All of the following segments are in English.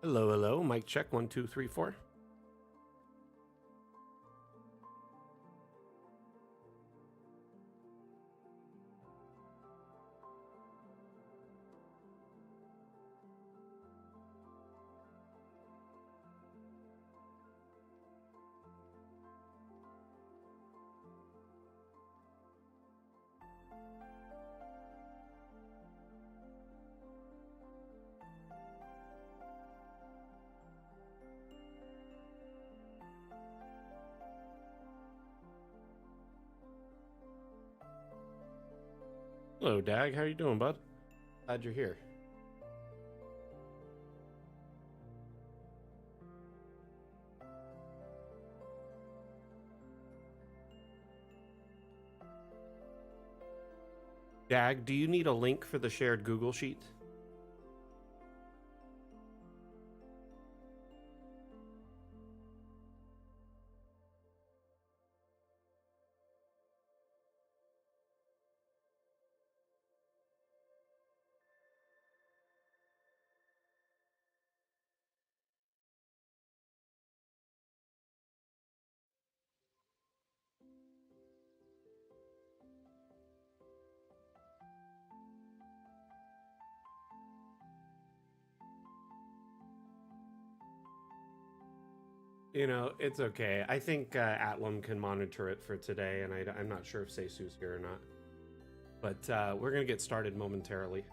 Hello, hello. Mic check. 1, 2, 3, 4. Hello, Dag. How you doing, bud? Glad you're here. Dag, do you need a link for the shared Google Sheet? You know, it's okay. I think Atlam can monitor it for today, and I'm not sure if Seisu's here or not. But we're going to get started momentarily.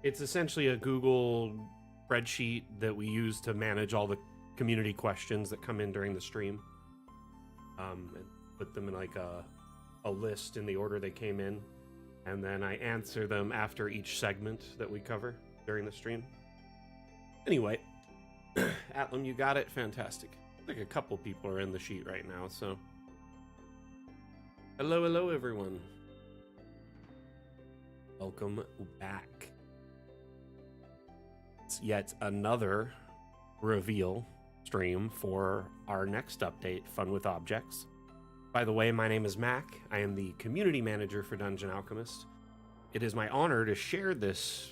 It's essentially a Google spreadsheet that we use to manage all the community questions that come in during the stream. And put them in like a list in the order they came in. And then I answer them after each segment that we cover during the stream. Anyway, Atlam, you got it? Fantastic. I think a couple people are in the sheet right now, so. Hello, hello, everyone. Welcome back. It's yet another reveal stream for our next update, Fun with Objects. By the way, my name is Mac. I am the community manager for Dungeon Alchemist. It is my honor to share this,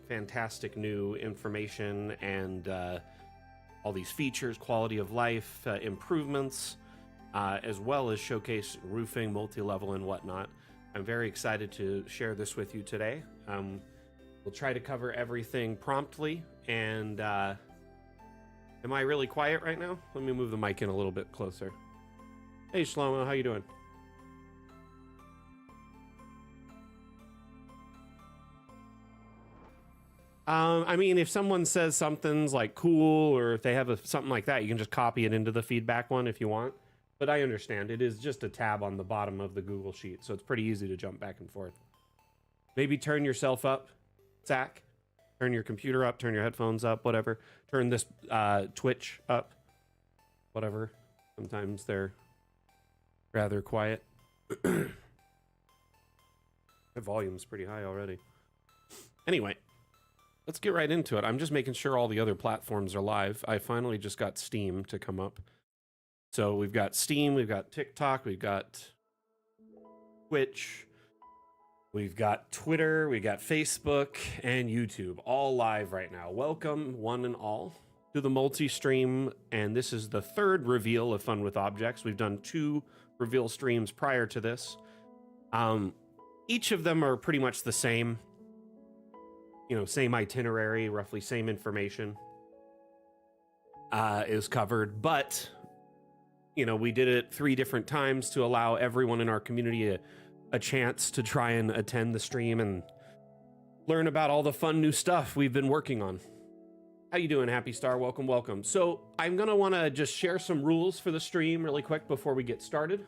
fantastic new information and all these features, quality of life improvements, as well as showcase roofing, multi-level, and whatnot. I'm very excited to share this with you today. We'll try to cover everything promptly. And am I really quiet right now? Let me move the mic in a little bit closer. Hey, Shlomo, how you doing? I mean, if someone says something's like cool, or if they have something like that, you can just copy it into the feedback one if you want. But I understand it is just a tab on the bottom of the Google Sheet, so it's pretty easy to jump back and forth. Maybe turn yourself up, Zach. Turn your computer up, turn your headphones up, whatever. Turn this Twitch up, whatever. Sometimes they're rather quiet. The volume's pretty high already. Anyway. Let's get right into it. I'm just making sure all the other platforms are live. I finally just got Steam to come up. So we've got Steam, we've got TikTok, we've got Twitch, we've got Twitter, we've got Facebook, and YouTube, all live right now. Welcome, one and all, to the multi-stream, and this is the third reveal of Fun with Objects. We've done 2 reveal streams prior to this. Each of them are pretty much the same. Same itinerary, roughly same information is covered, but we did it 3 different times to allow everyone in our community a chance to try and attend the stream and learn about all the fun new stuff we've been working on. How you doing, Happy Star? Welcome, welcome. So I'm gonna want to just share some rules for the stream really quick before we get started.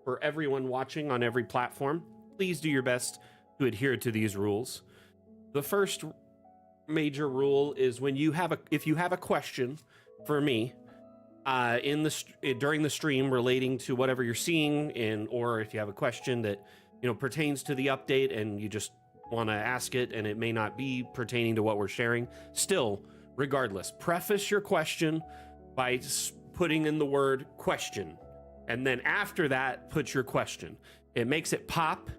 For everyone watching on every platform, please do your best to adhere to these rules. The first major rule is if you have a question for me during the stream relating to whatever you're seeing, or if you have a question that pertains to the update and you just want to ask it and it may not be pertaining to what we're sharing, still, regardless, preface your question by putting in the word question, and then after that, put your question. It makes it pop.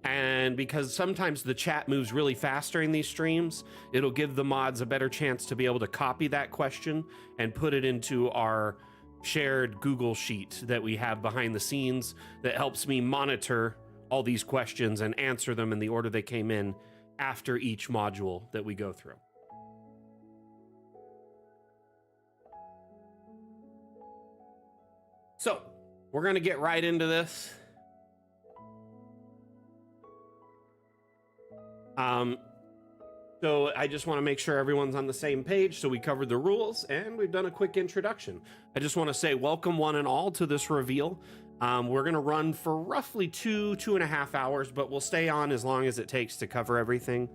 And because sometimes the chat moves really fast during these streams, it'll give the mods a better chance to be able to copy that question and put it into our shared Google sheet that we have behind the scenes that helps me monitor all these questions and answer them in the order they came in after each module that we go through. So we're going to get right into this. So I just want to make sure everyone's on the same page. So we covered the rules and we've done a quick introduction. I just want to say welcome one and all to this reveal. We're going to run for roughly 2.5 hours, but we'll stay on as long as it takes to cover everything.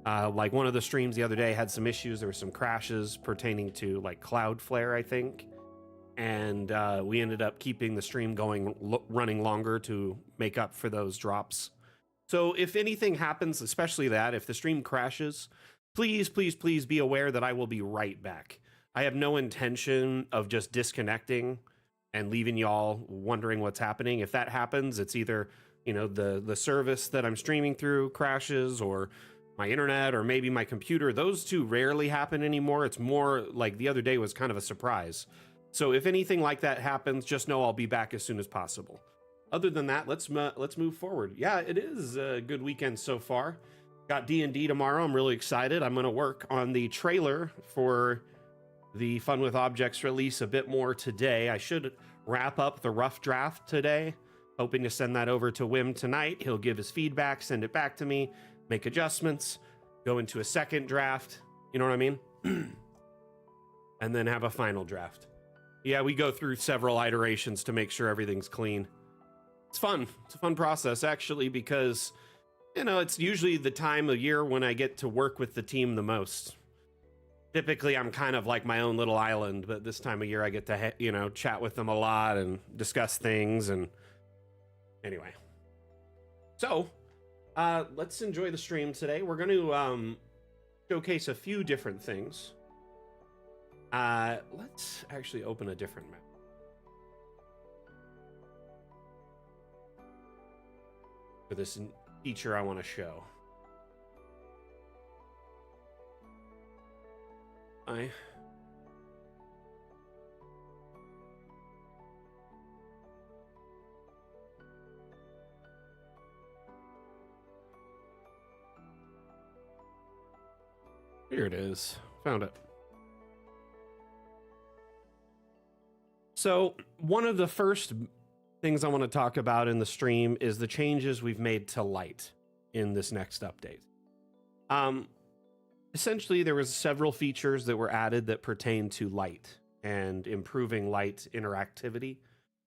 Like one of the streams the other day had some issues. There were some crashes pertaining to like Cloudflare, I think. And we ended up keeping the stream running longer to make up for those drops. So if anything happens, especially that, if the stream crashes, please, please, please be aware that I will be right back. I have no intention of just disconnecting and leaving y'all wondering what's happening. If that happens, it's either, you know, the service that I'm streaming through crashes, or my internet, or maybe my computer. Those two rarely happen anymore. It's more like the other day was kind of a surprise. So if anything like that happens, just know I'll be back as soon as possible. Other than that, let's move forward. Yeah, it is a good weekend so far. Got D&D tomorrow. I'm really excited. I'm going to work on the trailer for the Fun with Objects release a bit more today. I should wrap up the rough draft today, hoping to send that over to Wim tonight. He'll give his feedback, send it back to me, make adjustments, go into a second draft. You know what I mean? And then have a final draft. Yeah, we go through several iterations to make sure everything's clean. It's fun. It's a fun process, actually, because, you know, it's usually the time of year when I get to work with the team the most. Typically, I'm kind of like my own little island, but this time of year I get to, you know, chat with them a lot and discuss things. And anyway, so let's enjoy the stream today. We're going to showcase a few different things. Let's actually open a different map. For this feature I want to show. Here it is. Found it. So one of the first things I want to talk about in the stream is the changes we've made to light in this next update. Essentially, there was several features that were added that pertain to light and improving light interactivity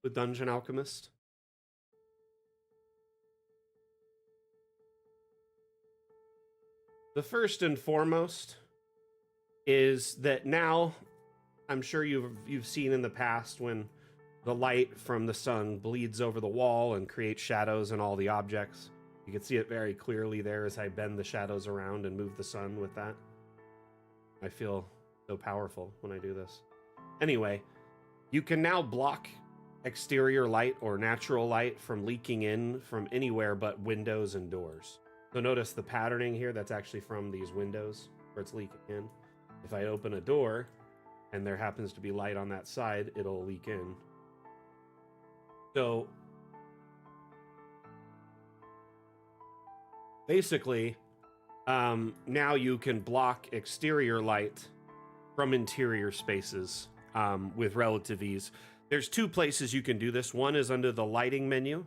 with Dungeon Alchemist. The first and foremost is that now, I'm sure you've seen in the past when the light from the sun bleeds over the wall and creates shadows in all the objects. You can see it very clearly there as I bend the shadows around and move the sun with that. I feel so powerful when I do this. Anyway, you can now block exterior light or natural light from leaking in from anywhere but windows and doors. So notice the patterning here, that's actually from these windows where it's leaking in. If I open a door and there happens to be light on that side, it'll leak in. So basically, now you can block exterior light from interior spaces with relative ease. There's two places you can do this. One is under the lighting menu,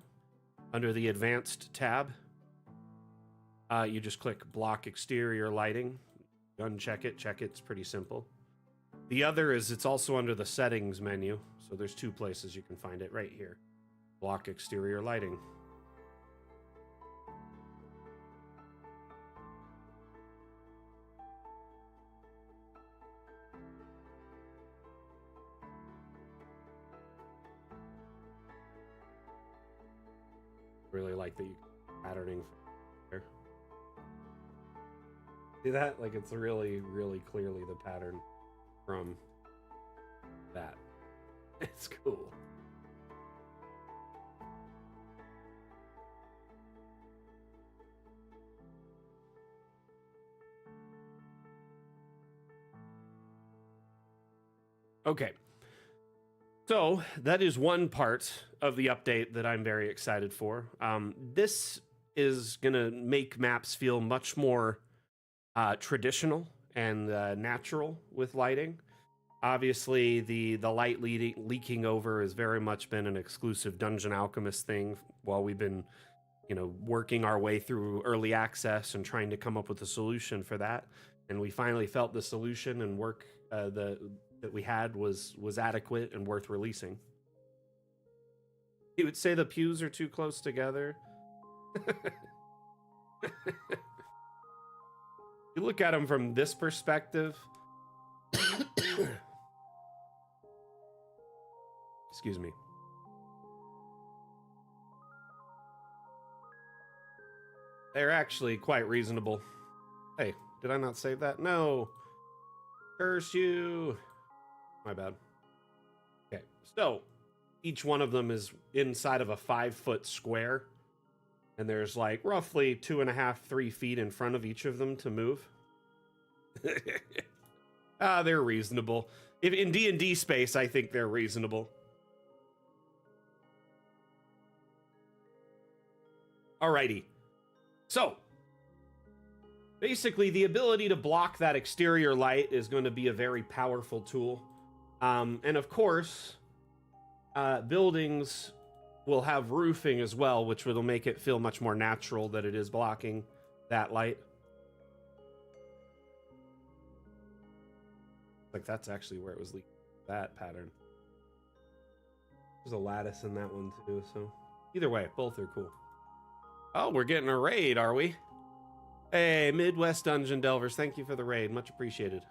under the advanced tab. You just click block exterior lighting, uncheck it, check it. It's pretty simple. The other is it's also under the settings menu. So there's two places you can find it right here. Block exterior lighting. Really like that you patterning there. See that? Like it's really, really clearly the pattern from that. It's cool. Okay. So that is one part of the update that I'm very excited for. This is going to make maps feel much more traditional and natural with lighting. Obviously, the light leaking over has very much been an exclusive Dungeon Alchemist thing while we've been, working our way through early access and trying to come up with a solution for that. And we finally felt the solution and work that we had was adequate and worth releasing. You would say the pews are too close together. You look at them from this perspective. Excuse me. They're actually quite reasonable. Hey, did I not save that? No. Curse you. My bad. Okay, so each one of them is inside of a 5-foot square, and there's like roughly 2.5, 3 feet in front of each of them to move. They're reasonable. If in D&D space, I think they're reasonable. Alrighty. So, basically, the ability to block that exterior light is going to be a very powerful tool. And of course, buildings will have roofing as well, which will make it feel much more natural that it is blocking that light. Like, that's actually where it was leaking, that pattern. There's a lattice in that one too, so either way, both are cool. Oh, we're getting a raid, are we? Hey, Midwest Dungeon Delvers, thank you for the raid. Much appreciated.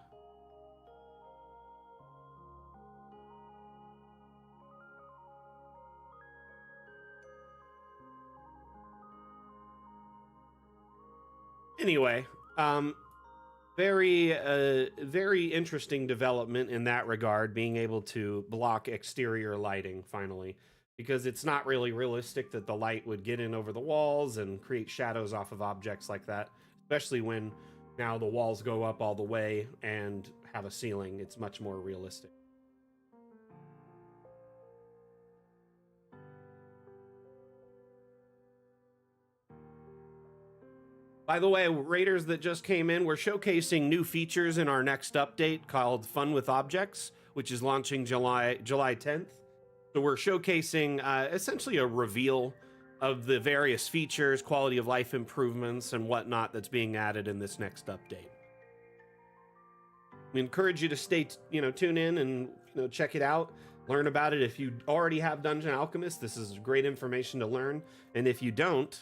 Anyway, very interesting development in that regard, being able to block exterior lighting finally. Because it's not really realistic that the light would get in over the walls and create shadows off of objects like that, especially when now the walls go up all the way and have a ceiling. It's much more realistic. By the way, raiders that just came in, we're showcasing new features in our next update called Fun with Objects, which is launching July 10th. So we're showcasing essentially a reveal of the various features, quality of life improvements, and whatnot that's being added in this next update. We encourage you to tune in and check it out, learn about it. If you already have Dungeon Alchemist, this is great information to learn. And if you don't,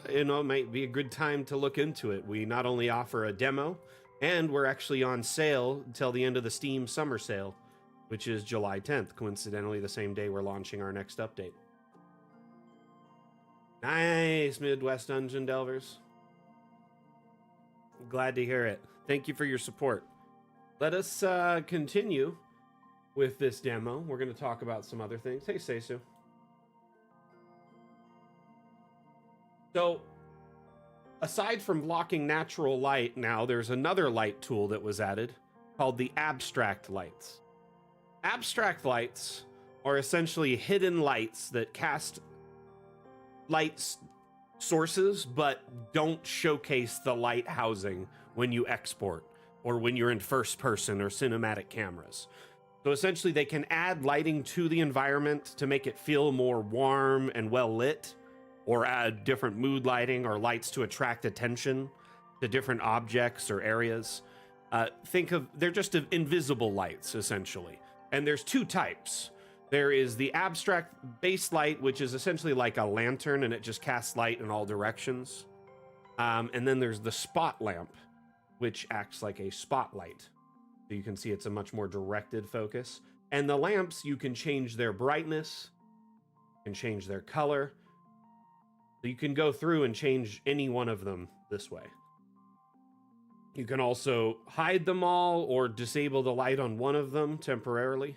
it might be a good time to look into it. We not only offer a demo, and we're actually on sale until the end of the Steam summer sale, which is July 10th, coincidentally the same day we're launching our next update. Nice, Midwest Dungeon Delvers. Glad to hear it. Thank you for your support. Let us continue with this demo. We're going to talk about some other things. Hey, Seisu. So, aside from blocking natural light now, there's another light tool that was added called the abstract lights. Abstract lights are essentially hidden lights that cast light sources but don't showcase the light housing when you export or when you're in first person or cinematic cameras. So essentially they can add lighting to the environment to make it feel more warm and well lit, or add different mood lighting or lights to attract attention to different objects or areas. They're just invisible lights essentially. And there's two types. There is the abstract base light, which is essentially like a lantern and it just casts light in all directions. And then there's the spot lamp, which acts like a spotlight. So you can see it's a much more directed focus. And the lamps, you can change their brightness, you can change their color. So you can go through and change any one of them this way. You can also hide them all or disable the light on one of them temporarily.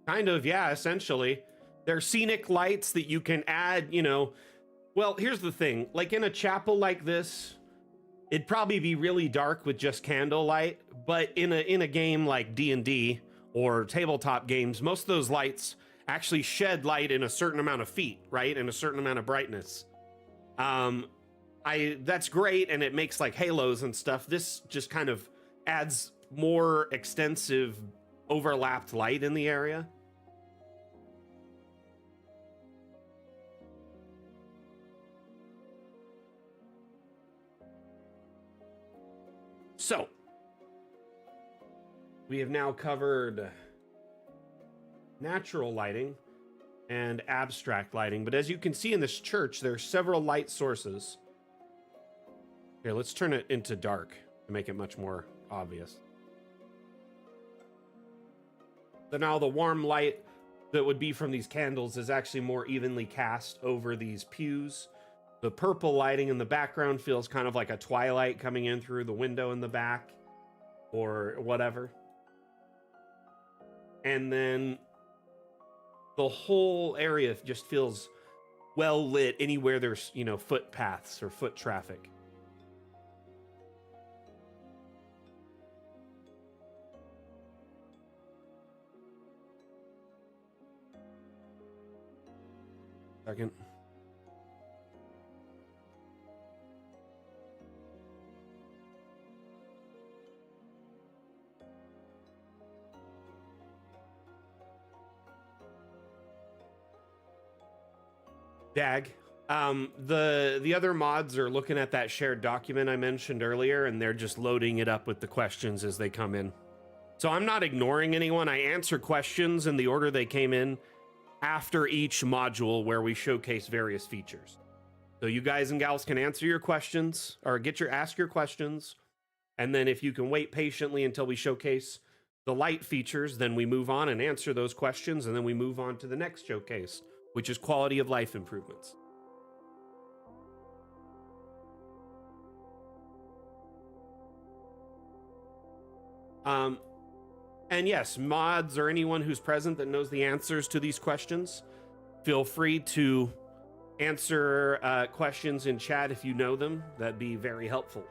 Kind of, yeah, essentially. They're scenic lights that you can add, you know. Well, here's the thing. Like in a chapel like this, it'd probably be really dark with just candlelight, but in a game like D&D or tabletop games, most of those lights actually shed light in a certain amount of feet, right? And a certain amount of brightness. That's great, and it makes like halos and stuff. This just kind of adds more extensive overlapped light in the area. So, we have now covered natural lighting and abstract lighting, but as you can see in this church, there are several light sources. Here, let's turn it into dark to make it much more obvious. So now the warm light that would be from these candles is actually more evenly cast over these pews. The purple lighting in the background feels kind of like a twilight coming in through the window in the back or whatever. And then the whole area just feels well lit anywhere there's, you know, footpaths or foot traffic. Second. Dag. The other mods are looking at that shared document I mentioned earlier, and they're just loading it up with the questions as they come in. So I'm not ignoring anyone. I answer questions in the order they came in after each module where we showcase various features. So you guys and gals can answer your questions or ask your questions. And then if you can wait patiently until we showcase the light features, then we move on and answer those questions. And then we move on to the next showcase, which is quality of life improvements. And yes, mods or anyone who's present that knows the answers to these questions, feel free to answer questions in chat if you know them. That'd be very helpful.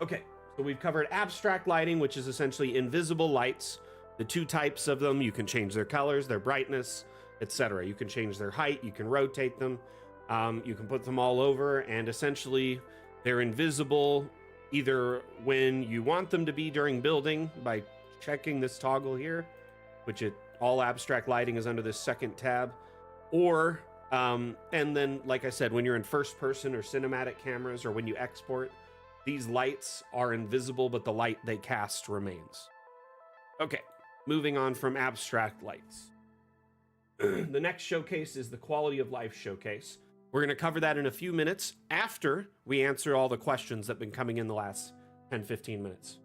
Okay, so we've covered abstract lighting, which is essentially invisible lights. The two types of them, you can change their colors, their brightness, etc. You can change their height, you can rotate them, you can put them all over, and essentially they're invisible either when you want them to be during building by checking this toggle here, which all abstract lighting is under this second tab, or and then, like I said, when you're in first person or cinematic cameras, or when you export, these lights are invisible, but the light they cast remains. Okay, moving on from abstract lights. The next showcase is the quality of life showcase. We're going to cover that in a few minutes after we answer all the questions that have been coming in the last 10-15 minutes.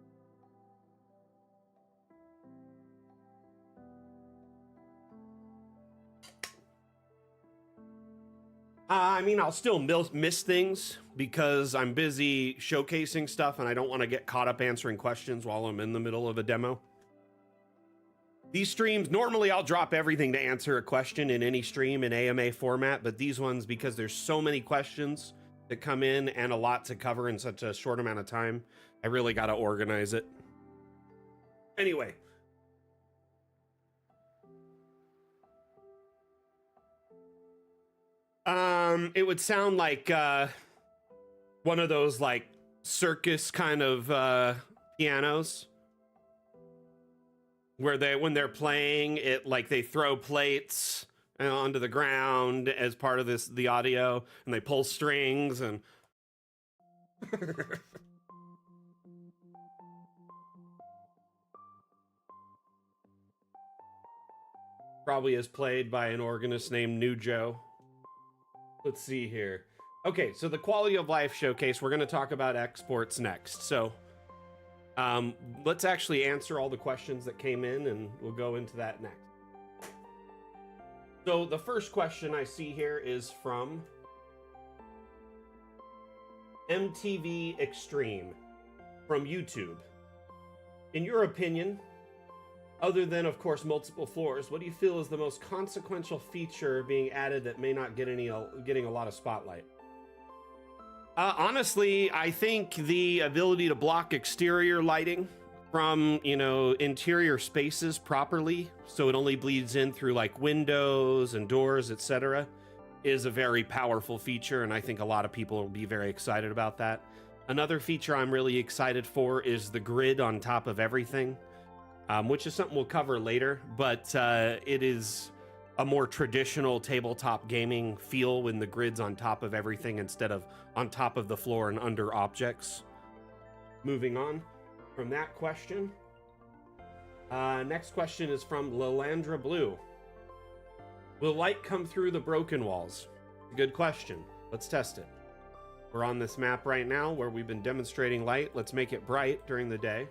I mean, I'll still miss things because I'm busy showcasing stuff and I don't want to get caught up answering questions while I'm in the middle of a demo. These streams, normally I'll drop everything to answer a question in any stream in AMA format, but these ones, because there's so many questions that come in and a lot to cover in such a short amount of time, I really got to organize it. Anyway. It would sound like one of those like circus kind of pianos where when they're playing it, like they throw plates onto the ground as part of the audio, and they pull strings and probably is played by an organist named New Joe. Let's see here. Okay, so the quality of life showcase, we're going to talk about exports next. So let's actually answer all the questions that came in, and we'll go into that next. So the first question I see here is from MTV Extreme from YouTube. In your opinion, Other than, of course, multiple floors, what do you feel is the most consequential feature being added that may not get getting a lot of spotlight? Honestly, I think the ability to block exterior lighting from, interior spaces properly, so it only bleeds in through like windows and doors, etc., is a very powerful feature, and I think a lot of people will be very excited about that. Another feature I'm really excited for is the grid on top of everything, which is something we'll cover later, but it is a more traditional tabletop gaming feel when the grid's on top of everything instead of on top of the floor and under objects. Moving on from that question. Next question is from Lalandra Blue. Will light come through the broken walls? Good question. Let's test it. We're on this map right now where we've been demonstrating light. Let's make it bright during the day.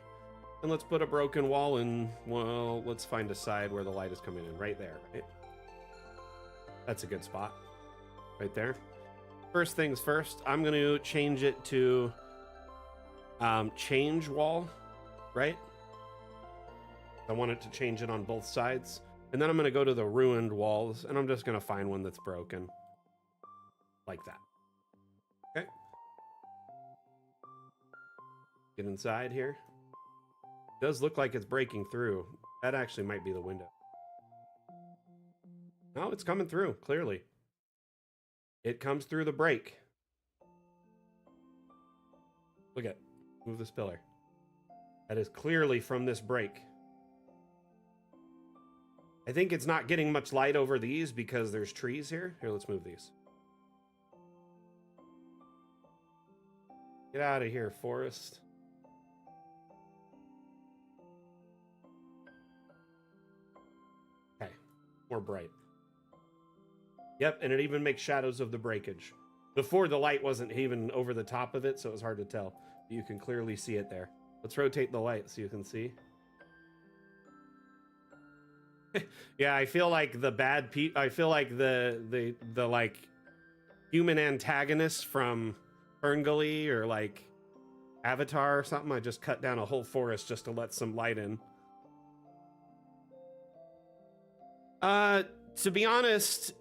And let's put a broken wall in. Well, let's find a side where the light is coming in. Right there, right? That's a good spot. Right there. First things first, I'm going to change it to change wall, right? I want it to change it on both sides. And then I'm going to go to the ruined walls, and I'm just going to find one that's broken. Like that. Okay. Get inside here. It does look like it's breaking through. That actually might be the window. No, it's coming through, clearly. It comes through the break. Look at, move this pillar. That is clearly from this break. I think it's not getting much light over these because there's trees here. Here, let's move these. Get out of here, forest. Okay, more bright. Yep, and it even makes shadows of the breakage. Before, the light wasn't even over the top of it, so it was hard to tell. You can clearly see it there. Let's rotate the light so you can see. Yeah, I feel like the I feel like the like human antagonists from Ferngully or like Avatar or something. I just cut down a whole forest just to let some light in. To be honest,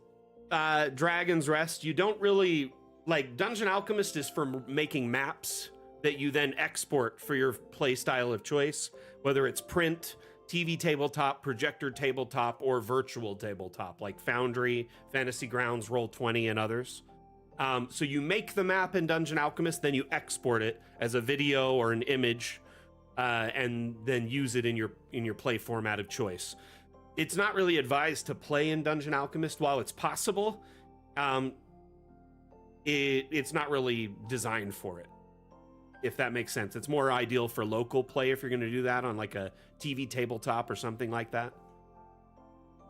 Dragon's Rest, you don't really like Dungeon Alchemist is for making maps that you then export for your play style of choice, whether it's print, TV tabletop, projector tabletop, or virtual tabletop, like Foundry, Fantasy Grounds, Roll20, and others. So you make the map in Dungeon Alchemist, then you export it as a video or an image, and then use it in your play format of choice. It's not really advised to play in Dungeon Alchemist while it's possible. It's not really designed for it, if that makes sense. It's more ideal for local play if you're going to do that on like a TV tabletop or something like that.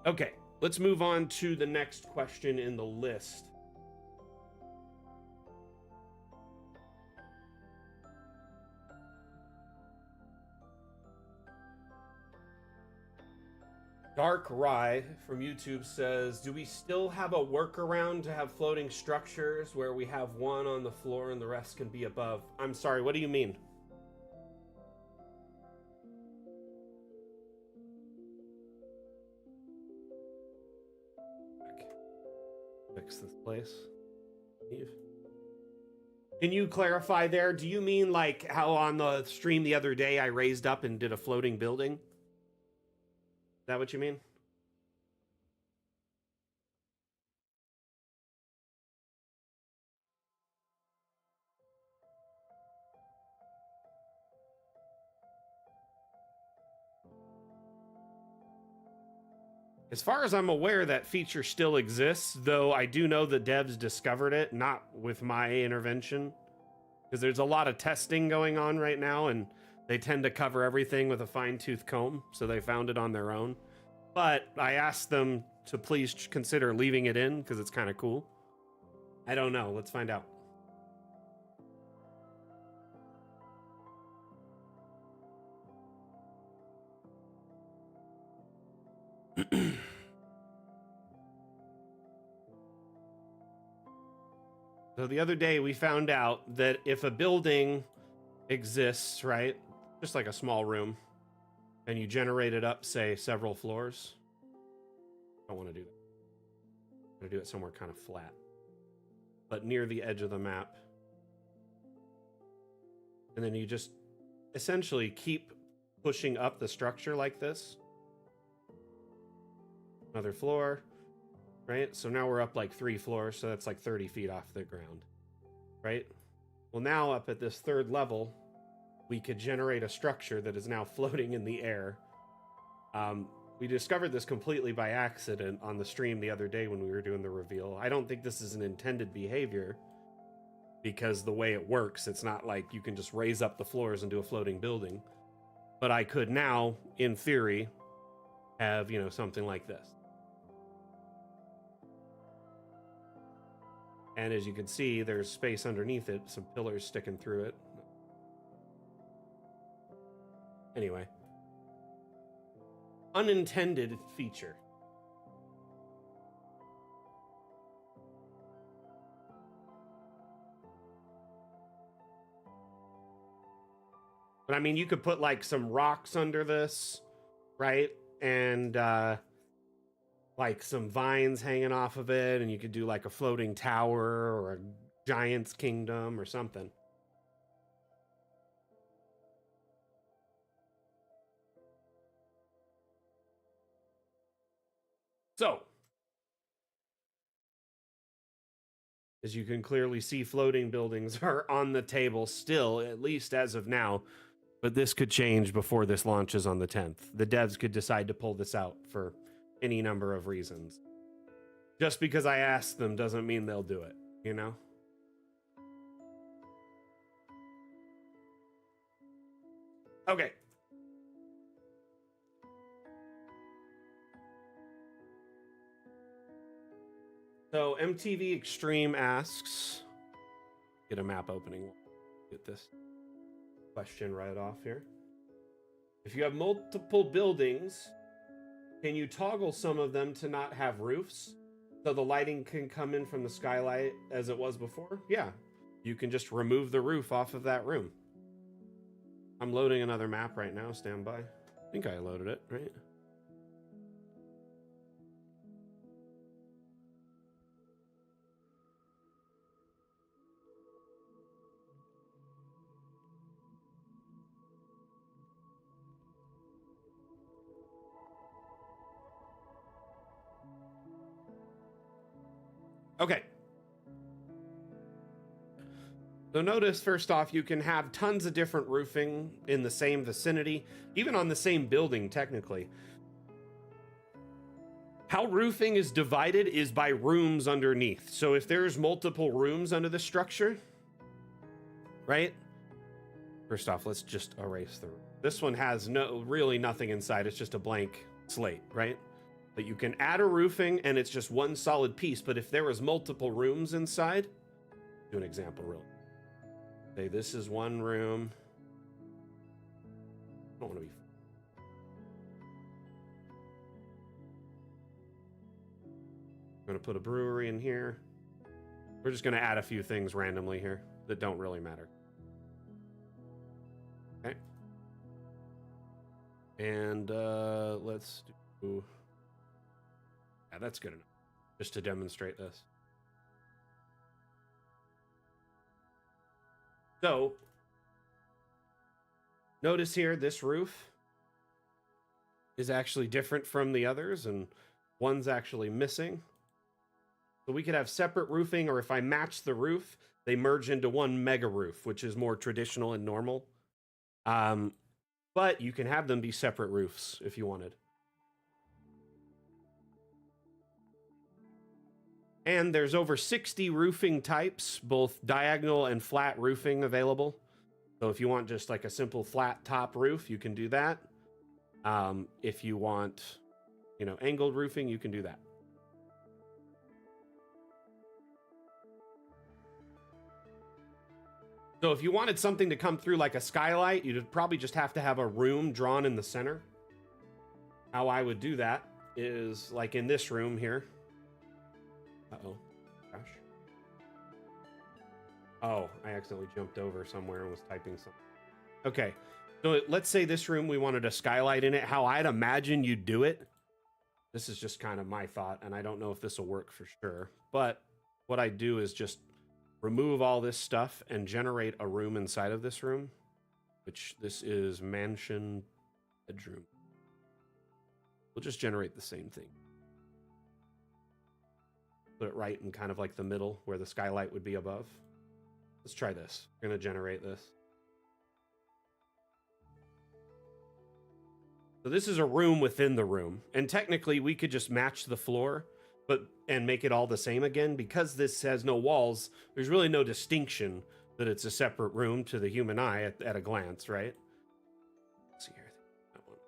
Okay, let's move on to the next question in the list. Dark Rye from YouTube says, do we still have a workaround to have floating structures where we have one on the floor and the rest can be above? I'm sorry, what do you mean? Fix this place. Eve. Can you clarify there? Do you mean like how on the stream the other day I raised up and did a floating building? Is that what you mean? As far as I'm aware, that feature still exists, though I do know the devs discovered it, not with my intervention, because there's a lot of testing going on right now, and they tend to cover everything with a fine-tooth comb, so they found it on their own. But I asked them to please consider leaving it in, because it's kind of cool. I don't know. Let's find out. So the other day we found out that if a building exists, right, just like a small room, and you generate it up, say, several floors. I don't want to do that. I'm going to do it somewhere kind of flat, but near the edge of the map. And then you just essentially keep pushing up the structure like this. Another floor, right? So now we're up like 3 floors, so that's like 30 feet off the ground, right? Well, now up at this 3rd level, we could generate a structure that is now floating in the air. We discovered this completely by accident on the stream the other day when we were doing the reveal. I don't think this is an intended behavior, because the way it works, it's not like you can just raise up the floors and do a floating building. But I could now, in theory, have, you know, something like this. And as you can see, there's space underneath it, some pillars sticking through it. Anyway. Unintended feature. But I mean, you could put like some rocks under this, right? And like some vines hanging off of it, and you could do like a floating tower or a giant's kingdom or something. So, as you can clearly see, floating buildings are on the table still, at least as of now. But this could change before this launches on the 10th. The devs could decide to pull this out for any number of reasons. Just because I asked them doesn't mean they'll do it, you know? Okay. So MTV Extreme asks, get a map opening. Get this question right off here. If you have multiple buildings, can you toggle some of them to not have roofs so the lighting can come in from the skylight as it was before? Yeah, you can just remove the roof off of that room. I'm loading another map right now. Stand by. I think I loaded it, right? Okay. So notice, first off, you can have tons of different roofing in the same vicinity, even on the same building, technically. How roofing is divided is by rooms underneath. So if there's multiple rooms under the structure, right? First off, let's just erase the roof. This one has really nothing inside. It's just a blank slate, right? But you can add a roofing and it's just one solid piece. But if there was multiple rooms inside, do an example real. Say this is one room. I don't want to be. I'm going to put a brewery in here. We're just going to add a few things randomly here that don't really matter. Okay. And let's do. Yeah, that's good enough. Just to demonstrate this. So, notice here, this roof is actually different from the others, and one's actually missing. So we could have separate roofing, or if I match the roof, they merge into one mega roof, which is more traditional and normal. But you can have them be separate roofs if you wanted. And there's over 60 roofing types, both diagonal and flat roofing available. So if you want just like a simple flat top roof, you can do that. If you want, you know, angled roofing, you can do that. So if you wanted something to come through like a skylight, you'd probably just have to have a room drawn in the center. How I would do that is like in this room here. Uh-oh. Gosh. Oh, I accidentally jumped over somewhere and was typing something. Okay. So let's say this room, we wanted a skylight in it. How I'd imagine you'd do it. This is just kind of my thought, and I don't know if this will work for sure. But what I do is just remove all this stuff and generate a room inside of this room, which this is mansion bedroom. We'll just generate the same thing. Put it right in kind of like the middle where the skylight would be above. Let's try this. We're going to generate this. So this is a room within the room. And technically we could just match the floor and make it all the same again. Because this has no walls, there's really no distinction that it's a separate room to the human eye at a glance, right? Let's see here. That one.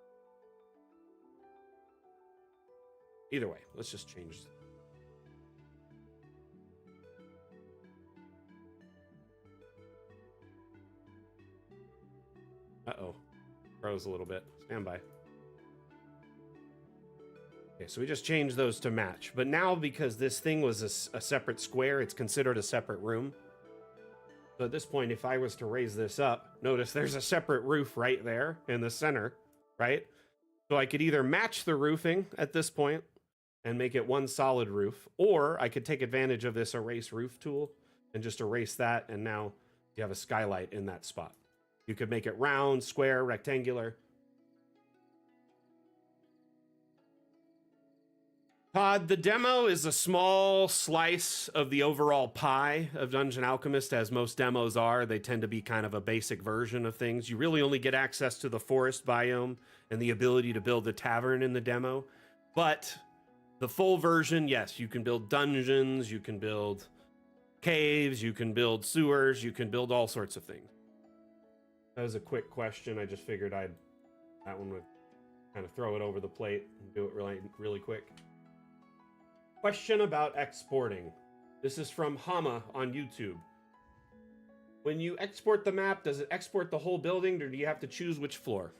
Either way, let's just change it. Uh-oh. Froze a little bit. Stand by. Okay, so we just changed those to match. But now, because this thing was a separate square, it's considered a separate room. So at this point, if I was to raise this up, notice there's a separate roof right there in the center, right? So I could either match the roofing at this point and make it one solid roof, or I could take advantage of this erase roof tool and just erase that, and now you have a skylight in that spot. You could make it round, square, rectangular. Todd, the demo is a small slice of the overall pie of Dungeon Alchemist, as most demos are. They tend to be kind of a basic version of things. You really only get access to the forest biome and the ability to build a tavern in the demo. But the full version, yes, you can build dungeons, you can build caves, you can build sewers, you can build all sorts of things. That was a quick question. I just figured that one would kind of throw it over the plate and do it really quick. Question about exporting. This is from Hama on YouTube. When you export the map, does it export the whole building, or do you have to choose which floor?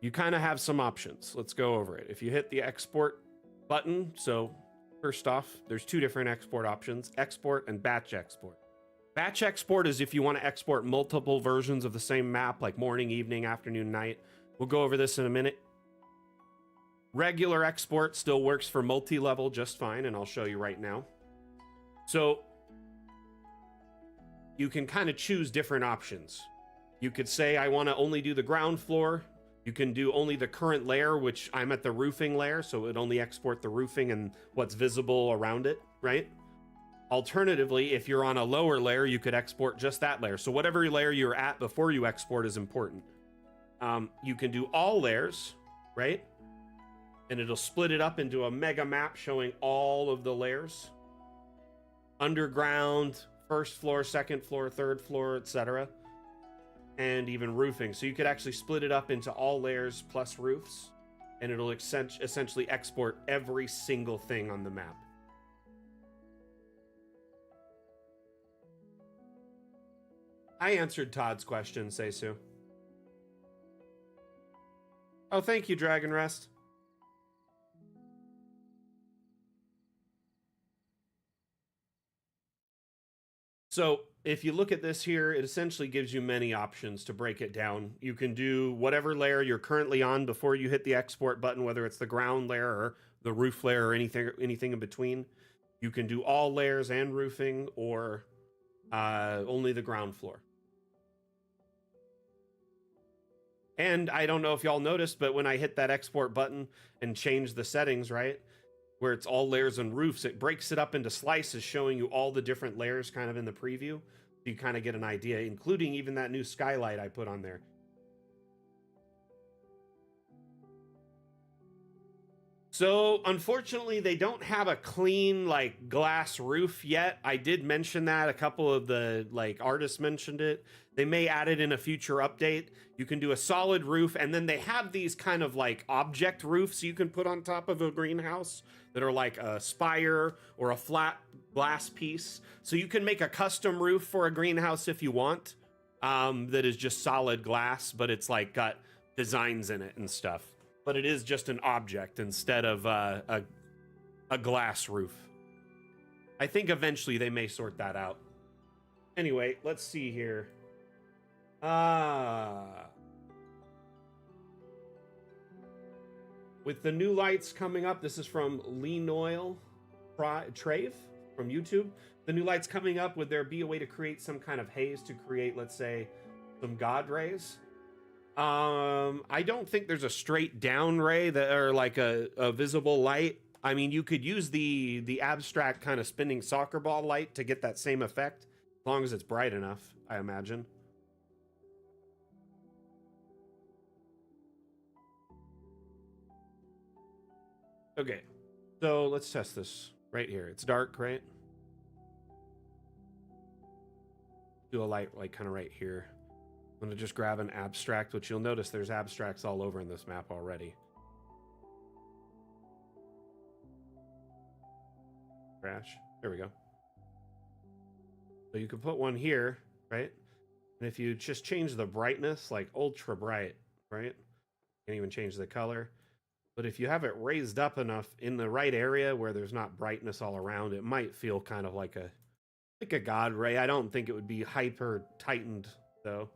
You kind of have some options. Let's go over it. If you hit the export button, so first off, there's two different export options, export and batch export. Batch export is if you want to export multiple versions of the same map, like morning, evening, afternoon, night. We'll go over this in a minute. Regular export still works for multi-level just fine, and I'll show you right now. So you can kind of choose different options. You could say, I want to only do the ground floor. You can do only the current layer, which I'm at the roofing layer, so it would only export the roofing and what's visible around it, right? Alternatively, if you're on a lower layer, you could export just that layer. So whatever layer you're at before you export is important. You can do all layers, right? And it'll split it up into a mega map showing all of the layers. Underground, first floor, second floor, third floor, etc. And even roofing. So you could actually split it up into all layers plus roofs, and it'll essentially export every single thing on the map. I answered Todd's question, Seisu. Oh, thank you, Dragon Rest. So if you look at this here, it essentially gives you many options to break it down. You can do whatever layer you're currently on before you hit the export button, whether it's the ground layer or the roof layer or anything in between. You can do all layers and roofing, or only the ground floor. And I don't know if y'all noticed, but when I hit that export button and change the settings, right, where it's all layers and roofs, it breaks it up into slices, showing you all the different layers kind of in the preview. So you kind of get an idea, including even that new skylight I put on there. So unfortunately, they don't have a clean like glass roof yet. I did mention that. A couple of the like artists mentioned it. They may add it in a future update. You can do a solid roof, and then they have these kind of like object roofs you can put on top of a greenhouse that are like a spire or a flat glass piece. So you can make a custom roof for a greenhouse if you want, that is just solid glass, but it's like got designs in it and stuff. But it is just an object instead of a glass roof. I think eventually they may sort that out. Anyway, let's see here. with the new lights coming up, this is from Lenoil Trave from YouTube. The new lights coming up, would there be a way to create some kind of haze to create, let's say, some god rays? I don't think there's a straight down ray that, or like a visible light. I mean, you could use the abstract kind of spinning soccer ball light to get that same effect, as long as it's bright enough, I imagine. Okay, so let's test this right here. It's dark, right? Do a light like kind of right here. I'm gonna just grab an abstract, which you'll notice there's abstracts all over in this map already. Crash. There we go. So you can put one here, right? And if you just change the brightness, like ultra bright, right? Can't even change the color. But if you have it raised up enough in the right area where there's not brightness all around, it might feel kind of like a god ray. I don't think it would be hyper tightened though.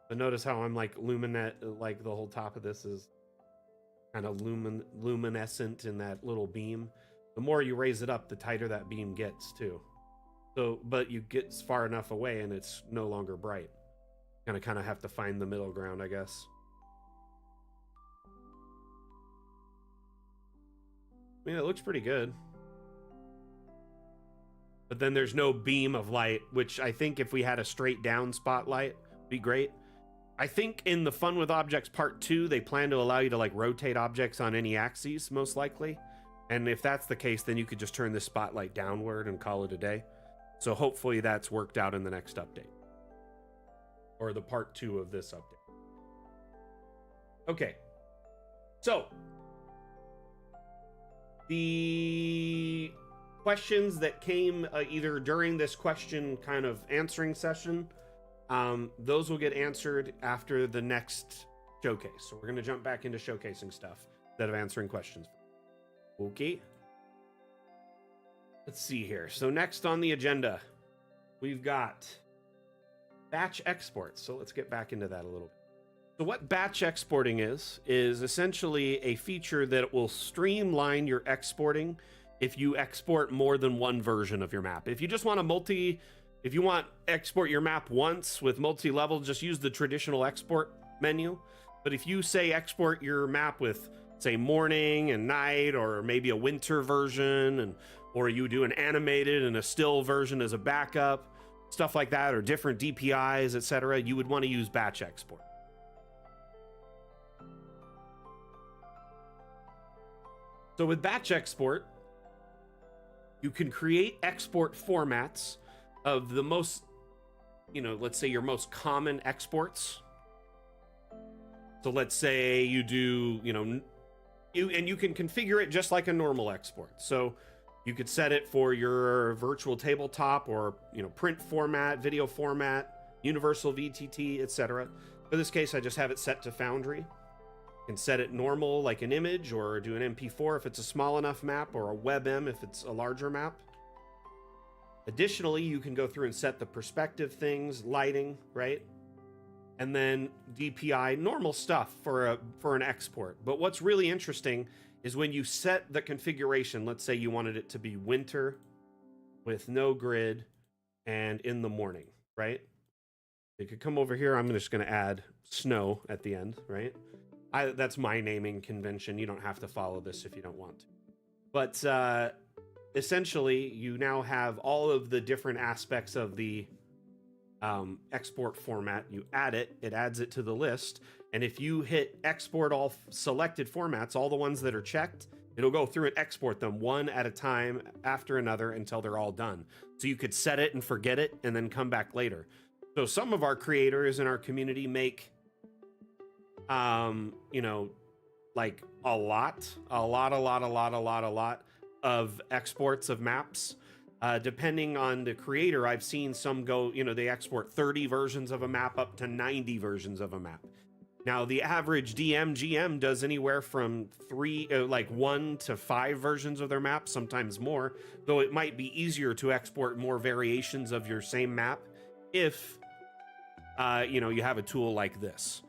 But notice how I'm like like the whole top of this is kind of luminescent in that little beam. The more you raise it up, the tighter that beam gets too. So, but you get far enough away and it's no longer bright. Gonna kind of have to find the middle ground, I guess. I mean, it looks pretty good. But then there's no beam of light, which I think if we had a straight down spotlight, would be great. I think in the Fun with Objects Part 2, they plan to allow you to like rotate objects on any axes, most likely. And if that's the case, then you could just turn this spotlight downward and call it a day. So hopefully that's worked out in the next update. Or the Part 2 of this update. Okay. So, the questions that came either during this question kind of answering session, those will get answered after the next showcase. So we're going to jump back into showcasing stuff instead of answering questions. Okay. Let's see here. So next on the agenda, we've got batch exports. So let's get back into that a little bit. So what batch exporting is essentially a feature that will streamline your exporting if you export more than one version of your map. If you just want if you want export your map once with multi-level, just use the traditional export menu. But if you say export your map with, say, morning and night, or maybe a winter version, or you do an animated and a still version as a backup, stuff like that, or different DPIs, etc., you would want to use batch export. So with batch export, you can create export formats of the most, let's say your most common exports. So let's say you do, you can configure it just like a normal export. So you could set it for your virtual tabletop or, print format, video format, universal VTT, etc. For this case, I just have it set to Foundry. You can set it normal like an image, or do an MP4 if it's a small enough map, or a WebM if it's a larger map. Additionally, you can go through and set the perspective things, lighting, right? And then DPI, normal stuff for an export. But what's really interesting is when you set the configuration, let's say you wanted it to be winter with no grid and in the morning, right? You could come over here. I'm just going to add snow at the end, right? That's my naming convention. You don't have to follow this if you don't want to. But essentially, you now have all of the different aspects of the export format. You add it, it adds it to the list. And if you hit export all selected formats, all the ones that are checked, it'll go through and export them one at a time after another until they're all done. So you could set it and forget it and then come back later. So some of our creators in our community make like a lot of exports of maps. Depending on the creator, I've seen some go, they export 30 versions of a map up to 90 versions of a map. Now, the average GM does anywhere from 1 to 5 versions of their map, sometimes more, though it might be easier to export more variations of your same map if, you have a tool like this.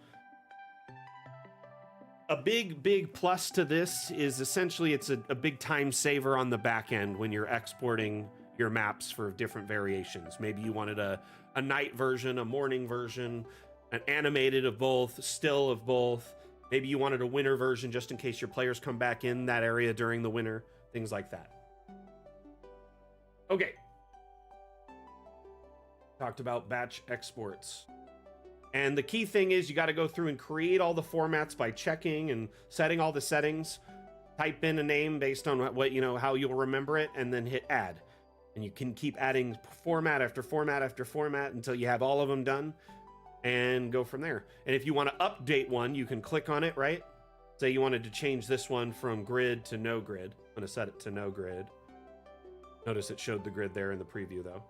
A big plus to this is essentially it's a big time saver on the back end when you're exporting your maps for different variations. Maybe you wanted a night version, a morning version, an animated of both, still of both. Maybe you wanted a winter version just in case your players come back in that area during the winter, things like that. Okay. Talked about batch exports. And the key thing is you got to go through and create all the formats by checking and setting all the settings. Type in a name based on what you know, how you'll remember it, and then hit add. And you can keep adding format after format after format until you have all of them done and go from there. And if you want to update one, you can click on it, right? Say you wanted to change this one from grid to no grid. I'm going to set it to no grid. Notice it showed the grid there in the preview though.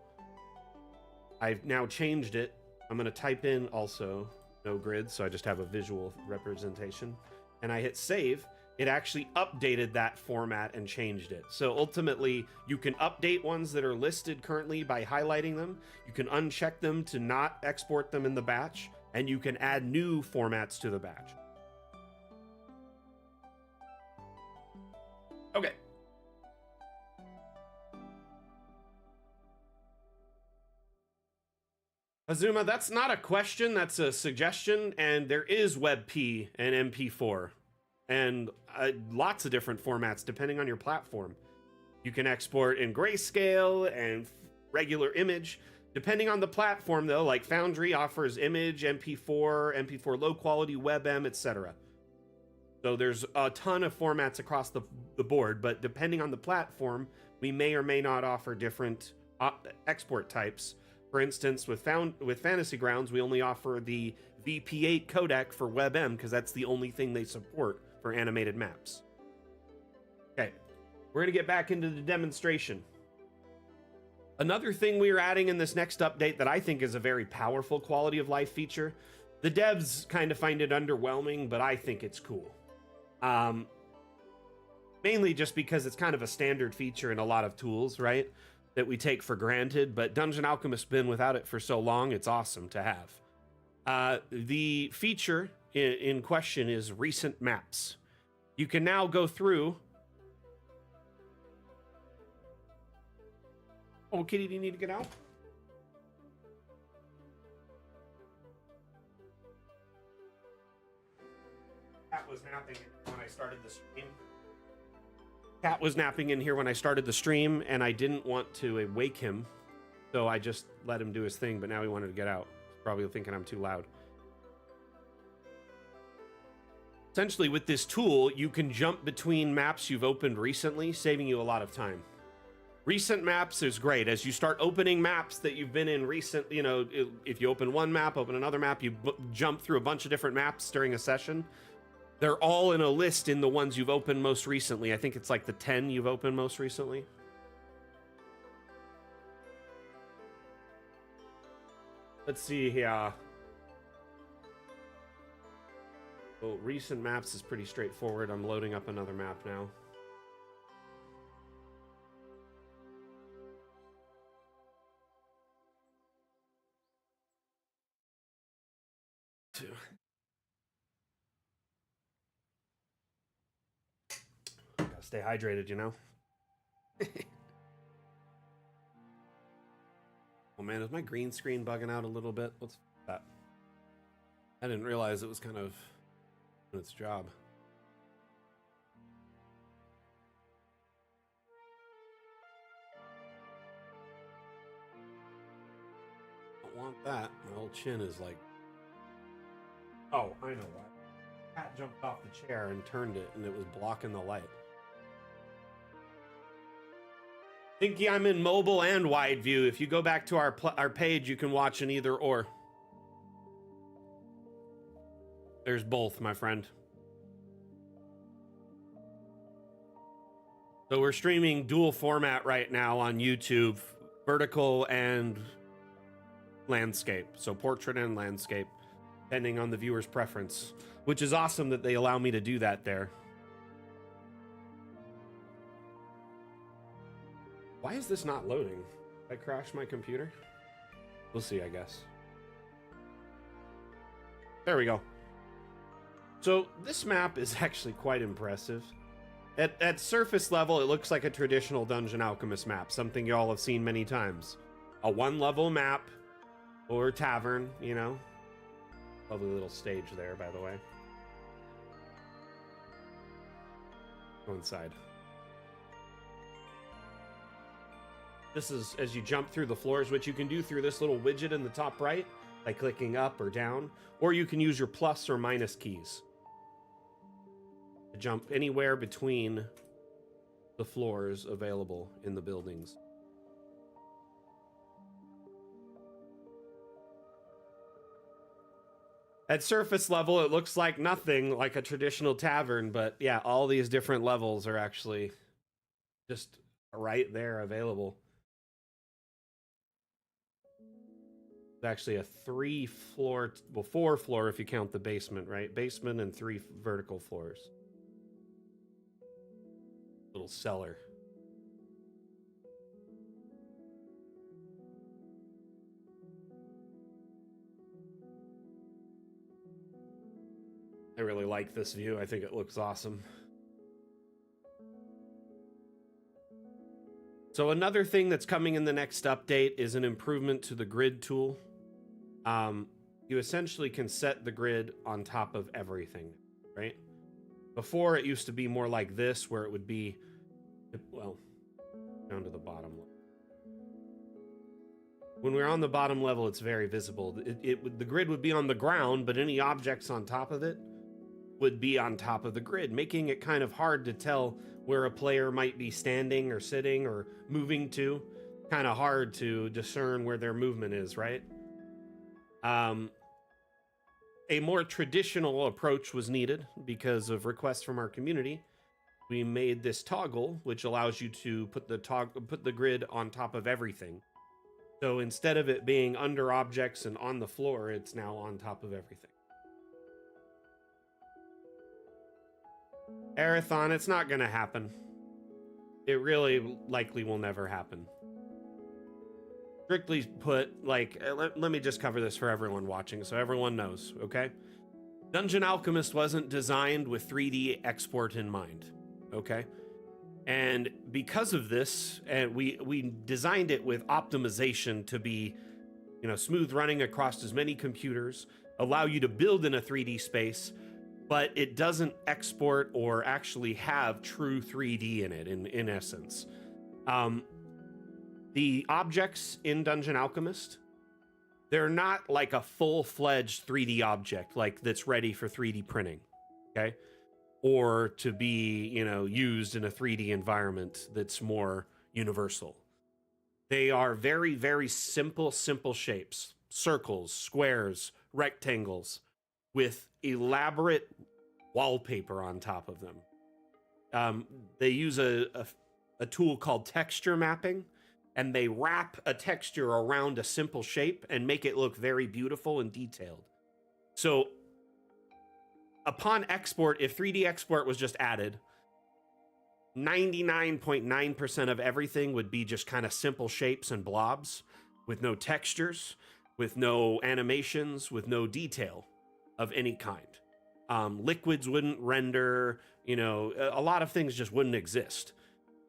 I've now changed it. I'm going to type in also no grid, so I just have a visual representation. And I hit save. It actually updated that format and changed it. So ultimately, you can update ones that are listed currently by highlighting them. You can uncheck them to not export them in the batch, and you can add new formats to the batch. Okay. Azuma, that's not a question, that's a suggestion, and there is WebP and MP4, and lots of different formats depending on your platform. You can export in grayscale and regular image. Depending on the platform, though, like Foundry offers image, MP4, MP4 low quality, WebM, etc. So there's a ton of formats across the board, but depending on the platform, we may or may not offer different export types. For instance, with Fantasy Grounds, we only offer the VP8 codec for WebM because that's the only thing they support for animated maps. Okay, we're going to get back into the demonstration. Another thing we are adding in this next update that I think is a very powerful quality of life feature. The devs kind of find it underwhelming, but I think it's cool. Mainly just because it's kind of a standard feature in a lot of tools, right? That we take for granted, but Dungeon Alchemist's been without it for so long, it's awesome to have. The feature in question is recent maps. You can now go through. Oh, Kitty, do you need to get out? Cat was napping when I started the stream. Cat was napping in here when I started the stream, and I didn't want to wake him, so I just let him do his thing, but now he wanted to get out. He's probably thinking I'm too loud. Essentially, with this tool, you can jump between maps you've opened recently, saving you a lot of time. Recent maps is great. As you start opening maps that you've been in recent, you know, if you open one map, open another map, you jump through a bunch of different maps during a session. They're all in a list in the ones you've opened most recently. I think it's like the 10 you've opened most recently. Let's see here. Well, recent maps is pretty straightforward. I'm loading up another map now. Gotta stay hydrated, you know? Oh man, is my green screen bugging out a little bit? What's that? I didn't realize it was kind of doing its job. Don't want that. My old chin is like... Oh, I know why. Cat jumped off the chair and turned it, and it was blocking the light. Thinky, I'm in mobile and wide view. If you go back to our page, you can watch in either or. There's both, my friend. So we're streaming dual format right now on YouTube, vertical and landscape. So portrait and landscape, depending on the viewer's preference, which is awesome that they allow me to do that there. Why is this not loading? Did I crash my computer? We'll see, I guess. There we go. So this map is actually quite impressive. At surface level, it looks like a traditional Dungeon Alchemist map, something you all have seen many times. A one-level map or tavern, you know. Lovely little stage there, by the way. Go inside. This is as you jump through the floors, which you can do through this little widget in the top right by clicking up or down, or you can use your plus or minus keys to jump anywhere between the floors available in the buildings. At surface level, it looks like nothing like a traditional tavern, but yeah, all these different levels are actually just right there available. It's actually a 3-floor, well, 4-floor if you count the basement, right? Basement and 3 vertical floors. Little cellar. I really like this view. I think it looks awesome. So another thing that's coming in the next update is an improvement to the grid tool. You essentially can set the grid on top of everything, right? Before it used to be more like this, where it would be, well, down to the bottom level. When we're on the bottom level, it's very visible. The grid would be on the ground, but any objects on top of it would be on top of the grid, making it kind of hard to tell where a player might be standing or sitting or moving to. Kind of hard to discern where their movement is, right? A more traditional approach was needed because of requests from our community. We made this toggle, which allows you to put the grid on top of everything. So instead of it being under objects and on the floor, it's now on top of everything. Arathon, it's not going to happen. It really likely will never happen. Strictly put, like, let me just cover this for everyone watching so everyone knows, okay? Dungeon Alchemist wasn't designed with 3D export in mind, okay? And because of this, and we designed it with optimization to be, you know, smooth running across as many computers, allow you to build in a 3D space, but it doesn't export or actually have true 3D in it, in essence. The objects in Dungeon Alchemist, they're not like a full-fledged 3D object, like that's ready for 3D printing, okay? Or to be, you know, used in a 3D environment that's more universal. They are very, very simple shapes. Circles, squares, rectangles, with elaborate wallpaper on top of them. They use a tool called texture mapping, and they wrap a texture around a simple shape and make it look very beautiful and detailed. So upon export, if 3D export was just added, 99.9% of everything would be just kind of simple shapes and blobs with no textures, with no animations, with no detail of any kind. Liquids wouldn't render, you know, a lot of things just wouldn't exist.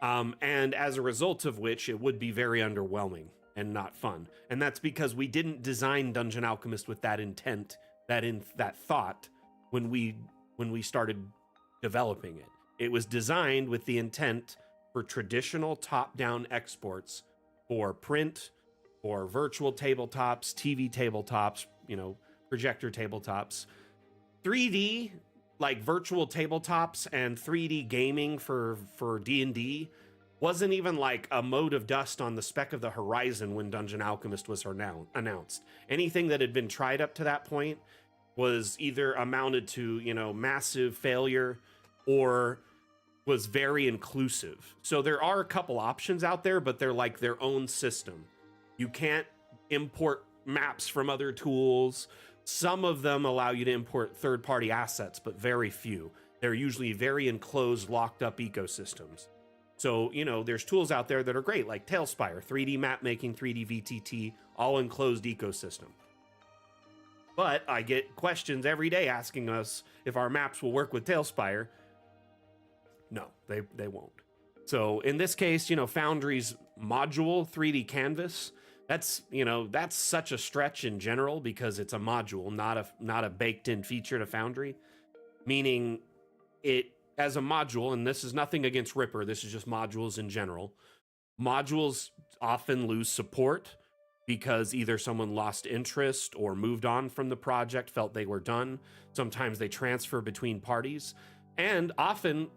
And as a result of which, it would be very underwhelming and not fun. And that's because we didn't design Dungeon Alchemist with that intent, that thought when we started developing it. It was designed with the intent for traditional top-down exports for print, for virtual tabletops, TV tabletops, you know, projector tabletops. 3D, like virtual tabletops and 3D gaming for D&D wasn't even like a mote of dust on the speck of the horizon when Dungeon Alchemist was announced. Anything that had been tried up to that point was either amounted to, you know, massive failure or was very inclusive. So there are a couple options out there, but they're like their own system. You can't import maps from other tools. Some of them allow you to import third-party assets, but very few. They're usually very enclosed, locked-up ecosystems. So, you know, there's tools out there that are great, like Tailspire, 3D map making, 3D VTT, all enclosed ecosystem. But I get questions every day asking us if our maps will work with Tailspire. No, they won't. So in this case, Foundry's module 3D canvas, that's such a stretch in general because it's a module, not a baked in feature to Foundry, meaning it as a module, and this is nothing against Ripper, this is just modules in general. Modules often lose support because either someone lost interest or moved on from the project, felt they were done. Sometimes they transfer between parties, and often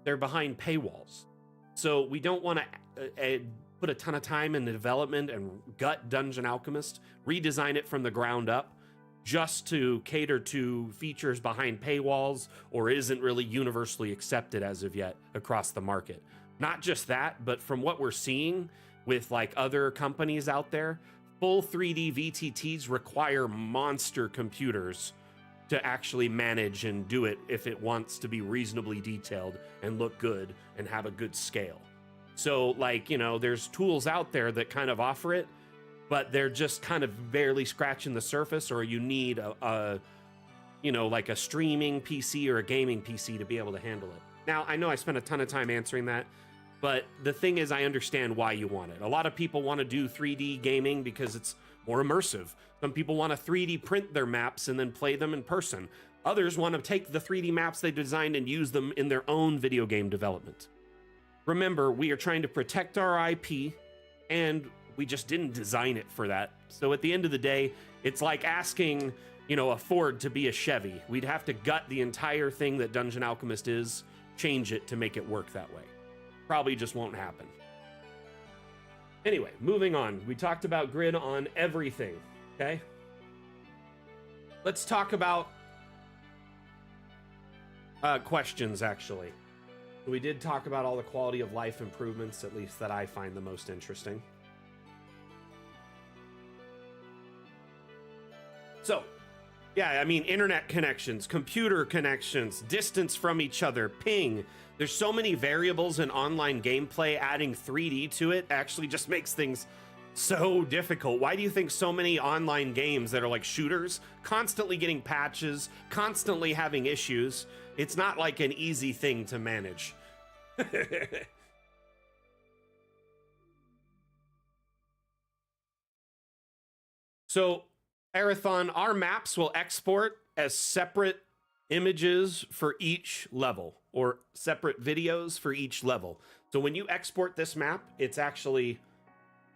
they're behind paywalls. So we don't want to put a ton of time in the development and gut Dungeon Alchemist, redesign it from the ground up just to cater to features behind paywalls or isn't really universally accepted as of yet across the market. Not just that, but from what we're seeing with like other companies out there, full 3D VTTs require monster computers to actually manage and do it if it wants to be reasonably detailed and look good and have a good scale. So like, there's tools out there that kind of offer it, but they're just kind of barely scratching the surface, or you need like a streaming PC or a gaming PC to be able to handle it. Now, I know I spent a ton of time answering that, but the thing is, I understand why you want it. A lot of people want to do 3D gaming because it's more immersive. Some people want to 3D print their maps and then play them in person. Others want to take the 3D maps they designed and use them in their own video game development. Remember, we are trying to protect our IP, and we just didn't design it for that. So at the end of the day, it's like asking, a Ford to be a Chevy. We'd have to gut the entire thing that Dungeon Alchemist is, change it to make it work that way. Probably just won't happen. Anyway, moving on. We talked about grid on everything, okay? Let's talk about questions, actually. We did talk about all the quality of life improvements, at least that I find the most interesting. So, yeah, internet connections, computer connections, distance from each other, ping. There's so many variables in online gameplay. Adding 3D to it actually just makes things so difficult. Why do you think so many online games that are like shooters constantly getting patches, constantly having issues? It's not like an easy thing to manage. So, Arathon, our maps will export as separate images for each level, or separate videos for each level. So when you export this map, it's actually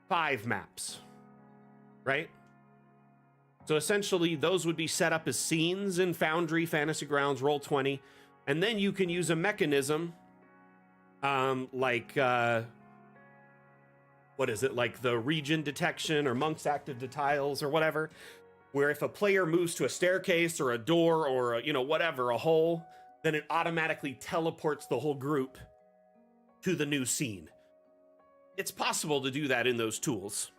5 maps, right? So essentially, those would be set up as scenes in Foundry, Fantasy Grounds, Roll20, and then you can use a mechanism like the region detection or Monk's active details or whatever, where if a player moves to a staircase or a door or a hole, then it automatically teleports the whole group to the new scene. It's possible to do that in those tools.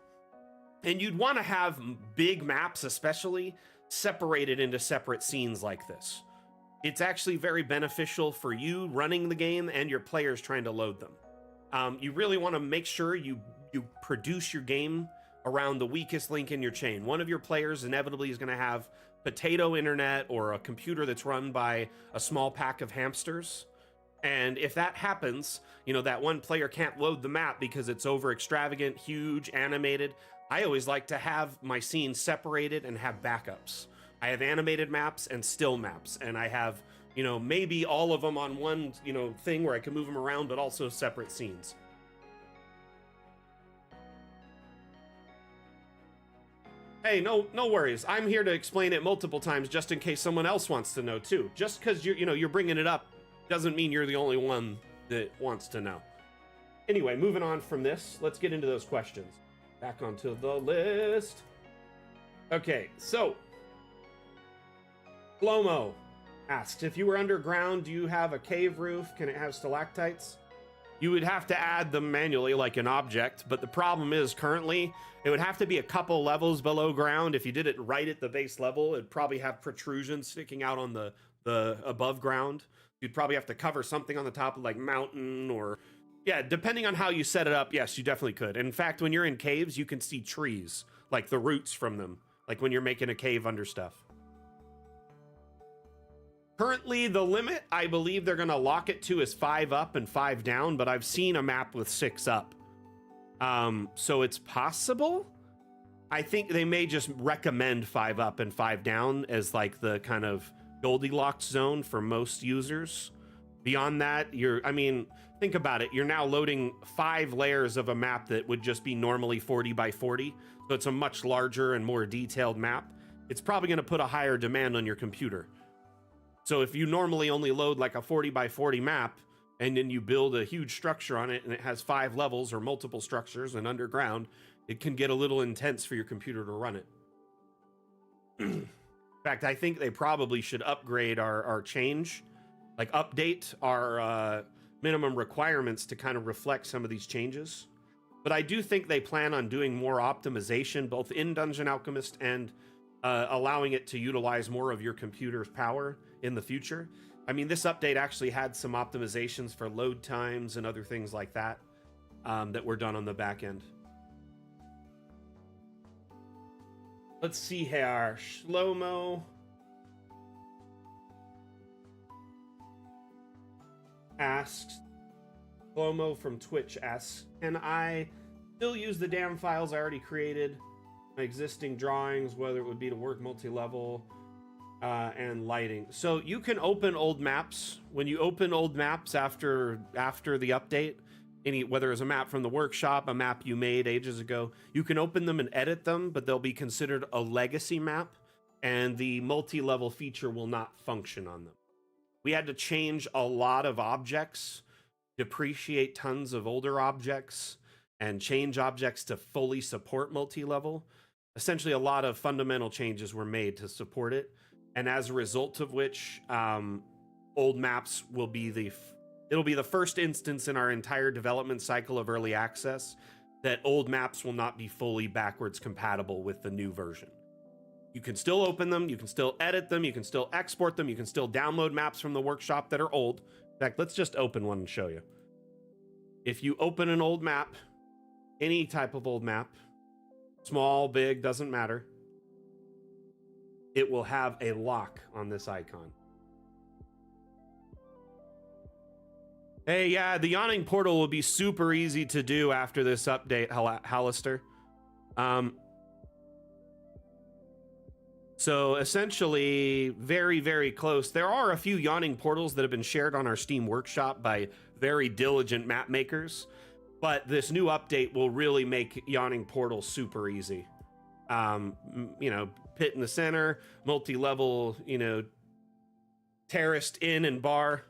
And you'd want to have big maps, especially, separated into separate scenes like this. It's actually very beneficial for you running the game and your players trying to load them. You really want to make sure you produce your game around the weakest link in your chain. One of your players inevitably is going to have potato internet or a computer that's run by a small pack of hamsters. And if that happens, that one player can't load the map because it's over extravagant, huge, animated. I always like to have my scenes separated and have backups. I have animated maps and still maps, and I have, maybe all of them on one, thing where I can move them around, but also separate scenes. Hey, no worries. I'm here to explain it multiple times just in case someone else wants to know too. Just because you're bringing it up doesn't mean you're the only one that wants to know. Anyway, moving on from this, let's get into those questions. Back onto the list. Okay, so Flomo asked, if you were underground, do you have a cave roof? Can it have stalactites? You would have to add them manually like an object, but the problem is currently it would have to be a couple levels below ground. If you did it right at the base level, it'd probably have protrusions sticking out on the above ground. You'd probably have to cover something on the top of like mountain or, yeah, depending on how you set it up, yes, you definitely could. In fact, when you're in caves, you can see trees, like the roots from them, like when you're making a cave under stuff. Currently, the limit, I believe they're going to lock it to is 5 up and 5 down, but I've seen a map with 6 up. So it's possible. I think they may just recommend 5 up and 5 down as like the kind of Goldilocks zone for most users. Beyond that, I mean, think about it. You're now loading 5 layers of a map that would just be normally 40 by 40. So it's a much larger and more detailed map. It's probably going to put a higher demand on your computer. So if you normally only load like a 40 by 40 map, and then you build a huge structure on it, and it has 5 levels or multiple structures and underground, it can get a little intense for your computer to run it. In fact, I think they probably should upgrade our change, like update our minimum requirements to kind of reflect some of these changes. But I do think they plan on doing more optimization, both in Dungeon Alchemist and allowing it to utilize more of your computer's power in the future. I mean, this update actually had some optimizations for load times and other things like that that were done on the back end. Let's see here. Shlomo asks, Shlomo from Twitch asks, can I still use the damn files I already created? My existing drawings, whether it would be to work multi-level and lighting. So you can open old maps. When you open old maps after the update, whether it's a map from the workshop, a map you made ages ago, you can open them and edit them, but they'll be considered a legacy map, and the multi-level feature will not function on them. We had to change a lot of objects, depreciate tons of older objects, and change objects to fully support multi-level. Essentially, a lot of fundamental changes were made to support it, and as a result of which, old maps will be it'll be the first instance in our entire development cycle of early access that old maps will not be fully backwards compatible with the new version. You can still open them, you can still edit them, you can still export them, you can still download maps from the workshop that are old. In fact, let's just open one and show you. If you open an old map, any type of old map, small, big, doesn't matter, it will have a lock on this icon. Hey, yeah, the yawning portal will be super easy to do after this update, Hallister. So essentially, very, very close. There are a few yawning portals that have been shared on our Steam workshop by very diligent map makers, but this new update will really make yawning portal super easy. You know, pit in the center, multi-level, you know, terraced inn and bar.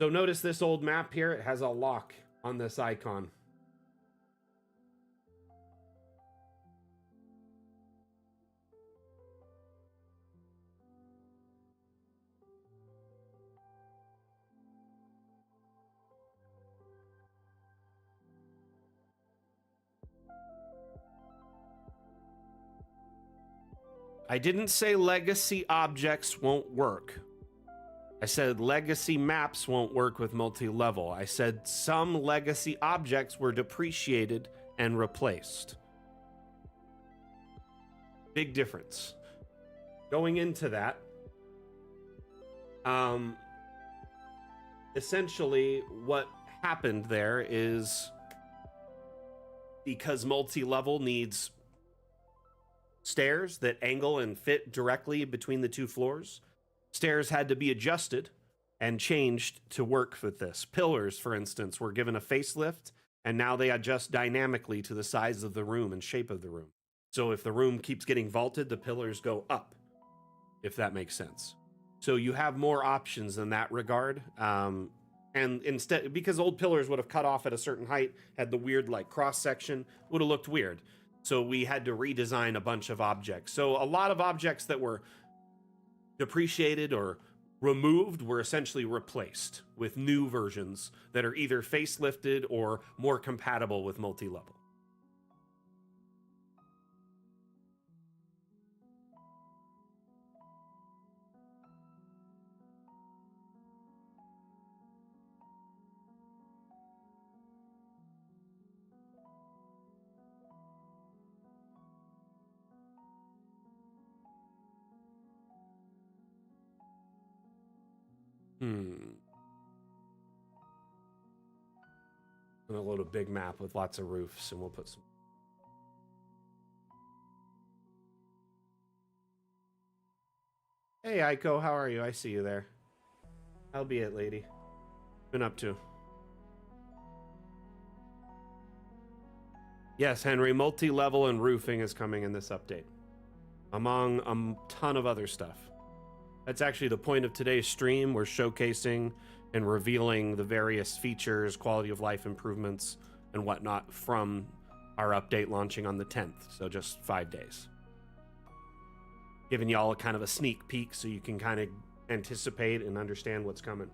So notice this old map here, it has a lock on this icon. I didn't say legacy objects won't work. I said legacy maps won't work with multi-level. I said some legacy objects were depreciated and replaced. Big difference. Going into that, essentially what happened there is because multi-level needs stairs that angle and fit directly between the two floors, stairs had to be adjusted and changed to work with this. Pillars, for instance, were given a facelift, and now they adjust dynamically to the size of the room and shape of the room. So if the room keeps getting vaulted, the pillars go up, if that makes sense. So you have more options in that regard. And instead, because old pillars would have cut off at a certain height, had the weird like cross section, would have looked weird. So we had to redesign a bunch of objects. So a lot of objects that were depreciated or removed were essentially replaced with new versions that are either facelifted or more compatible with multi-level. I'm gonna load a big map with lots of roofs, and we'll put some. Hey, Aiko, how are you? I see you there. How'll be it, lady? Been up to? Yes, Henry, multi-level and roofing is coming in this update, among a ton of other stuff. That's actually the point of today's stream. We're showcasing and revealing the various features, quality of life improvements, and whatnot from our update launching on the 10th, so just 5 days. Giving y'all a kind of a sneak peek so you can kind of anticipate and understand what's coming.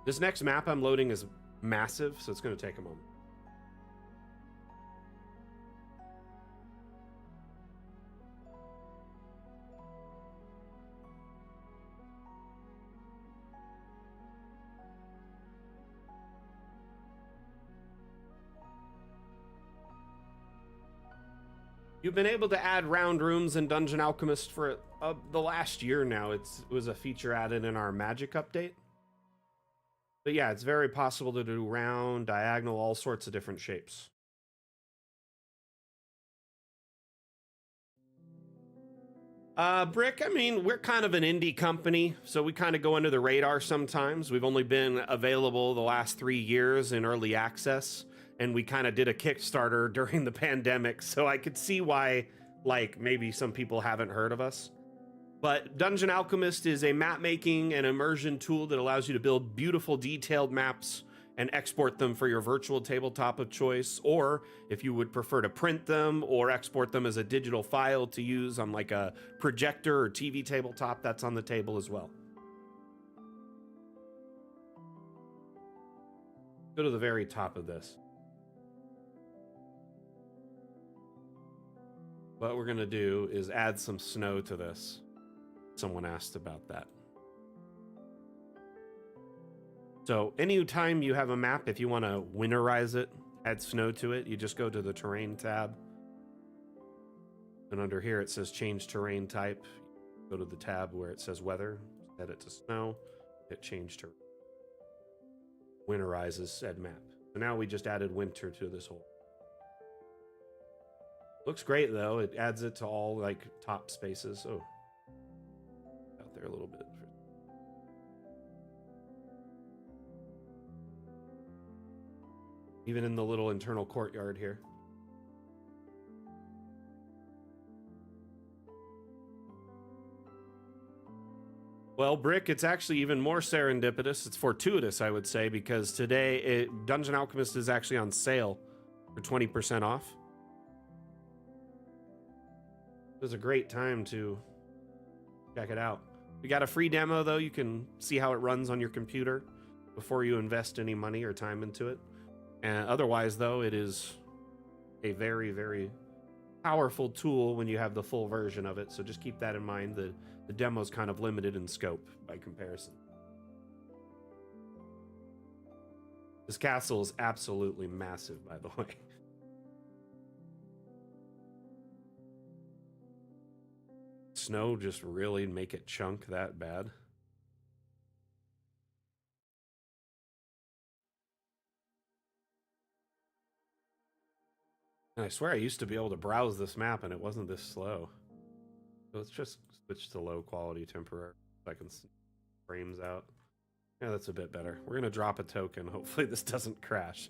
This next map I'm loading is massive, so it's going to take a moment. You've been able to add round rooms in Dungeon Alchemist for the last year now. It was a feature added in our magic update. But yeah, it's very possible to do round, diagonal, all sorts of different shapes. Brick, I mean, we're kind of an indie company, so we kind of go under the radar sometimes. We've only been available the last 3 years in early access, and we kind of did a Kickstarter during the pandemic, so I could see why, like, maybe some people haven't heard of us. But Dungeon Alchemist is a map making and immersion tool that allows you to build beautiful, detailed maps and export them for your virtual tabletop of choice, or if you would prefer to print them or export them as a digital file to use on like a projector or TV tabletop, that's on the table as well. Go to the very top of this. What we're gonna do is add some snow to this. Someone asked about that. So anytime you have a map, if you want to winterize it, add snow to it, you just go to the terrain tab. And under here it says change terrain type. Go to the tab where it says weather, set it to snow, hit change terrain. Winterizes said map. So now we just added winter to this whole. Looks great though. It adds it to all like top spaces. Oh, out there a little bit. Even in the little internal courtyard here. Well, Brick, it's actually even more serendipitous. It's fortuitous, I would say, because today Dungeon Alchemist is actually on sale for 20% off. It was a great time to check it out. We got a free demo, though. You can see how it runs on your computer before you invest any money or time into it. And otherwise, though, it is a very, very powerful tool when you have the full version of it. So just keep that in mind. The demo is kind of limited in scope by comparison. This castle is absolutely massive, by the way. Snow just really make it chunk that bad. And I swear I used to be able to browse this map and it wasn't this slow. So let's just switch to low quality temporary so I can see frames out. Yeah, that's a bit better. We're gonna drop a token. Hopefully this doesn't crash.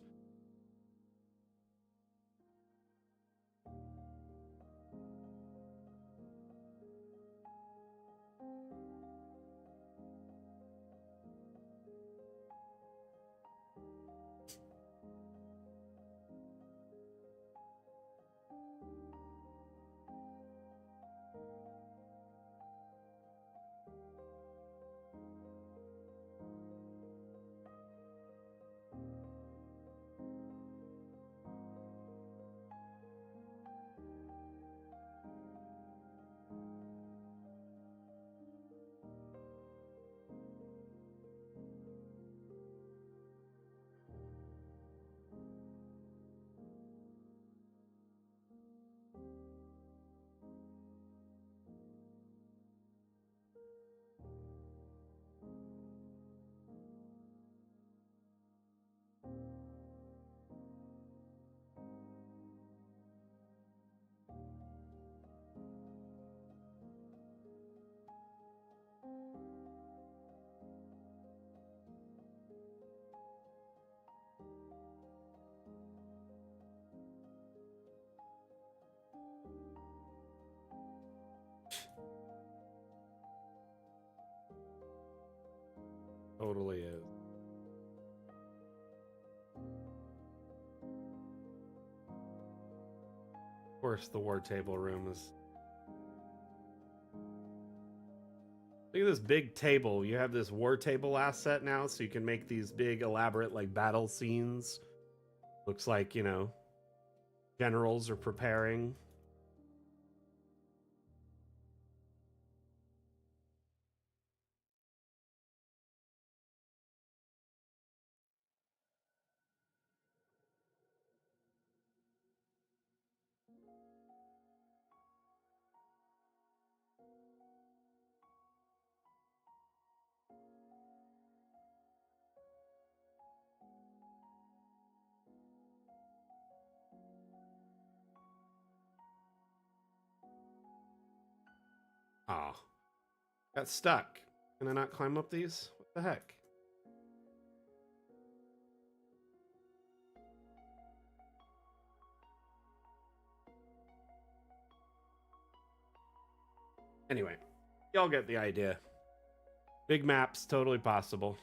totally is. Of course, the war table room is... Look at this big table. You have this war table asset now, so you can make these big, elaborate, like, battle scenes. Looks like, you know, generals are preparing. Ah, got stuck. Can I not climb up these? What the heck? Anyway, y'all get the idea. Big maps, totally possible.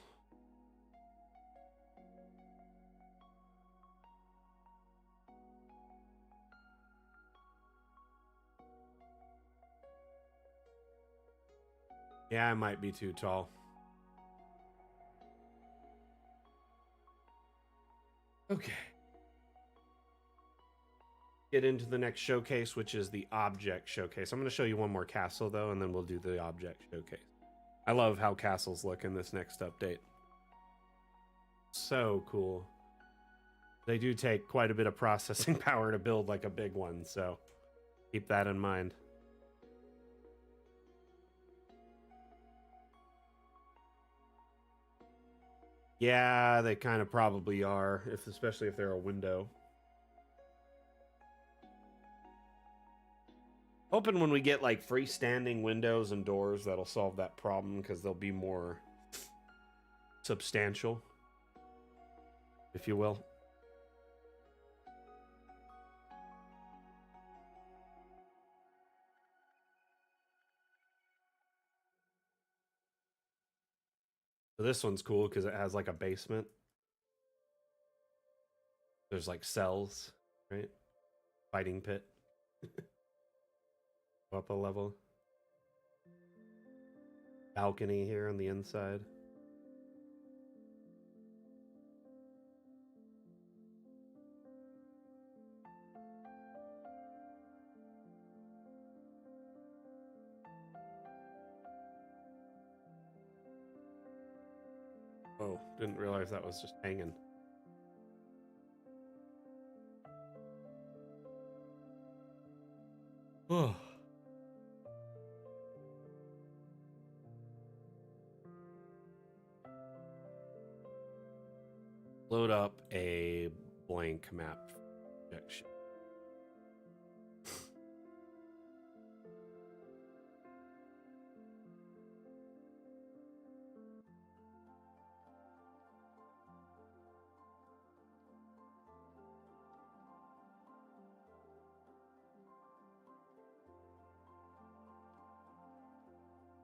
Yeah, I might be too tall. Okay. Get into the next showcase, which is the object showcase. I'm going to show you one more castle, though, and then we'll do the object showcase. I love how castles look in this next update. So cool. They do take quite a bit of processing power to build like a big one, so keep that in mind. Yeah, they kind of probably are, especially if they're a window. Hoping when we get like freestanding windows and doors, that'll solve that problem because they'll be more substantial, if you will. So this one's cool because it has like a basement. There's like cells, right? Fighting pit. Go up a level. Balcony here on the inside. Oh, didn't realize that was just hanging. Oh. Load up a blank map projection.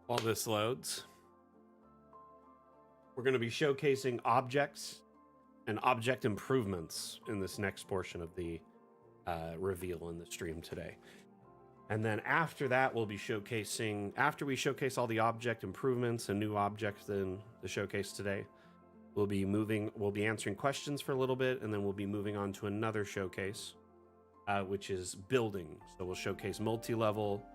While this loads, we're going to be showcasing objects and object improvements in this next portion of the reveal in the stream today. And then after that, we'll be showcasing, after we showcase all the object improvements and new objects in the showcase today, we'll be answering questions for a little bit, and then we'll be moving on to another showcase, which is building. So we'll showcase multi-level,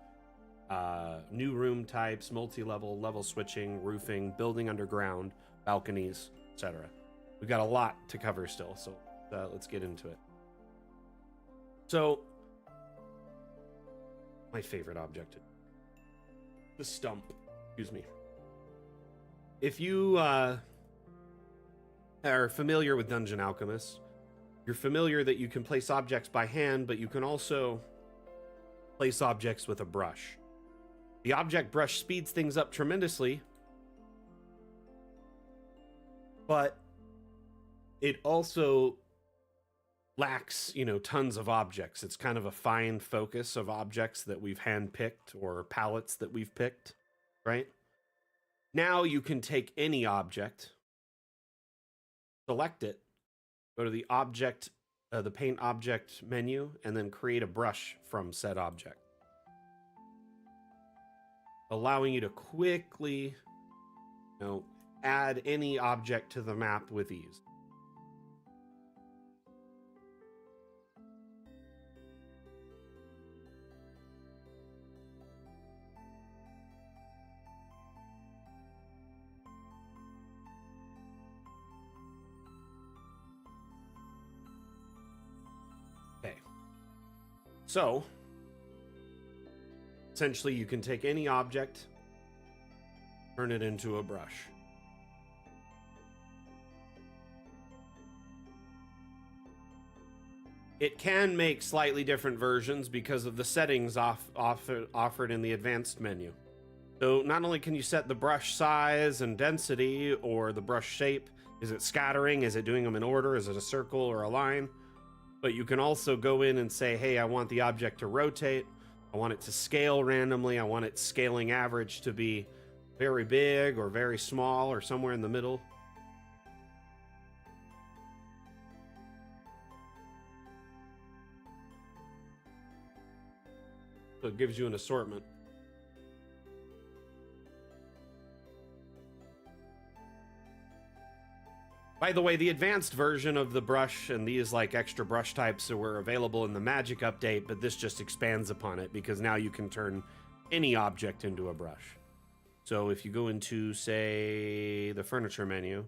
new room types, multi-level, level switching, roofing, building underground, balconies, etc. We've got a lot to cover still, so let's get into it. So, my favorite object, the stump. Excuse me. If you are familiar with Dungeon Alchemist, you're familiar that you can place objects by hand, but you can also place objects with a brush. The object brush speeds things up tremendously, but it also lacks, tons of objects. It's kind of a fine focus of objects that we've handpicked or palettes that we've picked, right? Now you can take any object select it, go to the paint object menu, and then create a brush from said object, allowing you to quickly, add any object to the map with ease. Okay. So, essentially you can take any object, turn it into a brush. It can make slightly different versions because of the settings offered in the advanced menu. So not only can you set the brush size and density or the brush shape, is it scattering, is it doing them in order, is it a circle or a line, but you can also go in and say, hey, I want the object to rotate, I want it to scale randomly, I want its scaling average to be very big or very small or somewhere in the middle. So it gives you an assortment. By the way, the advanced version of the brush and these like extra brush types were available in the Magic update, but this just expands upon it because now you can turn any object into a brush. So if you go into, say, the furniture menu,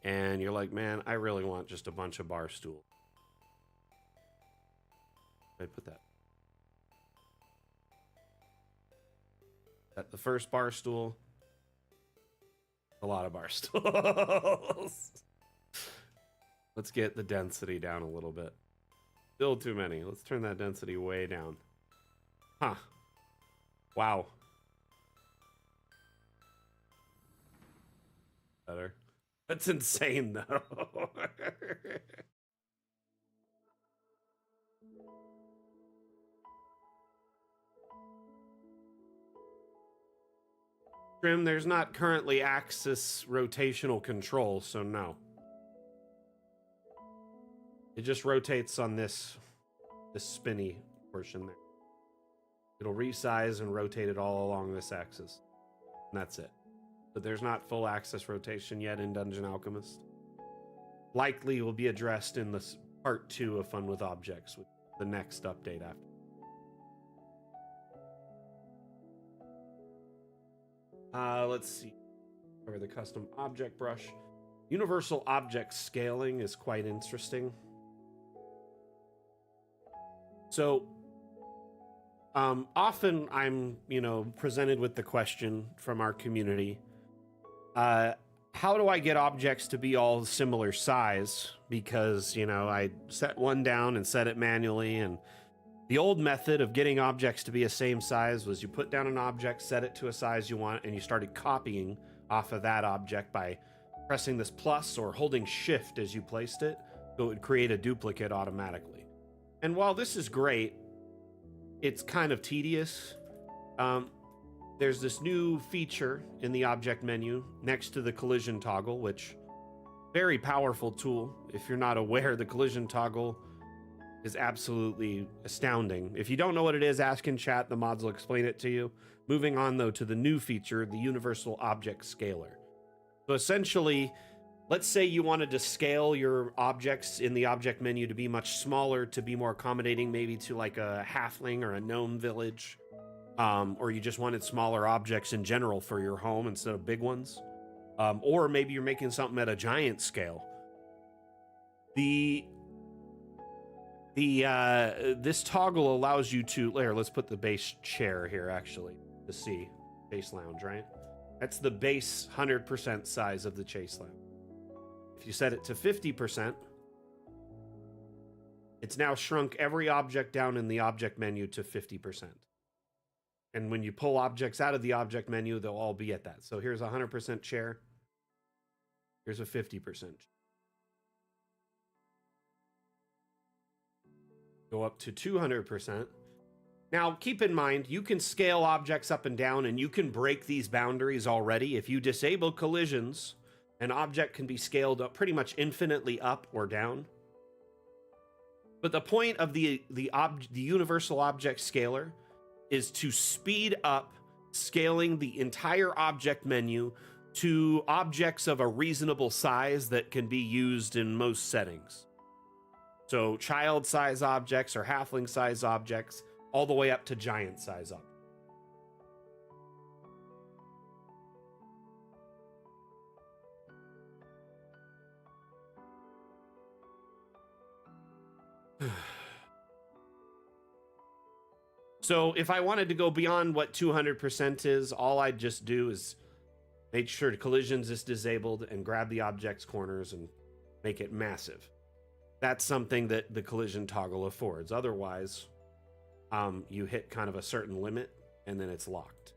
and you're like, man, I really want just a bunch of bar stools. I put that. At the first bar stool, a lot of bar stools. Let's get the density down a little bit. Still too many. Let's turn that density way down. Huh. Wow. Better. That's insane, though. Trim, there's not currently axis rotational control, so no. It just rotates on this spinny portion there. It'll resize and rotate it all along this axis. And that's it. But there's not full axis rotation yet in Dungeon Alchemist. Likely will be addressed in the part 2 of Fun with Objects, with the next update after. Let's see. Cover the custom object brush. Universal object scaling is quite interesting. So, often I'm, presented with the question from our community, how do I get objects to be all similar size? Because, I set one down and set it manually, and the old method of getting objects to be the same size was you put down an object, set it to a size you want, and you started copying off of that object by pressing this plus or holding shift as you placed it, so it would create a duplicate automatically. And while this is great, it's kind of tedious. There's this new feature in the object menu next to the collision toggle, which very powerful tool. If you're not aware, the collision toggle is absolutely astounding. If you don't know what it is, ask in chat. The mods will explain it to you. Moving on, though, to the new feature, the Universal Object Scaler. So essentially, let's say you wanted to scale your objects in the object menu to be much smaller, to be more accommodating, maybe to like a halfling or a gnome village, or you just wanted smaller objects in general for your home instead of big ones, or maybe you're making something at a giant scale. This toggle allows you to, let's put the base chair here actually to see. Base lounge, right? That's the base 100% size of the chase lounge. If you set it to 50%, it's now shrunk every object down in the object menu to 50%. And when you pull objects out of the object menu, they'll all be at that. So here's a 100% chair. Here's a 50%. Go up to 200%. Now, keep in mind, you can scale objects up and down, and you can break these boundaries already. If you disable collisions An object can be scaled up pretty much infinitely up or down. But the point of the universal object scaler is to speed up scaling the entire object menu to objects of a reasonable size that can be used in most settings. So child size objects or halfling size objects, all the way up to giant size objects. So if I wanted to go beyond what 200% is, all I'd just do is make sure collisions is disabled and grab the object's corners and make it massive. That's something that the collision toggle affords. Otherwise, you hit kind of a certain limit and then it's locked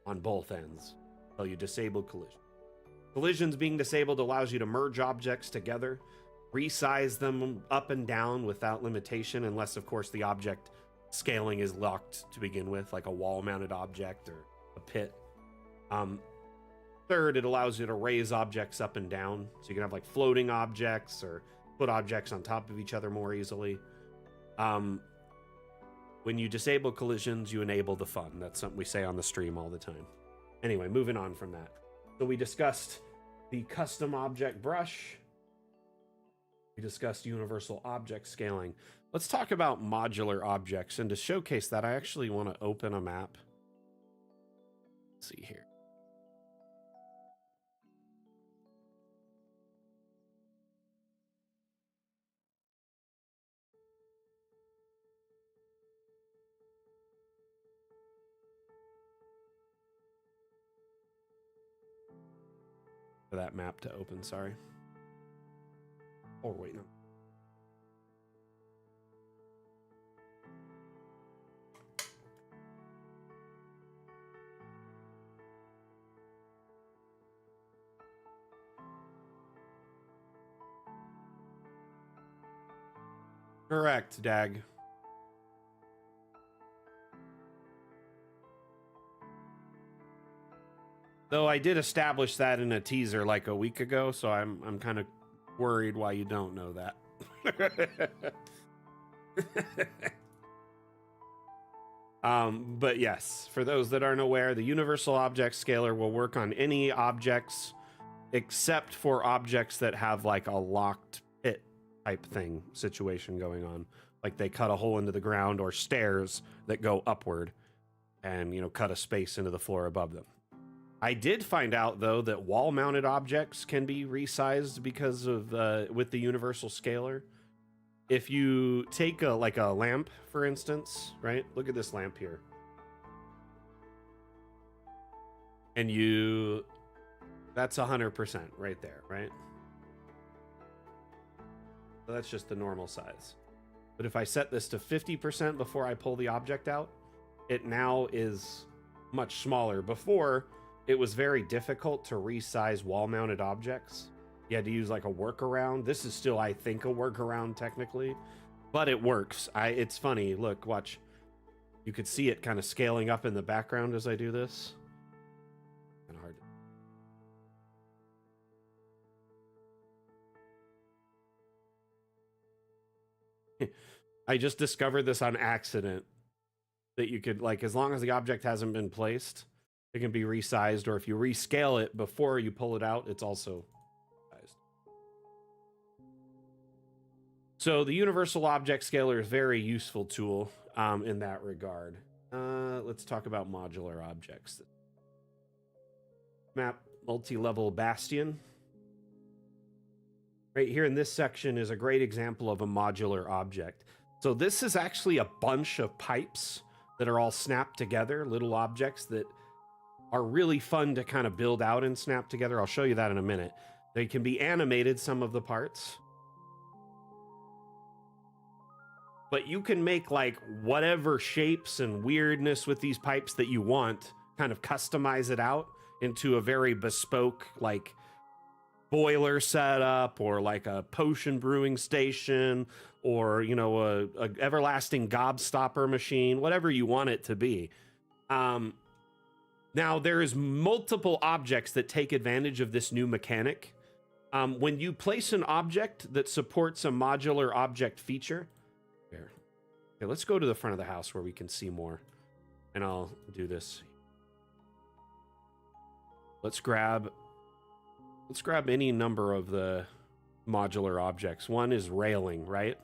on both ends until you disable collision. Collisions being disabled allows you to merge objects together, resize them up and down without limitation, unless of course the object scaling is locked to begin with, like a wall-mounted object or a pit. Third, it allows you to raise objects up and down, so you can have like floating objects or put objects on top of each other more easily. When you disable collisions, you enable the fun. That's something we say on the stream all the time. Anyway, moving on from that. So we discussed the custom object brush. We discussed universal object scaling. Let's talk about modular objects. And to showcase that, I actually want to open a map. Let's see here. For that map to open, sorry. Oh, wait, no. Correct, Dag. Though I did establish that in a teaser like a week ago, so I'm kind of worried why you don't know that. But yes, for those that aren't aware, the universal object scaler will work on any objects except for objects that have like a locked pit type thing situation going on. Like they cut a hole into the ground or stairs that go upward and, you know, cut a space into the floor above them. I did find out, though, that wall-mounted objects can be resized because of with the universal scaler. If you take a lamp, for instance, right? Look at this lamp here. And that's 100% right there, right? So that's just the normal size. But if I set this to 50% before I pull the object out, it now is much smaller. Before, it was very difficult to resize wall-mounted objects. You had to use like a workaround. This is still, I think, a workaround technically, but it works. It's funny. Look, watch. You could see it kind of scaling up in the background as I do this. Kind of hard. I just discovered this on accident, that you could, like, as long as the object hasn't been placed, it can be resized, or if you rescale it before you pull it out, it's also sized. So the universal object scaler is a very useful tool in that regard. Let's talk about modular objects. Map multi-level Bastion. Right here in this section is a great example of a modular object. So this is actually a bunch of pipes that are all snapped together, little objects that are really fun to kind of build out and snap together. I'll show you that in a minute. They can be animated, some of the parts. But you can make like whatever shapes and weirdness with these pipes that you want, kind of customize it out into a very bespoke, like, boiler setup, or like a potion brewing station, or, you know, a everlasting gobstopper machine, whatever you want it to be. Now, there is multiple objects that take advantage of this new mechanic. When you place an object that supports a modular object feature, here, okay, let's go to the front of the house where we can see more, and I'll do this. Let's grab any number of the modular objects. One is railing, right?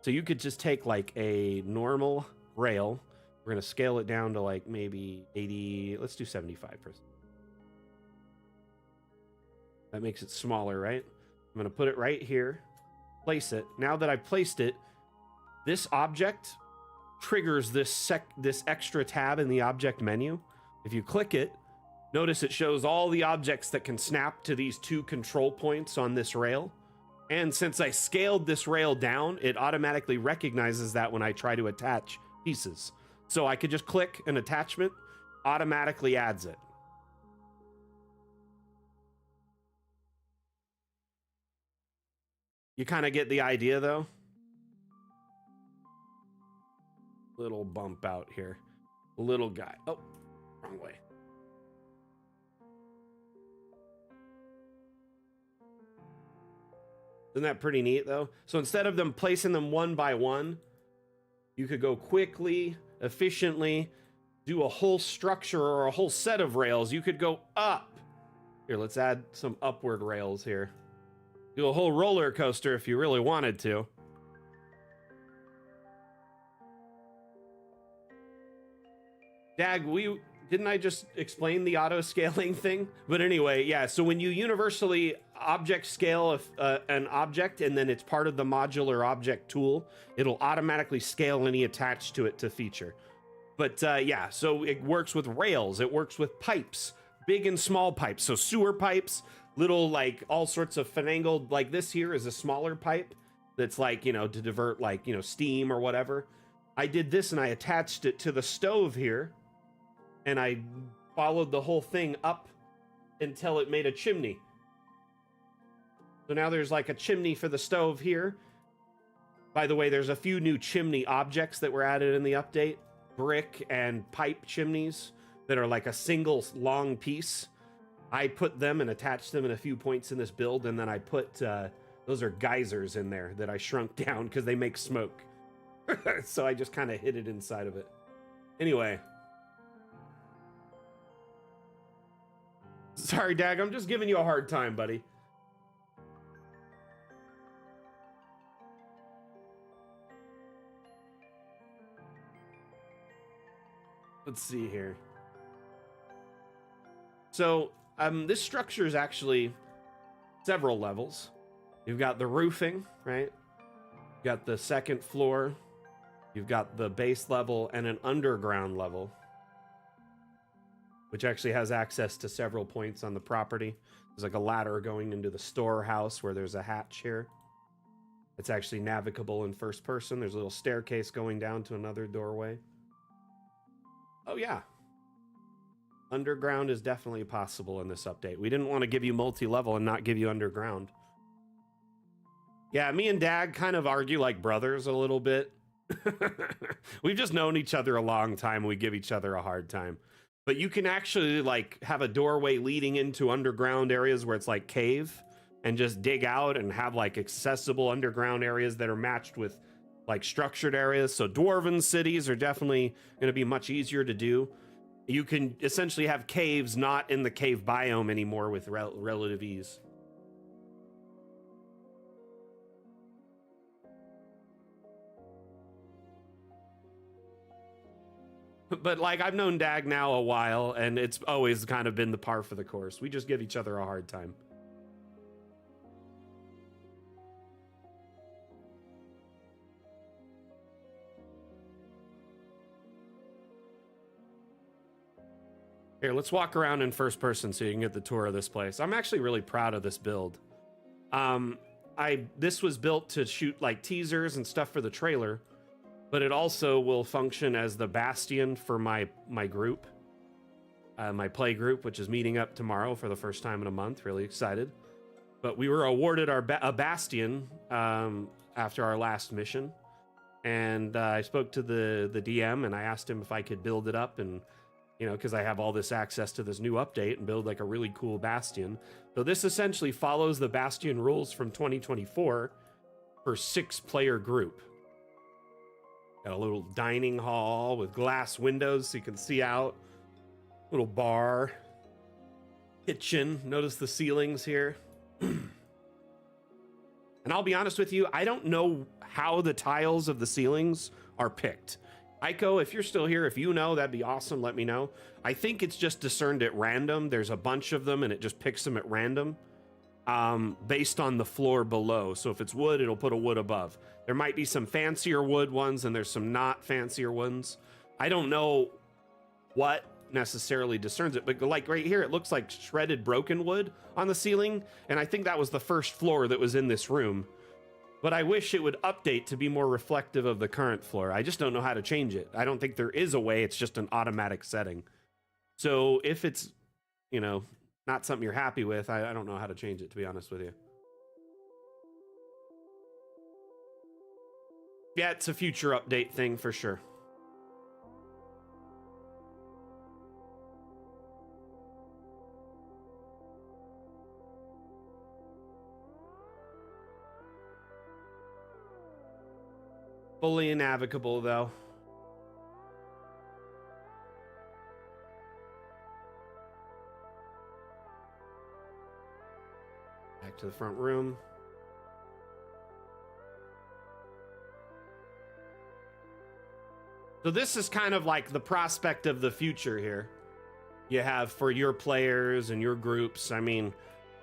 So you could just take like a normal rail. We're going to scale it down to like maybe 80. Let's do 75%. That makes it smaller, right? I'm going to put it right here, place it. Now that I've placed it, this object triggers this extra tab in the object menu. If you click it, notice it shows all the objects that can snap to these 2 control points on this rail. And since I scaled this rail down, it automatically recognizes that when I try to attach pieces. So I could just click an attachment, automatically adds it. You kind of get the idea, though. Little bump out here. Little guy. Oh, wrong way. Isn't that pretty neat, though? So instead of them placing them one by one, you could go quickly, efficiently, do a whole structure or a whole set of rails. You could go up. Here, let's add some upward rails here. Do a whole roller coaster if you really wanted to. Dag, didn't I just explain the auto scaling thing? But anyway, yeah, so when you universally object scale an object and then it's part of the modular object tool, it'll automatically scale any attached to it to feature. But yeah, so it works with rails, it works with pipes, big and small pipes. So sewer pipes, little like all sorts of finagled, like this here is a smaller pipe that's like, you know, to divert like, you know, steam or whatever. I did this and I attached it to the stove here and I followed the whole thing up until it made a chimney. So now there's like a chimney for the stove here. By the way, there's a few new chimney objects that were added in the update. Brick and pipe chimneys that are like a single long piece. I put them and attached them in a few points in this build, and then I put, those are geysers in there that I shrunk down because they make smoke. So I just kind of hid it inside of it. Anyway. Sorry, Dag, I'm just giving you a hard time, buddy. Let's see here. So, this structure is actually several levels. You've got the roofing, right? You've got the second floor. You've got the base level and an underground level, which actually has access to several points on the property. There's like a ladder going into the storehouse where there's a hatch here. It's actually navigable in first person. There's a little staircase going down to another doorway. Oh yeah. Underground is definitely possible in this update. We didn't want to give you multi-level and not give you underground. Yeah, me and Dag kind of argue like brothers a little bit. We've just known each other a long time. We give each other a hard time. But you can actually like have a doorway leading into underground areas where it's like cave and just dig out and have like accessible underground areas that are matched with like structured areas. So dwarven cities are definitely going to be much easier to do. You can essentially have caves not in the cave biome anymore with relative ease. But like I've known Dag now a while and it's always kind of been the par for the course. We just give each other a hard time. Here, let's walk around in first person so you can get the tour of this place. I'm actually really proud of this build. This was built to shoot like teasers and stuff for the trailer, but it also will function as the Bastion for my group, my play group, which is meeting up tomorrow for the first time in a month. Really excited. But we were awarded a Bastion after our last mission, and I spoke to the DM and I asked him if I could build it up and you know, because I have all this access to this new update and build like a really cool Bastion. So this essentially follows the Bastion rules from 2024 for 6-player group. Got a little dining hall with glass windows so you can see out. Little bar. Kitchen. Notice the ceilings here. And I'll be honest with you, I don't know how the tiles of the ceilings are picked. Aiko, if you're still here, if you know, that'd be awesome. Let me know. I think it's just discerned at random. There's a bunch of them and it just picks them at random based on the floor below. So if it's wood, it'll put a wood above. There might be some fancier wood ones and there's some not fancier ones. I don't know what necessarily discerns it, but like right here, it looks like shredded broken wood on the ceiling. And I think that was the first floor that was in this room. But I wish it would update to be more reflective of the current floor. I just don't know how to change it. I don't think there is a way. It's just an automatic setting. So if it's, you know, not something you're happy with, I don't know how to change it, to be honest with you. Yeah, it's a future update thing for sure. Fully navigable, though. Back to the front room. So this is kind of like the prospect of the future here. You have for your players and your groups. I mean,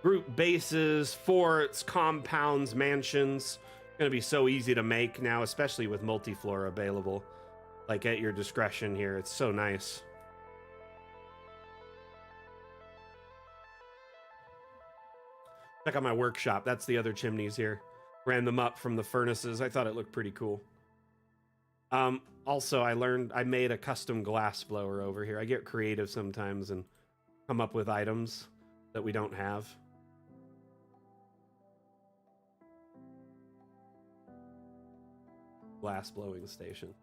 group bases, forts, compounds, mansions. Going to be so easy to make now, especially with multi-floor available, like at your discretion here. It's so nice. Check out my workshop. That's the other chimneys here. Ran them up from the furnaces. I thought it looked pretty cool. Also, I made a custom glass blower over here. I get creative sometimes and come up with items that we don't have. Glass blowing station.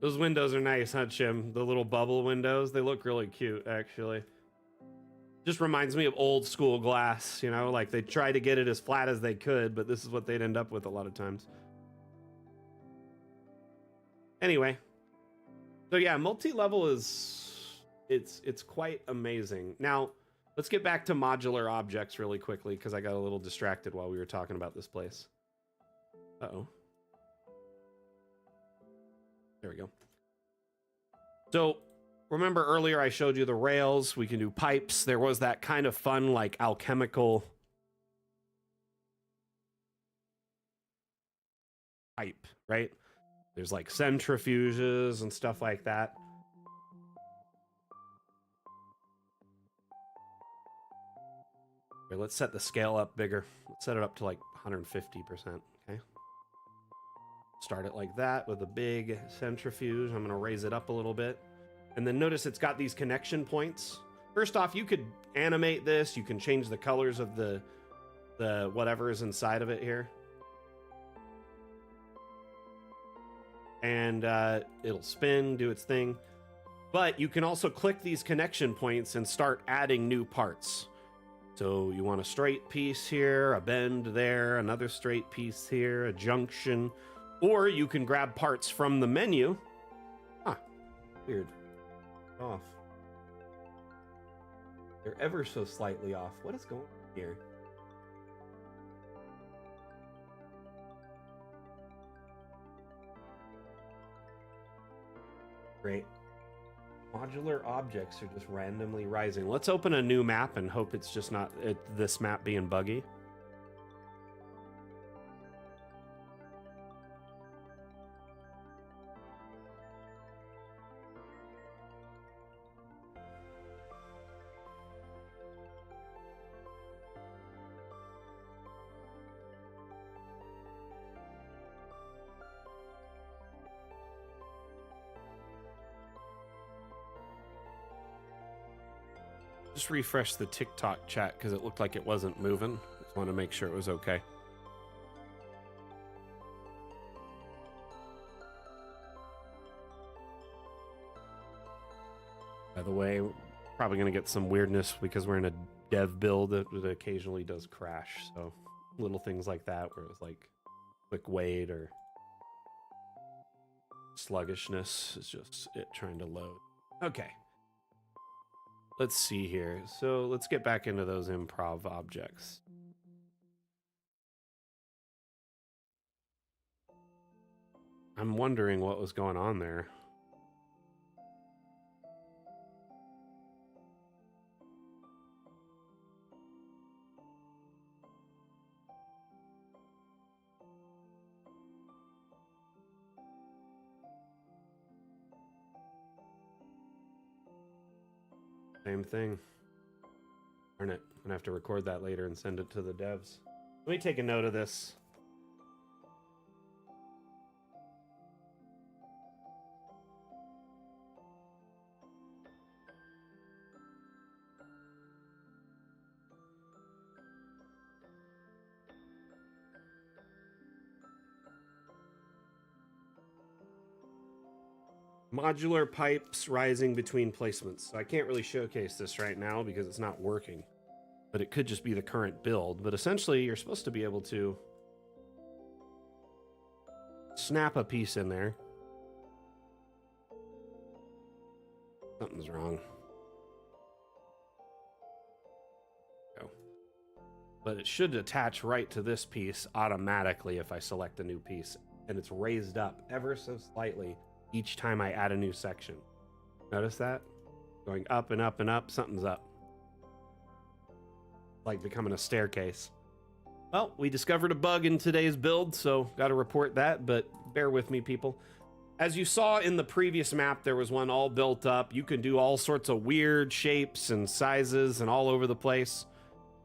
Those windows are nice, huh, Chim? The little bubble windows, they look really cute, actually. Just reminds me of old school glass, you know, like they tried to get it as flat as they could, but this is what they'd end up with a lot of times. Anyway, so yeah, multi-level is, it's quite amazing. Now, let's get back to modular objects really quickly because I got a little distracted while we were talking about this place. Uh-oh. There we go. So remember earlier I showed you the rails. We can do pipes. There was that kind of fun, like alchemical pipe, right? There's like centrifuges and stuff like that. Here, let's set the scale up bigger. Let's set it up to like 150%, okay? Start it like that with a big centrifuge. I'm gonna raise it up a little bit. And then notice it's got these connection points. First off, you could animate this. You can change the colors of the whatever is inside of it here. And it'll spin, do its thing. But you can also click these connection points and start adding new parts. So you want a straight piece here, a bend there, another straight piece here, a junction. Or you can grab parts from the menu. Huh, weird. Off. They're ever so slightly off. What is going on here? Great. Modular objects are just randomly rising. Let's open a new map and hope it's just not this map being buggy. Just refresh the TikTok chat because it looked like it wasn't moving. Just want to make sure it was okay. By the way, probably going to get some weirdness because we're in a dev build that occasionally does crash. So little things like that where it was like quick wait or sluggishness is just it trying to load. Okay. Let's see here. So let's get back into those improv objects. I'm wondering what was going on there. Same thing. Darn it. I'm gonna have to record that later and send it to the devs. Let me take a note of this. Modular pipes rising between placements. So I can't really showcase this right now because it's not working. But it could just be the current build. But essentially, you're supposed to be able to snap a piece in there. Something's wrong. Go. But it should attach right to this piece automatically if I select a new piece. And it's raised up ever so slightly each time I add a new section. Notice that? Going up and up and up, something's up. Like becoming a staircase. Well, we discovered a bug in today's build, so gotta report that, but bear with me, people. As you saw in the previous map, there was one all built up. You can do all sorts of weird shapes and sizes and all over the place,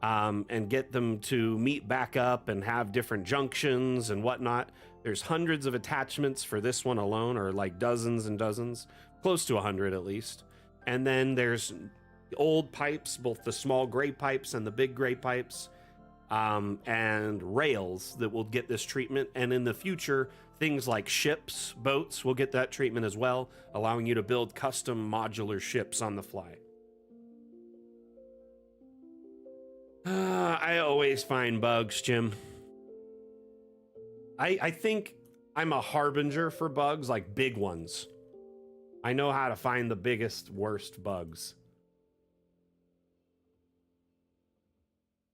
and get them to meet back up and have different junctions and whatnot. There's hundreds of attachments for this one alone, or like dozens and dozens, close to 100 at least. And then there's old pipes, both the small gray pipes and the big gray pipes, and rails that will get this treatment. And in the future, things like ships, boats will get that treatment as well, allowing you to build custom modular ships on the fly. I always find bugs, Jim. I think I'm a harbinger for bugs, like big ones. I know how to find the biggest, worst bugs.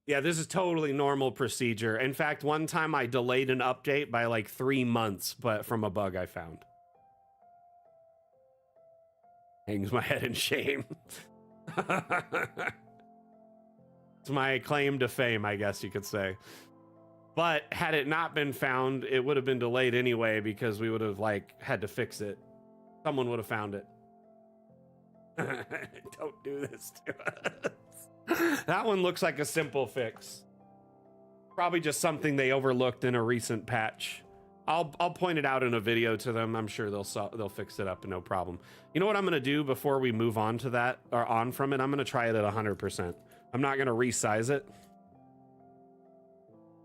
Yeah, this is totally normal procedure. In fact, one time I delayed an update by like 3 months, but from a bug I found. Hangs my head in shame. It's my claim to fame, I guess you could say. But had it not been found, it would have been delayed anyway because we would have like had to fix it. Someone would have found it. Don't do this to us. That one looks like a simple fix. Probably just something they overlooked in a recent patch. I'll point it out in a video to them. I'm sure they'll fix it up, no problem. You know what I'm gonna do before we move on to that or on from it? I'm gonna try it at 100%. I'm not gonna resize it.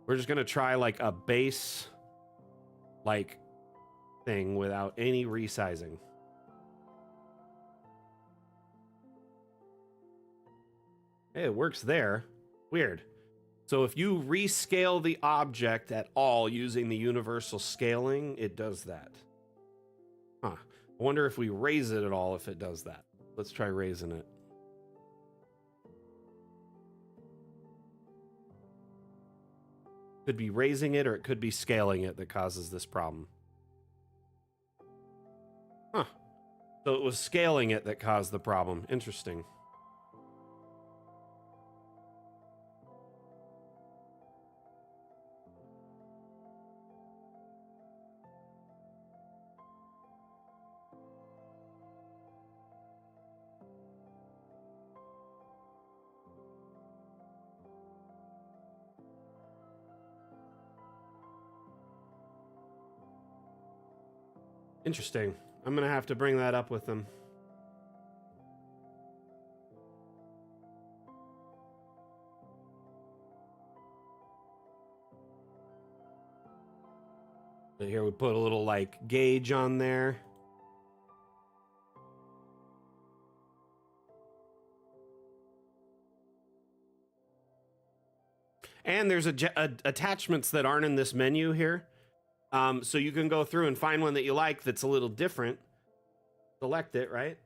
We're just gonna try like a base like thing without any resizing. Hey, it works there. Weird. So if you rescale the object at all using the universal scaling, it does that. Huh. I wonder if we raise it at all if it does that. Let's try raising it. Could be raising it or it could be scaling it that causes this problem. Huh. So it was scaling it that caused the problem. Interesting. Interesting. I'm gonna have to bring that up with them. But here we put a little like gauge on there. and there's attachments that aren't in this menu here. So you can go through and find one that you like that's a little different. Select it, right?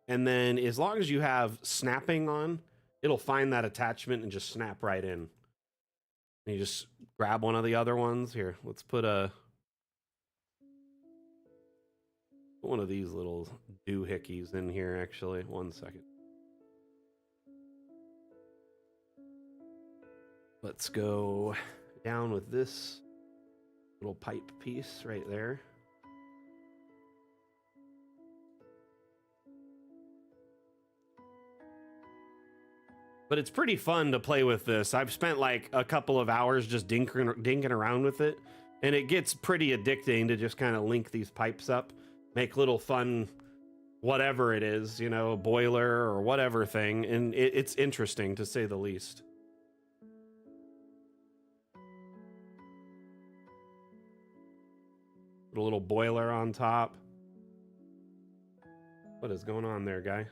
And then as long as you have snapping on, it'll find that attachment and just snap right in. And you just grab one of the other ones. Here, let's put one of these little doohickeys in here, actually. 1 second. Let's go down with this little pipe piece right there. But it's pretty fun to play with this. I've spent like a couple of hours just dinking around with it, and it gets pretty addicting to just kind of link these pipes up, make little fun, whatever it is, you know, boiler or whatever thing, and it's interesting to say the least. Put a little boiler on top. What is going on there, guy?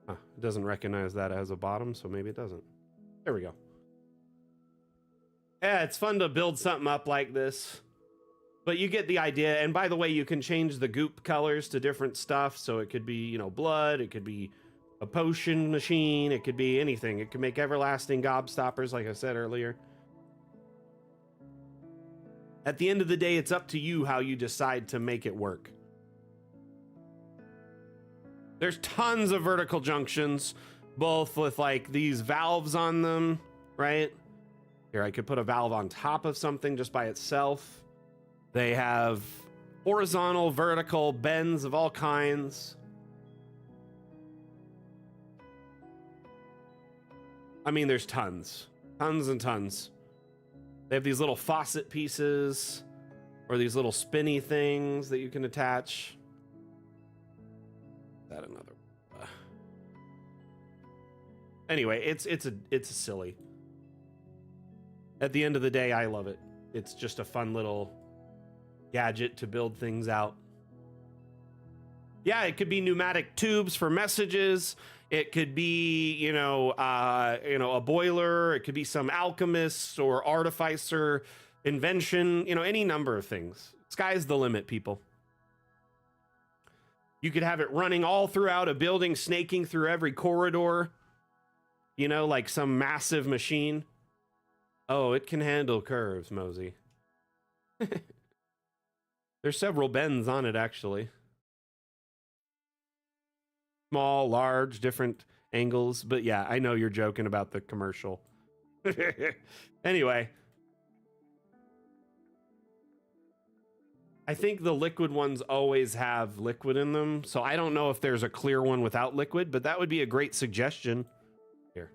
Huh, it doesn't recognize that as a bottom, so maybe it doesn't. There we go. Yeah, it's fun to build something up like this, but you get the idea. And by the way, you can change the goop colors to different stuff. So it could be, you know, blood. It could be a potion machine. It could be anything. It could make everlasting gobstoppers, like I said earlier. At the end of the day, it's up to you how you decide to make it work. There's tons of vertical junctions, both with like these valves on them, right? Here, I could put a valve on top of something just by itself. They have horizontal, vertical bends of all kinds. I mean, there's tons and tons. They have these little faucet pieces or these little spinny things that you can attach. That another. Anyway, it's silly. At the end of the day, I love it. It's just a fun little gadget to build things out. Yeah, it could be pneumatic tubes for messages. It could be, you know, a boiler. It could be some alchemist or artificer invention. You know, any number of things. Sky's the limit, people. You could have it running all throughout a building, snaking through every corridor. You know, like some massive machine. Oh, it can handle curves, Mosey. There's several bends on it, actually. Small, large, different angles. But yeah, I know you're joking about the commercial. Anyway. I think the liquid ones always have liquid in them. So I don't know if there's a clear one without liquid, but that would be a great suggestion. Here.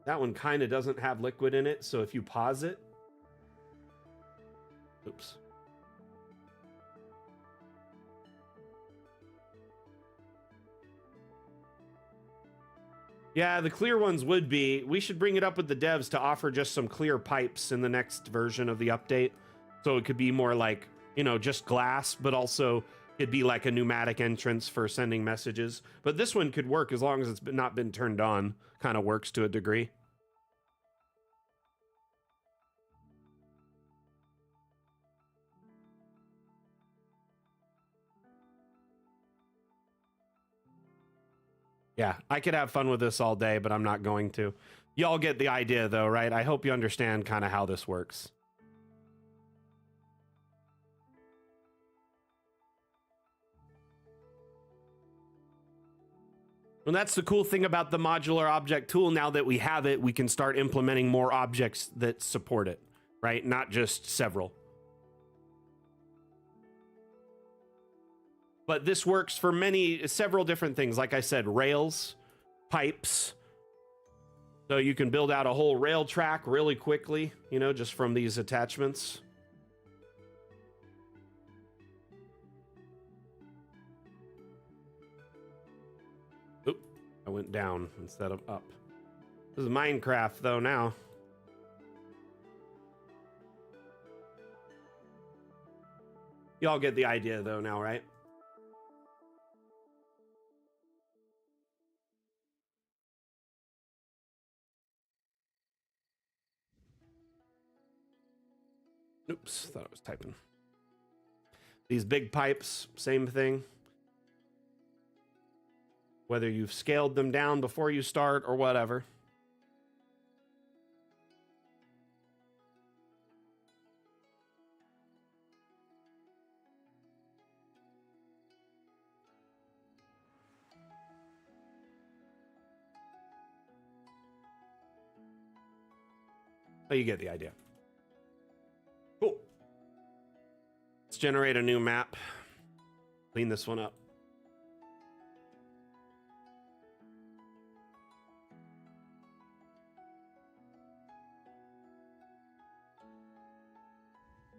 That one kind of doesn't have liquid in it. So if you pause it. Oops. Yeah, the clear ones would be. We should bring it up with the devs to offer just some clear pipes in the next version of the update. So it could be more like, you know, just glass, but also it'd be like a pneumatic entrance for sending messages. But this one could work as long as it's not been turned on. Kind of works to a degree. Yeah, I could have fun with this all day, but I'm not going to. Y'all get the idea, though, right? I hope you understand kind of how this works. And that's the cool thing about the modular object tool. Now that we have it, we can start implementing more objects that support it, right? Not just several. But this works for several different things. Like I said, rails, pipes. So you can build out a whole rail track really quickly, you know, just from these attachments. Oop, I went down instead of up. This is Minecraft, though, now. Y'all get the idea, though, now, right? Oops, thought I was typing. These big pipes, same thing. Whether you've scaled them down before you start or whatever. But you get the idea. Cool. Let's generate a new map. Clean this one up.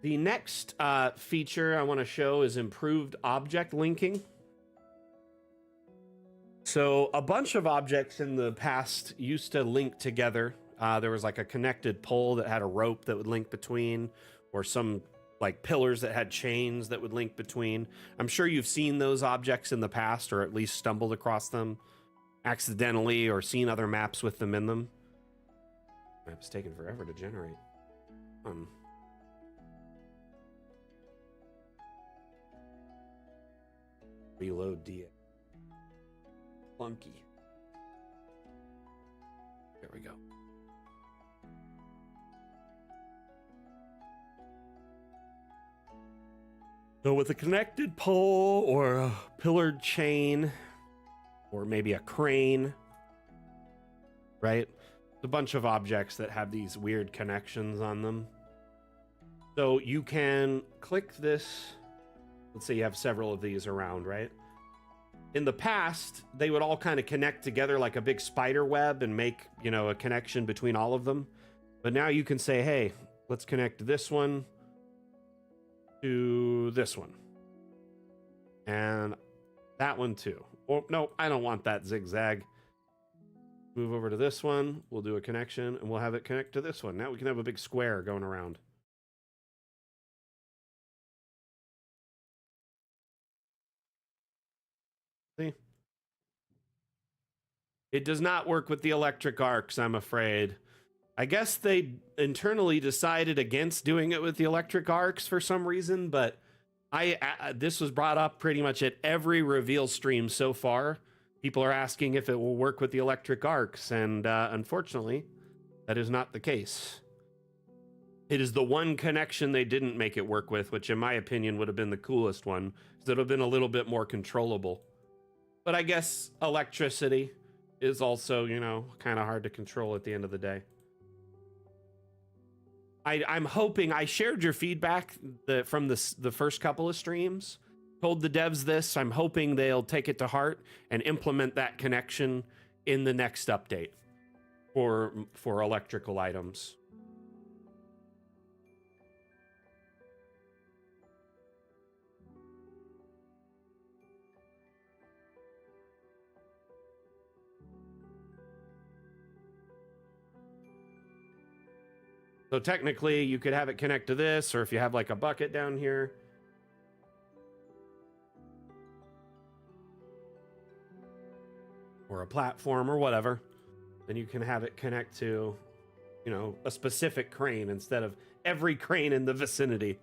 The next feature I want to show is improved object linking. So a bunch of objects in the past used to link together. There was like a connected pole that had a rope that would link between, or some like pillars that had chains that would link between. I'm sure you've seen those objects in the past, or at least stumbled across them accidentally, or seen other maps with them in them. Map's taking forever to generate. Reload D. Clunky. There we go. So with a connected pole or a pillared chain, or maybe a crane, right? A bunch of objects that have these weird connections on them. So you can click this. Let's say you have several of these around, right? In the past, they would all kind of connect together like a big spider web and make, you know, a connection between all of them. But now you can say, hey, let's connect this one to this one. And that one too. Or no, I don't want that zigzag. Move over to this one. We'll do a connection and we'll have it connect to this one. Now we can have a big square going around. See? It does not work with the electric arcs, I'm afraid. I guess they internally decided against doing it with the electric arcs for some reason, but this was brought up pretty much at every reveal stream so far. People are asking if it will work with the electric arcs, and unfortunately, that is not the case. It is the one connection they didn't make it work with, which in my opinion would have been the coolest one, because it would have been a little bit more controllable. But I guess electricity is also, you know, kind of hard to control at the end of the day. I'm hoping I shared your feedback from the first couple of streams, told the devs this. I'm hoping they'll take it to heart and implement that connection in the next update for electrical items. So technically, you could have it connect to this, or if you have like a bucket down here. Or a platform or whatever, then you can have it connect to, you know, a specific crane instead of every crane in the vicinity.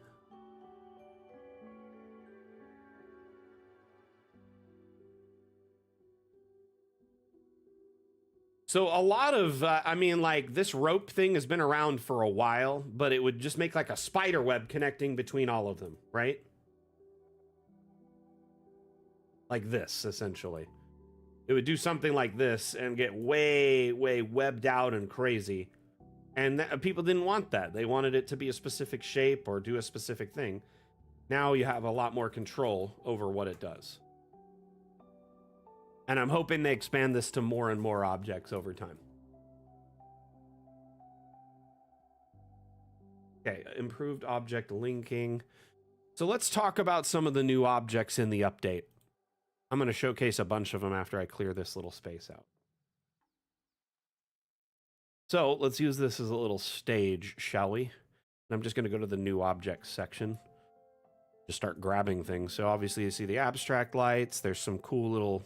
So a lot of, I mean, like this rope thing has been around for a while, but it would just make like a spider web connecting between all of them, right? Like this, essentially. It would do something like this and get way, way webbed out and crazy. And people didn't want that. They wanted it to be a specific shape or do a specific thing. Now you have a lot more control over what it does. And I'm hoping they expand this to more and more objects over time. Okay, improved object linking. So let's talk about some of the new objects in the update. I'm going to showcase a bunch of them after I clear this little space out. So let's use this as a little stage, shall we? I'm just going to go to the new objects section. Just start grabbing things. So obviously you see the abstract lights. There's some cool little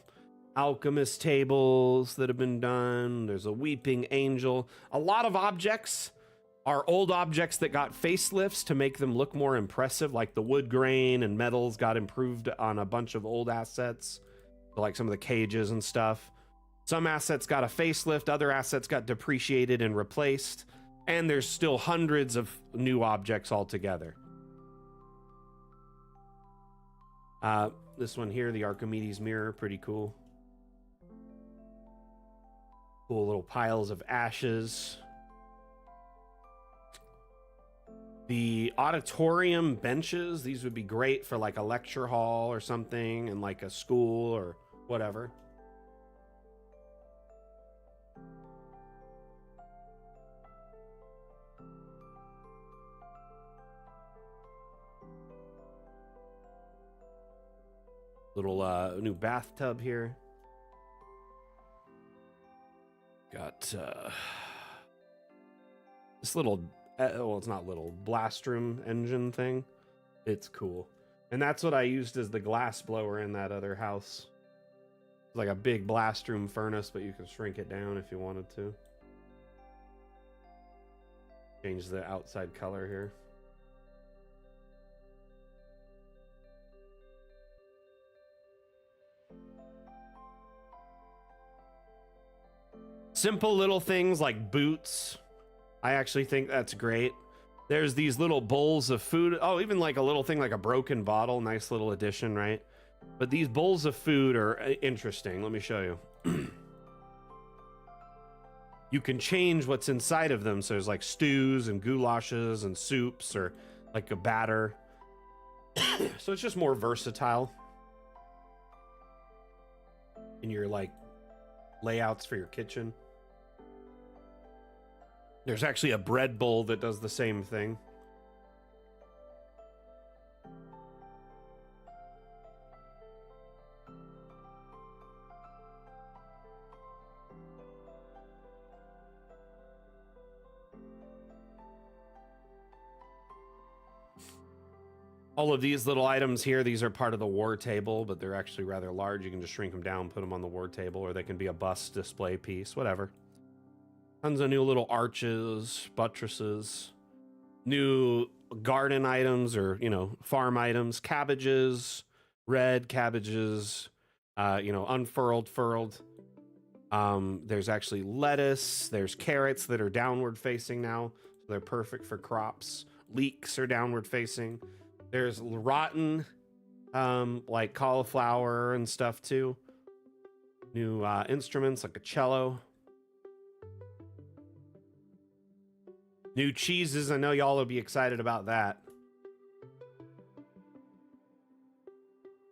alchemist tables that have been done. There's a weeping angel. A lot of objects Our old objects that got facelifts to make them look more impressive, like the wood grain and metals, got improved on a bunch of old assets, like some of the cages and stuff. Some assets got a facelift, other assets got depreciated and replaced, and there's still hundreds of new objects altogether. This one here, the Archimedes mirror, pretty cool. Cool little piles of ashes. The auditorium benches, these would be great for like a lecture hall or something, and like a school or whatever. Little new bathtub here. Got this little, well, it's not little, blast room engine thing. It's cool. And that's what I used as the glass blower in that other house. It's like a big blast room furnace, but you can shrink it down if you wanted to. Change the outside color here. Simple little things like boots. I actually think that's great. There's these little bowls of food. Oh, even like a little thing like a broken bottle. Nice little addition, right? But these bowls of food are interesting. Let me show you. You can change what's inside of them. So there's like stews and goulashes and soups, or like a batter. So it's just more versatile in your like layouts for your kitchen. There's actually a bread bowl that does the same thing. All of these little items here, these are part of the war table, but they're actually rather large. You can just shrink them down, put them on the war table, or they can be a bust display piece, whatever. Tons of new little arches, buttresses, new garden items, or, you know, farm items, cabbages, red cabbages, you know, unfurled, furled. There's actually lettuce. There's carrots that are downward facing now. So they're perfect for crops. Leeks are downward facing. There's rotten, like cauliflower and stuff too. New instruments like a cello. New cheeses. I know y'all will be excited about that.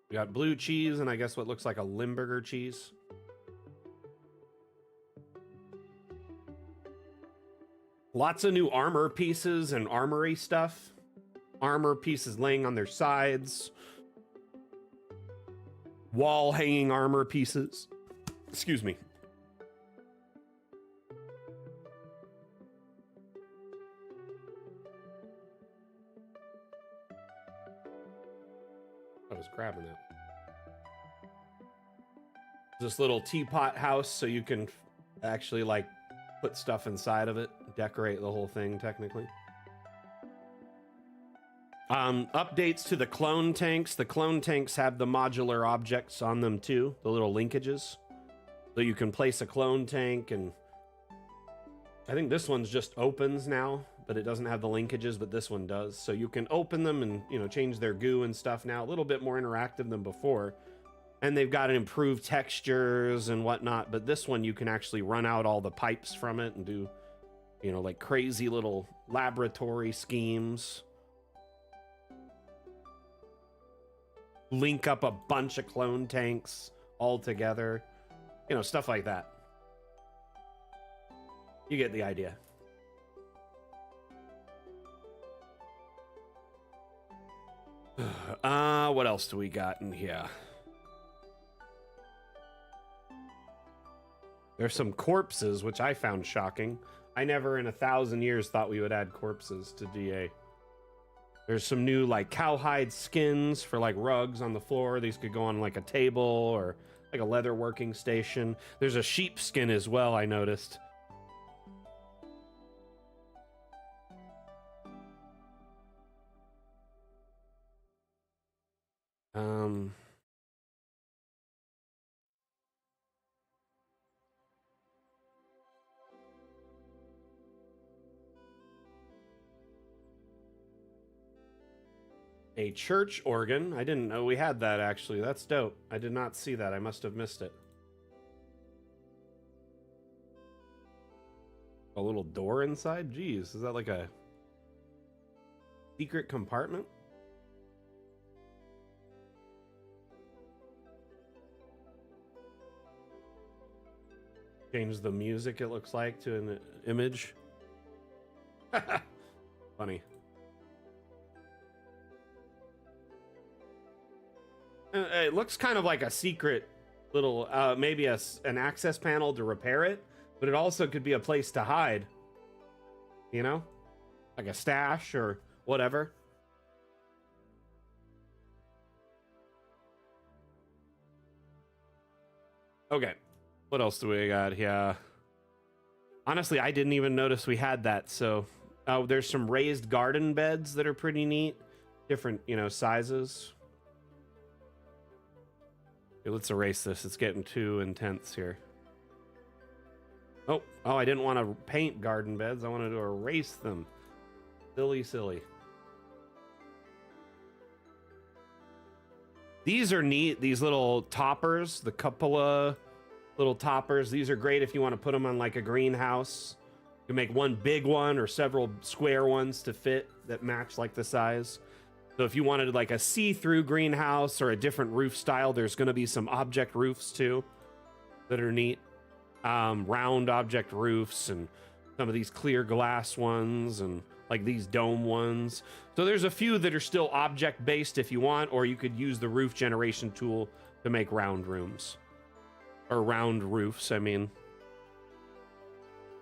We got blue cheese and I guess what looks like a Limburger cheese. Lots of new armor pieces and armory stuff. Armor pieces laying on their sides. Wall hanging armor pieces. Excuse me. I was grabbing it. This little teapot house, so you can actually like put stuff inside of it, decorate the whole thing technically. Updates to the clone tanks. The clone tanks have the modular objects on them too, the little linkages. So you can place a clone tank, and I think this one's just opens now, but it doesn't have the linkages, but this one does. So you can open them and, you know, change their goo and stuff now. A little bit more interactive than before. And they've got improved textures and whatnot, but this one you can actually run out all the pipes from it and do, you know, like crazy little laboratory schemes. Link up a bunch of clone tanks all together, you know, stuff like that. You get the idea. What else do we got in here? There's some corpses, which I found shocking. I never in 1,000 years thought we would add corpses to DA. There's some new like cowhide skins for like rugs on the floor. These could go on like a table or like a leather working station. There's a sheep skin as well, I noticed. A church organ. I didn't know we had that, actually. That's dope. I did not see that. I must have missed it. A little door inside? Jeez, is that like a secret compartment? Change the music, it looks like, to an image. Funny. It looks kind of like a secret little, maybe an access panel to repair it, but it also could be a place to hide. You know? Like a stash or whatever. Okay. What else do we got here? Honestly, I didn't even notice we had that, so... Oh, there's some raised garden beds that are pretty neat. Different, you know, sizes. Okay, let's erase this. It's getting too intense here. Oh, I didn't want to paint garden beds. I wanted to erase them. Silly, silly. These are neat. These little toppers, the cupola little toppers. These are great if you want to put them on like a greenhouse. You can make one big one or several square ones to fit that match like the size. So if you wanted like a see-through greenhouse or a different roof style, there's going to be some object roofs too that are neat. Round object roofs and some of these clear glass ones and like these dome ones. So there's a few that are still object based if you want, or you could use the roof generation tool to make round rooms or round roofs. I mean,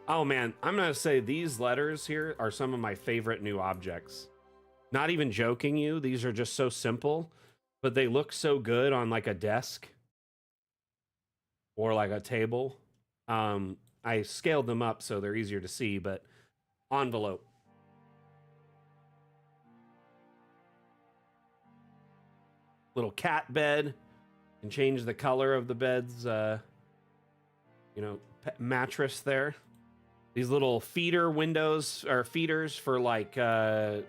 oh man, I'm gonna say these letters here are some of my favorite new objects. Not even joking you, these are just so simple, but they look so good on like a desk or like a table. I scaled them up so they're easier to see, but envelope. Little cat bed. Can change the color of the bed's, you know, mattress there. These little feeder windows or feeders for like your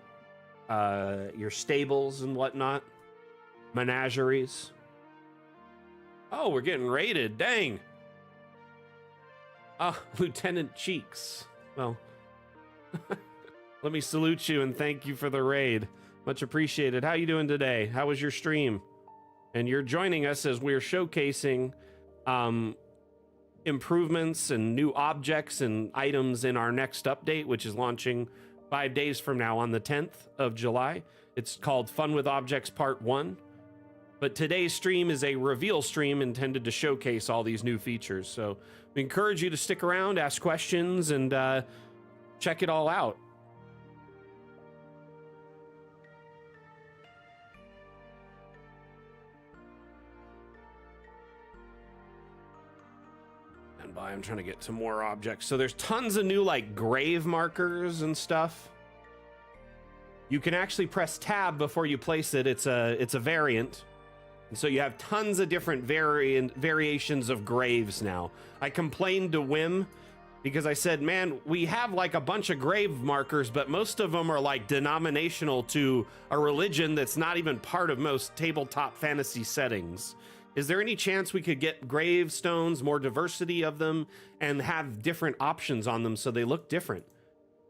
stables and whatnot. Menageries. Oh, we're getting raided. Dang. Ah, Lieutenant Cheeks. Well, let me salute you and thank you for the raid. Much appreciated. How you doing today? How was your stream? And you're joining us as we're showcasing improvements and new objects and items in our next update, which is launching 5 days from now on the 10th of July. It's called Fun with Objects Part 1. But today's stream is a reveal stream intended to showcase all these new features. So we encourage you to stick around, ask questions, and check it all out. And by, I'm trying to get some more objects. So there's tons of new like grave markers and stuff. You can actually press tab before you place it. It's a variant. And so you have tons of different variations of graves now. I complained to Wim because I said, man, we have like a bunch of grave markers, but most of them are like denominational to a religion that's not even part of most tabletop fantasy settings. Is there any chance we could get gravestones, more diversity of them, and have different options on them so they look different?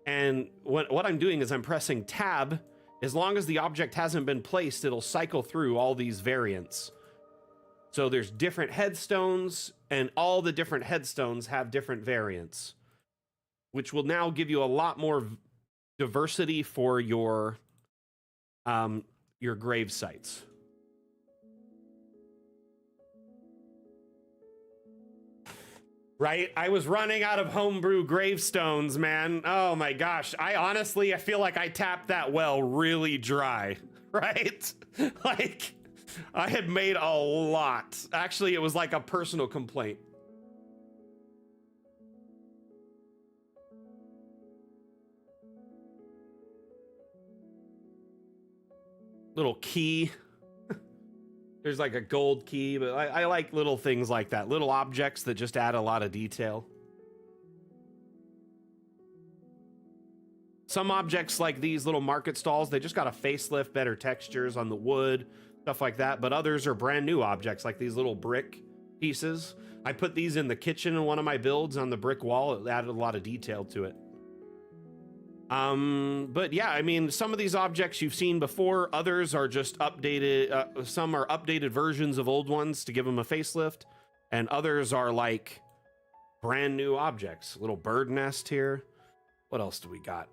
And what I'm doing is I'm pressing tab. As long as the object hasn't been placed, it'll cycle through all these variants. So there's different headstones, and all the different headstones have different variants, which will now give you a lot more diversity for your grave sites. Right? I was running out of homebrew gravestones, man. Oh my gosh. I feel like I tapped that well really dry, right? Like, I had made a lot. Actually, it was like a personal complaint. Little key. There's like a gold key, but I like little things like that. Little objects that just add a lot of detail. Some objects like these little market stalls, they just got a facelift, better textures on the wood, stuff like that. But others are brand new objects like these little brick pieces. I put these in the kitchen in one of my builds on the brick wall. It added a lot of detail to it. But yeah, I mean, some of these objects you've seen before, others are just updated. Some are updated versions of old ones to give them a facelift, and others are like brand new objects. Little bird nest here. What else do we got?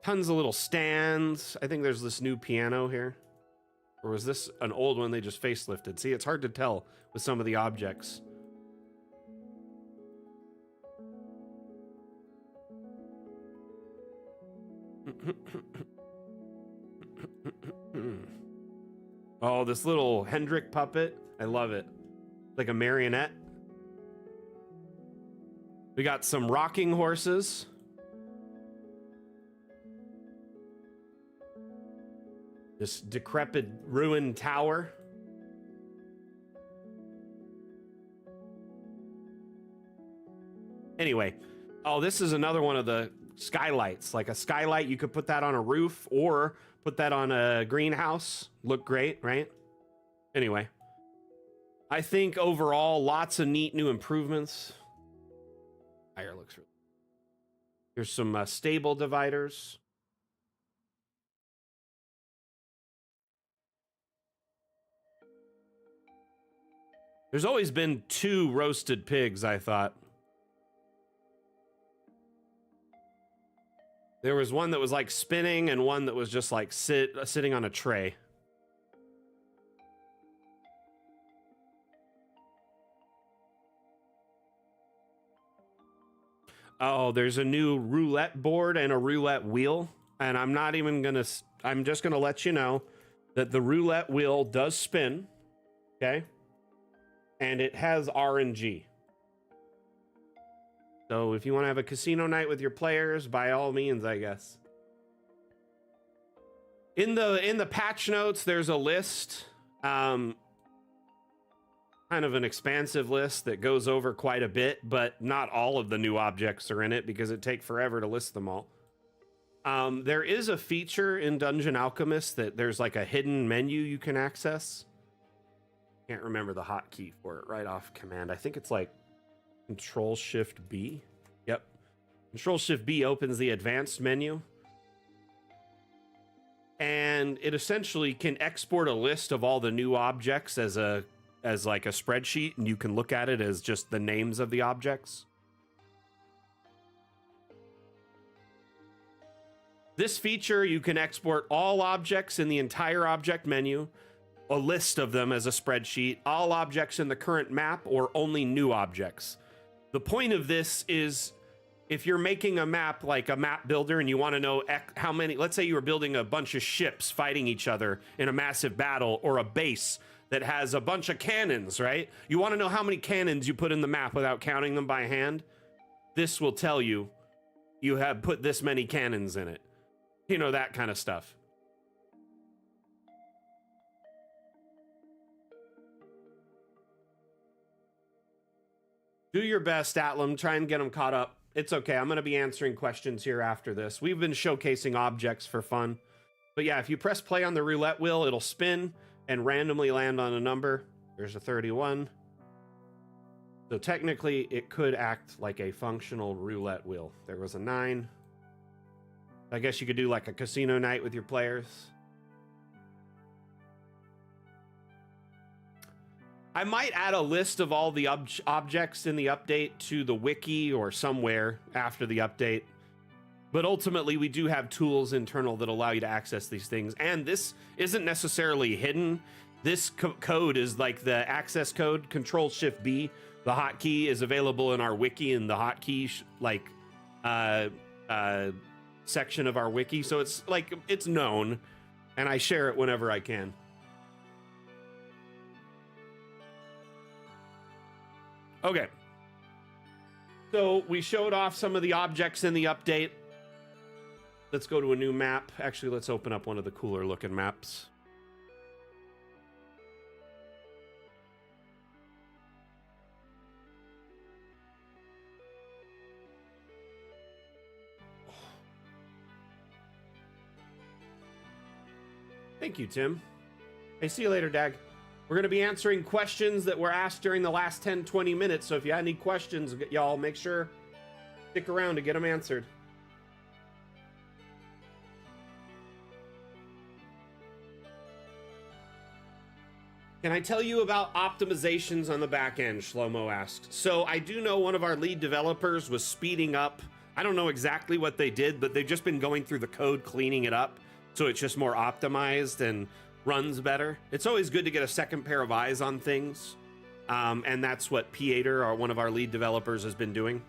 Tons of little stands. I think there's this new piano here. Or was this an old one they just facelifted? See, it's hard to tell with some of the objects. Oh, this little Hendrik puppet. I love it. Like a marionette. We got some rocking horses. This decrepit ruined tower. Anyway, oh, this is another one of the skylights. Like a skylight, you could put that on a roof or put that on a greenhouse. Look great, right? Anyway, I think overall, lots of neat new improvements. Fire looks really. Here's some stable dividers. There's always been 2 roasted pigs, I thought. There was one that was like spinning and one that was just like sitting on a tray. Oh, there's a new roulette board and a roulette wheel. And I'm not even gonna, I'm just gonna let you know that the roulette wheel does spin. Okay. And it has RNG. So if you want to have a casino night with your players, by all means, I guess. In the patch notes, there's a list, kind of an expansive list that goes over quite a bit, but not all of the new objects are in it because it takes forever to list them all. There is a feature in Dungeon Alchemist that there's like a hidden menu you can access. Can't remember the hotkey for it right off command. I think it's like Control-Shift-B. Yep. Control-Shift-B opens the advanced menu. And it essentially can export a list of all the new objects as like a spreadsheet, and you can look at it as just the names of the objects. This feature, you can export all objects in the entire object menu, a list of them as a spreadsheet, all objects in the current map, or only new objects. The point of this is if you're making a map like a map builder and you want to know how many, let's say you were building a bunch of ships fighting each other in a massive battle, or a base that has a bunch of cannons, right? You want to know how many cannons you put in the map without counting them by hand. This will tell you you have put this many cannons in it. You know, that kind of stuff. Do your best, Atlam. Try and get them caught up. It's okay. I'm going to be answering questions here after this. We've been showcasing objects for fun. But yeah, if you press play on the roulette wheel, it'll spin and randomly land on a number. There's a 31. So technically, it could act like a functional roulette wheel. There was a 9. I guess you could do like a casino night with your players. I might add a list of all the objects in the update to the wiki or somewhere after the update. But ultimately, we do have tools internal that allow you to access these things. And this isn't necessarily hidden. This code is like the access code, Control-Shift-B. The hotkey is available in our wiki in the hotkey section of our wiki. So it's like, it's known, and I share it whenever I can. Okay, so we showed off some of the objects in the update. Let's go to a new map. Actually, let's open up one of the cooler looking maps. Thank you, Tim. Hey, see you later, Dag. We're going to be answering questions that were asked during the last 10-20 minutes, so if you have any questions, y'all make sure stick around to get them answered. Can I tell you about optimizations on the back end, Shlomo asked. So I do know one of our lead developers was speeding up. I don't know exactly what they did, but they've just been going through the code, cleaning it up, so it's just more optimized and runs better. It's always good to get a second pair of eyes on things, and that's what Pt-1, or one of our lead developers, has been doing.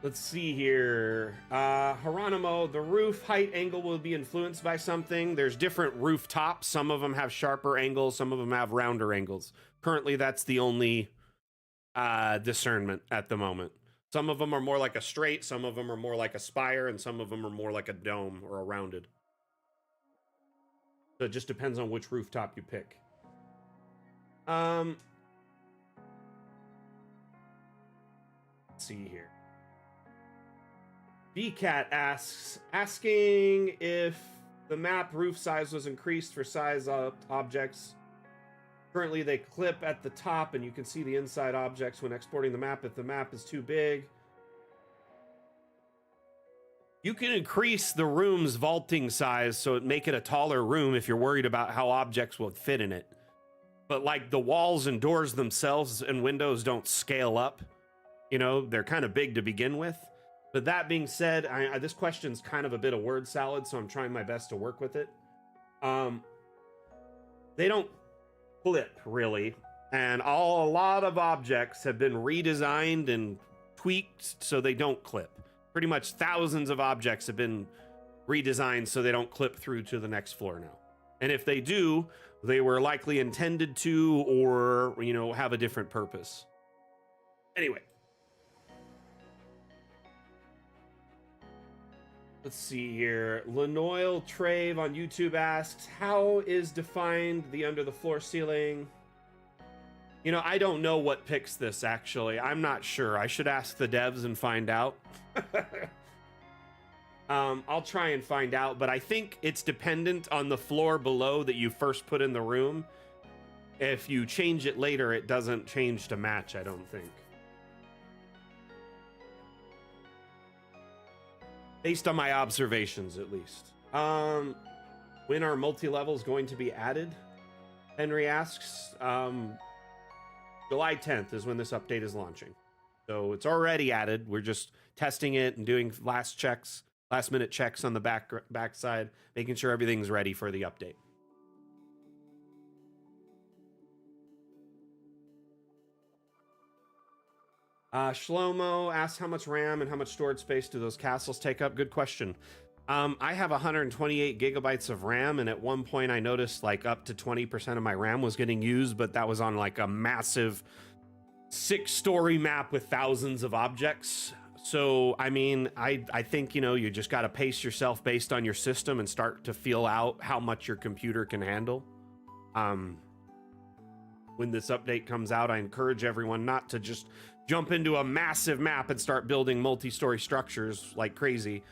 Let's see here. Geronimo, the roof height angle will be influenced by something. There's different rooftops. Some of them have sharper angles. Some of them have rounder angles. Currently, that's the only discernment at the moment. Some of them are more like a straight. Some of them are more like a spire. And some of them are more like a dome or a rounded. So it just depends on which rooftop you pick. Let's see here. BCat asking if the map roof size was increased for size objects. Currently, they clip at the top, and you can see the inside objects when exporting the map if the map is too big. You can increase the room's vaulting size so it make it a taller room if you're worried about how objects will fit in it. But like the walls and doors themselves and windows don't scale up. You know, they're kind of big to begin with. But that being said, this question's kind of a bit of word salad, so I'm trying my best to work with it. They don't clip, really. And a lot of objects have been redesigned and tweaked so they don't clip. Pretty much thousands of objects have been redesigned so they don't clip through to the next floor now. And if they do, they were likely intended to, or, you know, have a different purpose. Anyway. Let's see here. Lenoil Trave on YouTube asks, how is defined the under the floor ceiling? You know, I don't know what picks this, actually. I'm not sure. I should ask the devs and find out. I'll try and find out, but I think it's dependent on the floor below that you first put in the room. If you change it later, it doesn't change to match, I don't think. Based on my observations, at least. When are multi-levels going to be added? Henry asks. July 10th is when this update is launching. So it's already added. We're just testing it and doing last minute checks on the backside, making sure everything's ready for the update. Shlomo asks how much RAM and how much storage space do those castles take up? Good question. I have 128 gigabytes of RAM, and at one point I noticed like up to 20% of my RAM was getting used, but that was on like a massive 6-story map with thousands of objects. So, I mean, I think, you know, you just got to pace yourself based on your system and start to feel out how much your computer can handle. When this update comes out, I encourage everyone not to just jump into a massive map and start building multi-story structures like crazy.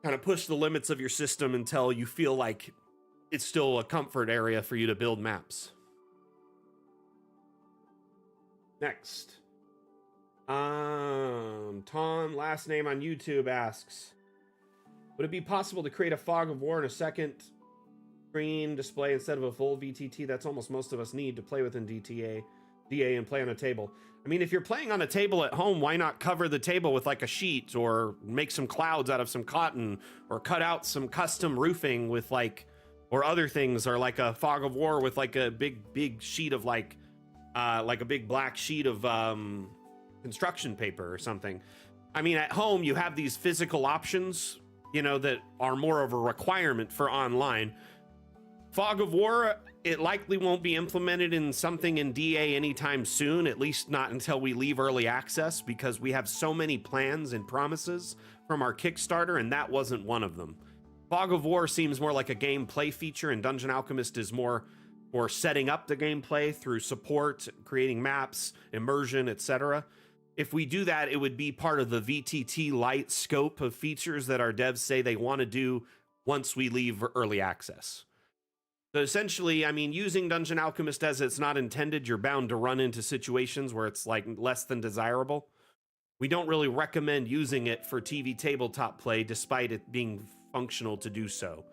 Kind of push the limits of your system until you feel like it's still a comfort area for you to build maps. Next. Tom, last name on YouTube, asks, would it be possible to create a fog of war in a second screen display instead of a full VTT? That's almost most of us need to play within DA and play on a table. I mean, if you're playing on a table at home, why not cover the table with like a sheet, or make some clouds out of some cotton, or cut out some custom roofing with like, or other things, or like a fog of war with like a big sheet of like a big black sheet of construction paper or something. I mean, at home you have these physical options, you know, that are more of a requirement for online. Fog of War, it likely won't be implemented in something in DA anytime soon, at least not until we leave early access, because we have so many plans and promises from our Kickstarter, and that wasn't one of them. Fog of War seems more like a gameplay feature, and Dungeon Alchemist is more for setting up the gameplay through support, creating maps, immersion, etc. if we do that, it would be part of the VTT Lite scope of features that our devs say they want to do once we leave early access. So essentially, I mean, using Dungeon Alchemist as it's not intended, you're bound to run into situations where it's like less than desirable. We don't really recommend using it for TV tabletop play, despite it being functional to do so.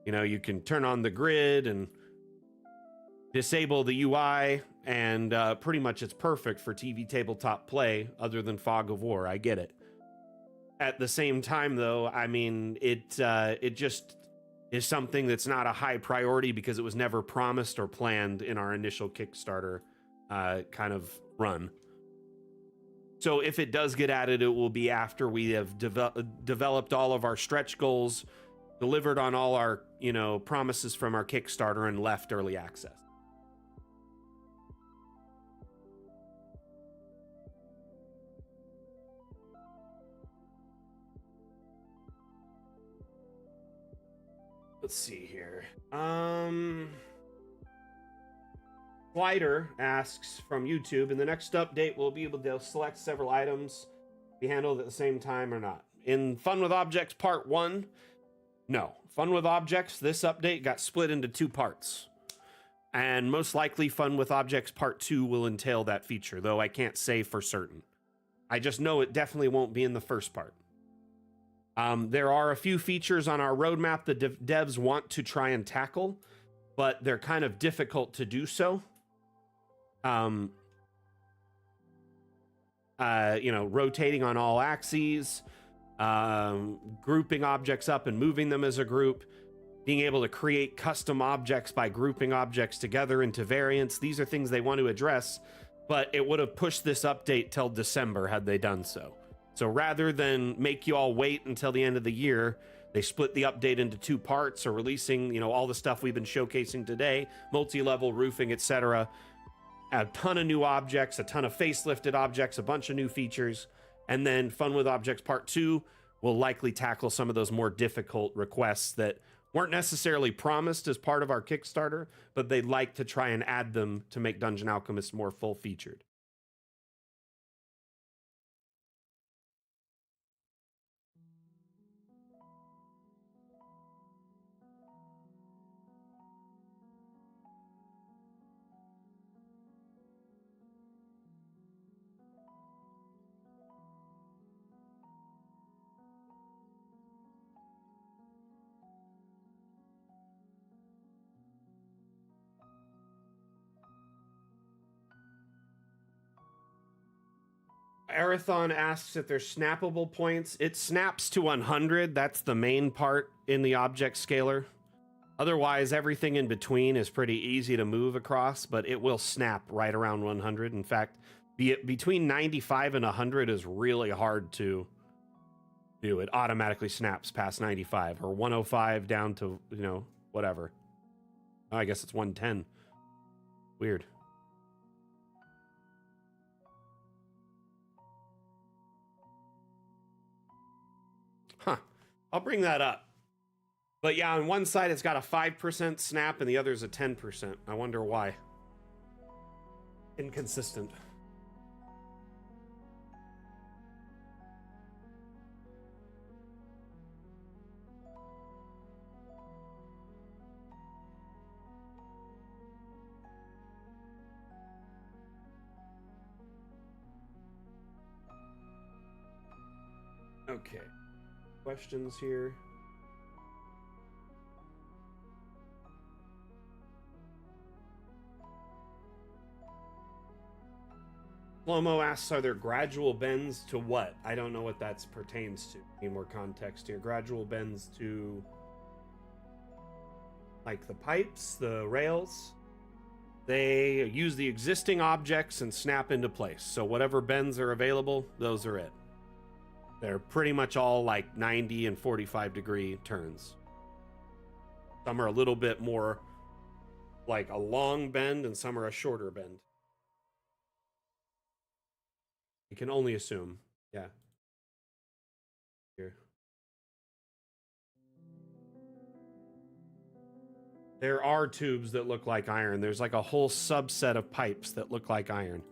You know, you can turn on the grid and disable the UI, and pretty much it's perfect for TV tabletop play, other than Fog of War. I get it. At the same time, though, I mean, it just is something that's not a high priority because it was never promised or planned in our initial Kickstarter kind of run. So if it does get added, it will be after we have developed all of our stretch goals, delivered on all our, you know, promises from our Kickstarter, and left early access. Let's see here. Slider asks from YouTube, in the next update, we'll be able to select several items, be handled at the same time or not. In Fun with Objects Part 1, no. Fun with Objects, this update got split into 2 parts. And most likely Fun with Objects Part 2 will entail that feature, though I can't say for certain. I just know it definitely won't be in the first part. There are a few features on our roadmap that devs want to try and tackle, but they're kind of difficult to do so. You know, rotating on all axes, grouping objects up and moving them as a group, being able to create custom objects by grouping objects together into variants. These are things they want to address, but it would have pushed this update till December had they done so. So rather than make you all wait until the end of the year, they split the update into 2 parts, or releasing, you know, all the stuff we've been showcasing today, multi-level roofing, etc. A ton of new objects, a ton of facelifted objects, a bunch of new features. And then Fun with Objects Part 2 will likely tackle some of those more difficult requests that weren't necessarily promised as part of our Kickstarter, but they'd like to try and add them to make Dungeon Alchemist more full-featured. Arathon asks if there's snappable points. It snaps to 100. That's the main part in the object scaler. Otherwise, everything in between is pretty easy to move across, but it will snap right around 100. In fact, between 95 and 100 is really hard to do. It automatically snaps past 95, or 105 down to, you know, whatever. Oh, I guess it's 110. Weird. Huh. I'll bring that up. But yeah, on one side it's got a 5% snap and the other is a 10%. I wonder why. Inconsistent. Okay. Questions here. Lomo asks, are there gradual bends to what? I don't know what that pertains to. Need more context here. Gradual bends to, like, the pipes, the rails. They use the existing objects and snap into place. So whatever bends are available, those are it. They're pretty much all like 90 and 45 degree turns. Some are a little bit more like a long bend and some are a shorter bend. You can only assume. Yeah. Here. There are tubes that look like iron. There's like a whole subset of pipes that look like iron.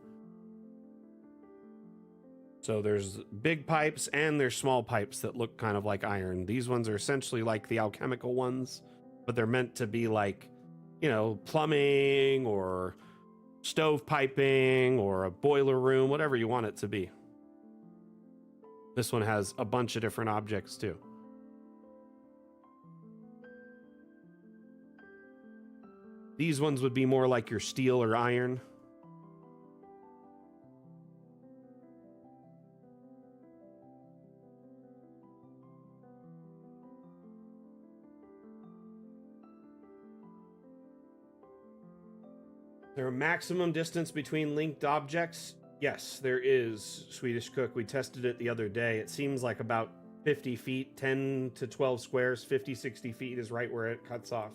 So there's big pipes and there's small pipes that look kind of like iron. These ones are essentially like the alchemical ones, but they're meant to be like, you know, plumbing or stove piping or a boiler room, whatever you want it to be. This one has a bunch of different objects too. These ones would be more like your steel or iron. There a maximum distance between linked objects? Yes, there is, Swedish Cook. We tested it the other day. It seems like about 50 feet, 10 to 12 squares, 50, 60 feet is right where it cuts off.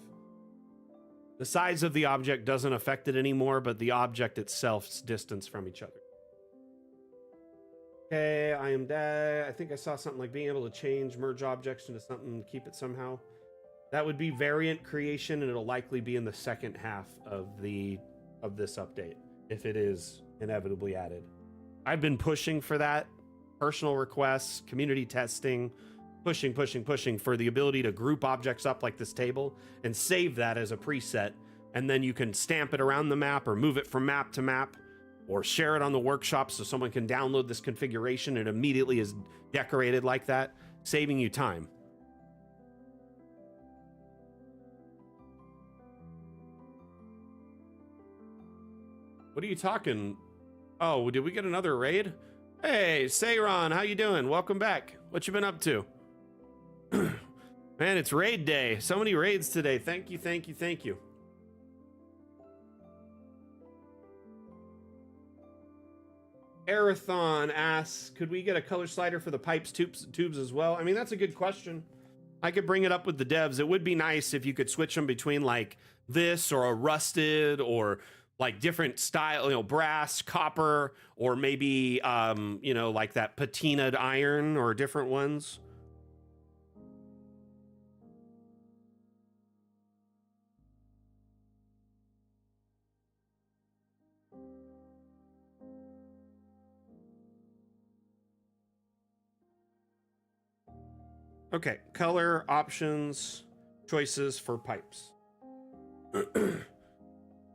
The size of the object doesn't affect it anymore, but the object itself's distance from each other. Okay, I am dead. I think I saw something like being able to change merge objects into something to keep it somehow. That would be variant creation, and it'll likely be in the second half of this update if it is inevitably added. I've been pushing for that. Personal requests, community testing, pushing for the ability to group objects up like this table and save that as a preset, and then you can stamp it around the map or move it from map to map or share it on the workshop so someone can download this configuration and immediately is decorated like that, saving you time. What are you talking? Oh, did we get another raid? Hey, Sayron, how you doing? Welcome back. What you been up to? Man, it's raid day. So many raids today. Thank you. Arathon asks, could we get a color slider for the pipes, tubes as well? I mean, that's a good question. I could bring it up with the devs. It would be nice if you could switch them between like this or a rusted or like different style, you know, brass, copper, or maybe, you know, like that patinaed iron or different ones. Okay, color options, choices for pipes.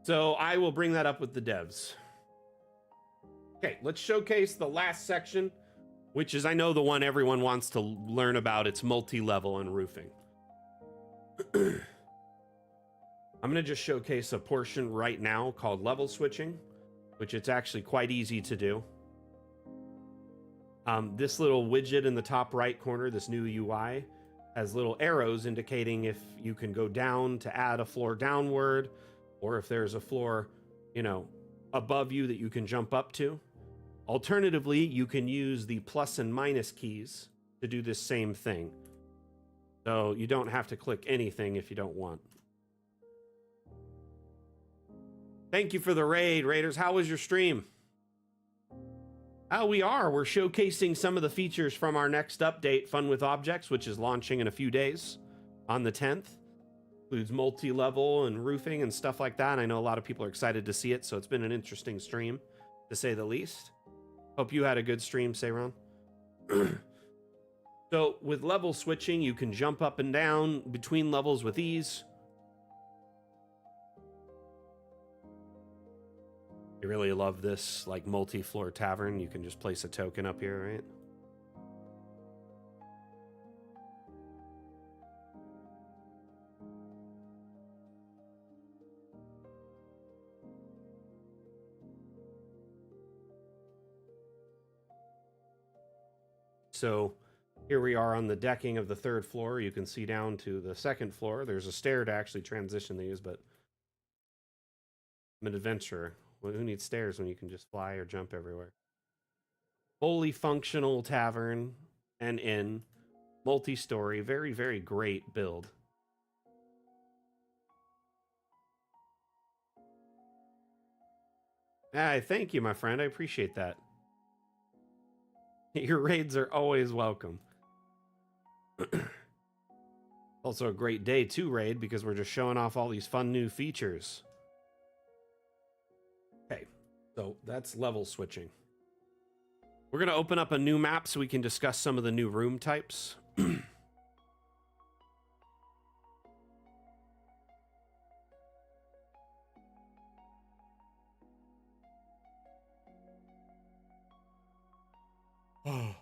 So I will bring that up with the devs. Okay, let's showcase the last section, which is, I know, the one everyone wants to learn about. It's multi-level and roofing. I'm going to just showcase a portion right now called level switching, which it's actually quite easy to do. This little widget in the top right corner, this new UI, has little arrows indicating if you can go down to add a floor downward, or if there's a floor, you know, above you that you can jump up to. Alternatively, you can use the plus and minus keys to do this same thing. So you don't have to click anything if you don't want. Thank you for the raid, Raiders. How was your stream? We're showcasing some of the features from our next update, Fun with Objects, which is launching in a few days on the 10th. Includes multi-level and roofing and stuff like that. I know a lot of people are excited to see it, so it's been an interesting stream, to say the least. Hope you had a good stream, Sayron. So with level switching, you can jump up and down between levels with ease. I really love this like multi-floor tavern. You can just place a token up here, right? So here we are on the decking of the 3rd floor. You can see down to the 2nd floor. There's a stair to actually transition these, but I'm an adventurer. Well, who needs stairs when you can just fly or jump everywhere? Fully functional tavern and inn, multi-story, very, very great build. Thank you, my friend. I appreciate that. Your raids are always welcome. Also a great day to raid because we're just showing off all these fun new features. Okay, so that's level switching. We're going to open up a new map so we can discuss some of the new room types. Oh.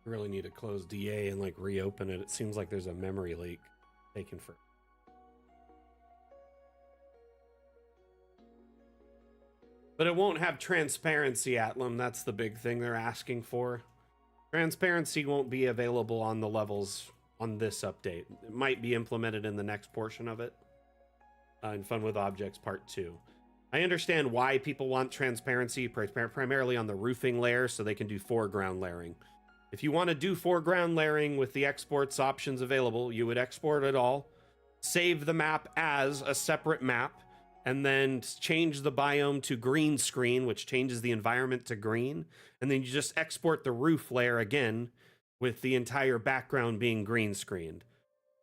Really need to close DA and like reopen it. It seems like there's a memory leak taken for. But it won't have transparency, Atlam. That's the big thing they're asking for. Transparency won't be available on the levels on this update. It might be implemented in the next portion of it. In Fun with Objects Part 2. I understand why people want transparency, primarily on the roofing layer, so they can do foreground layering. If you want to do foreground layering with the exports options available, you would export it all, save the map as a separate map, and then change the biome to green screen, which changes the environment to green, and then you just export the roof layer again with the entire background being green screened.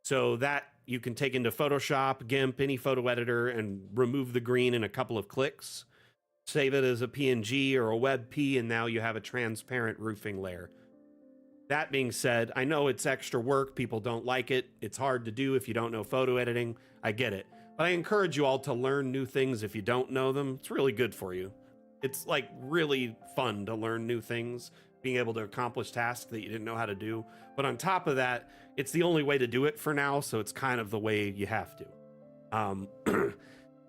So that you can take into Photoshop, GIMP, any photo editor, and remove the green in a couple of clicks, save it as a PNG or a WebP, and now you have a transparent roofing layer. That being said, I know it's extra work. People don't like it. It's hard to do if you don't know photo editing. I get it. But I encourage you all to learn new things if you don't know them. It's really good for you. It's like really fun to learn new things, being able to accomplish tasks that you didn't know how to do. But on top of that, it's the only way to do it for now, so it's kind of the way you have to.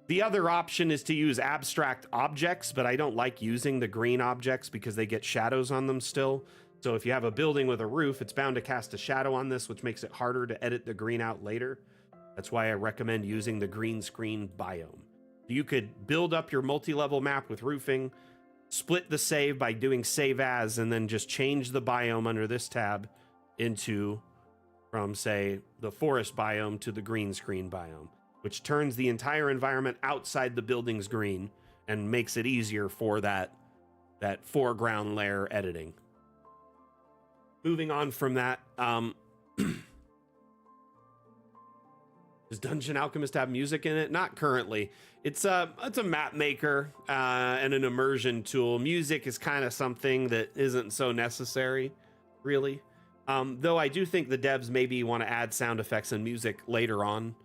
The other option is to use abstract objects, but I don't like using the green objects because they get shadows on them still. So if you have a building with a roof, it's bound to cast a shadow on this, which makes it harder to edit the green out later. That's why I recommend using the green screen biome. You could build up your multi-level map with roofing, split the save by doing save as, and then just change the biome under this tab into, from say, the forest biome to the green screen biome, which turns the entire environment outside the building's green and makes it easier for that foreground layer editing. Moving on from that, does Dungeon Alchemist have music in it? Not currently. It's a map maker and an immersion tool. Music is kind of something that isn't so necessary, really. Though I do think the devs maybe want to add sound effects and music later on.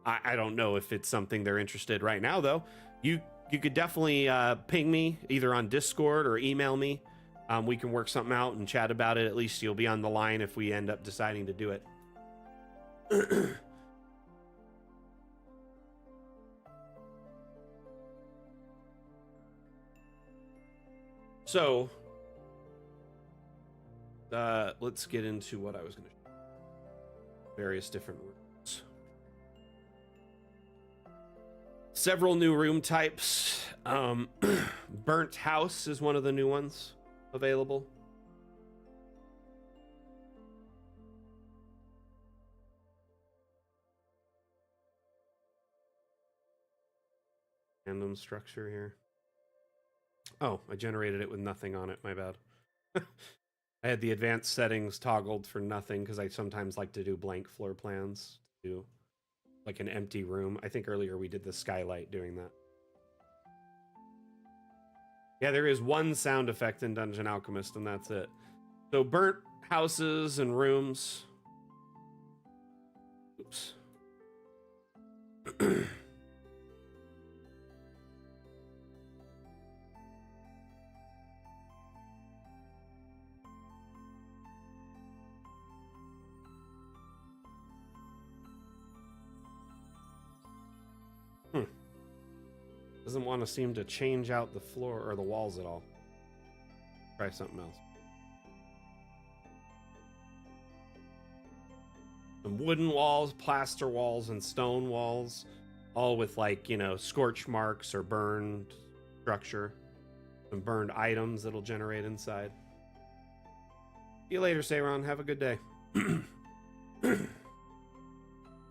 I don't know if it's something they're interested right now, though. You could definitely ping me either on Discord or email me. We can work something out and chat about it. At least you'll be on the line if we end up deciding to do it. So, let's get into what I was going to show. Various different rooms. Several new room types. Burnt House is one of the new ones available. Random structure here. Oh, I generated it with nothing on it. My bad. I had the advanced settings toggled for nothing because I sometimes like to do blank floor plans to do like an empty room. I think earlier we did the skylight doing that. Yeah, there is one sound effect in Dungeon Alchemist, and that's it. So burnt houses and rooms. Oops. Doesn't want to seem to change out the floor or the walls at all. Try something else. Some wooden walls, plaster walls, and stone walls, all with like, you know, scorch marks or burned structure. Some burned items that'll generate inside. See you later, Sayron. Have a good day.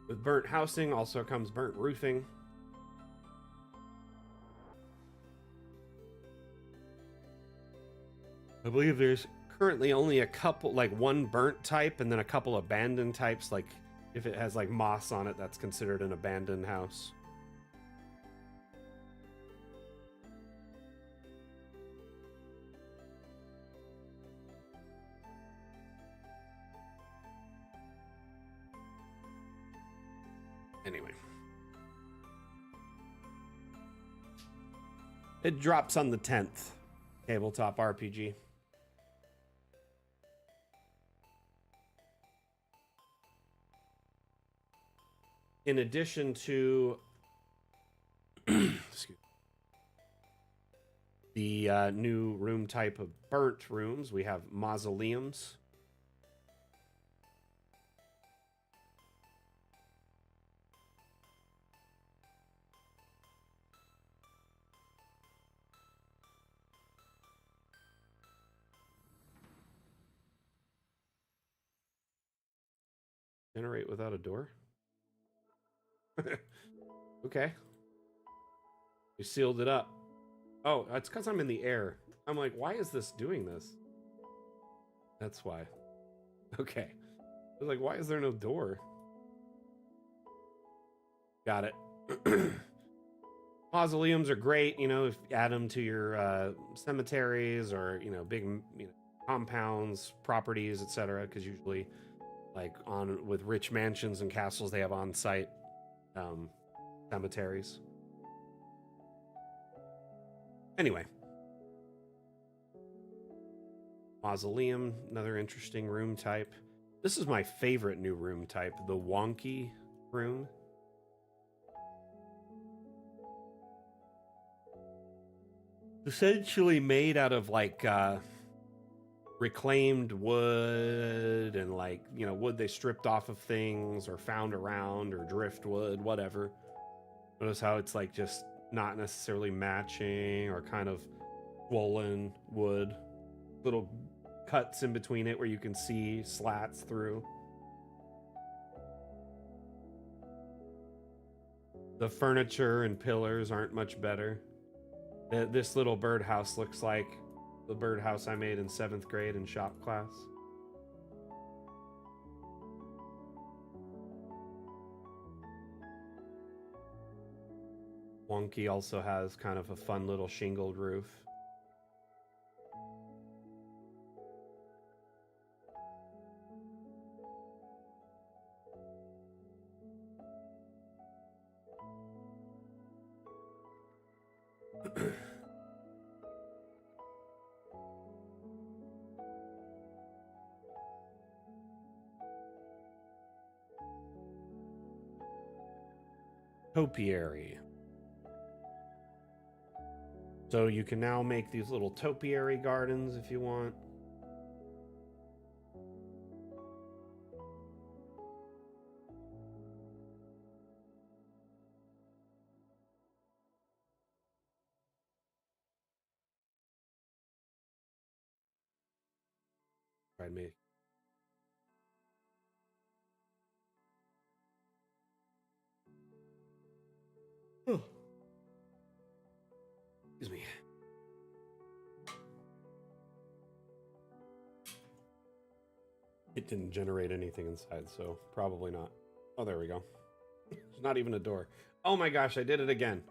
With burnt housing also comes burnt roofing. I believe there's currently only a couple, like one burnt type and then a couple abandoned types. Like if it has like moss on it, that's considered an abandoned house. Anyway. It drops on the 10th. Tabletop RPG. In addition to the new room type of burnt rooms, we have mausoleums. Generate without a door? Okay. You sealed it up. Oh, it's because I'm in the air. I'm like, why is this doing this? That's why. Okay. I was like, why is there no door? Got it. Mausoleums are great, you know, if you add them to your cemeteries or, you know, big compounds, properties, etc. Because usually, like with rich mansions and castles, they have on-site cemeteries. Anyway, mausoleum, another interesting room type. This is my favorite new room type, the wonky room. Essentially made out of like reclaimed wood and like, you know, wood they stripped off of things or found around or driftwood, whatever. Notice how it's like just not necessarily matching or kind of swollen wood. Little cuts in between it where you can see slats through. The furniture and pillars aren't much better. This little birdhouse looks like the birdhouse I made in 7th grade in shop class. Wonky also has kind of a fun little shingled roof. Topiary. So you can now make these little topiary gardens if you want. Tried me. Oh. Excuse me. It didn't generate anything inside, so probably not. Oh, there we go. There's not even a door. Oh my gosh, I did it again.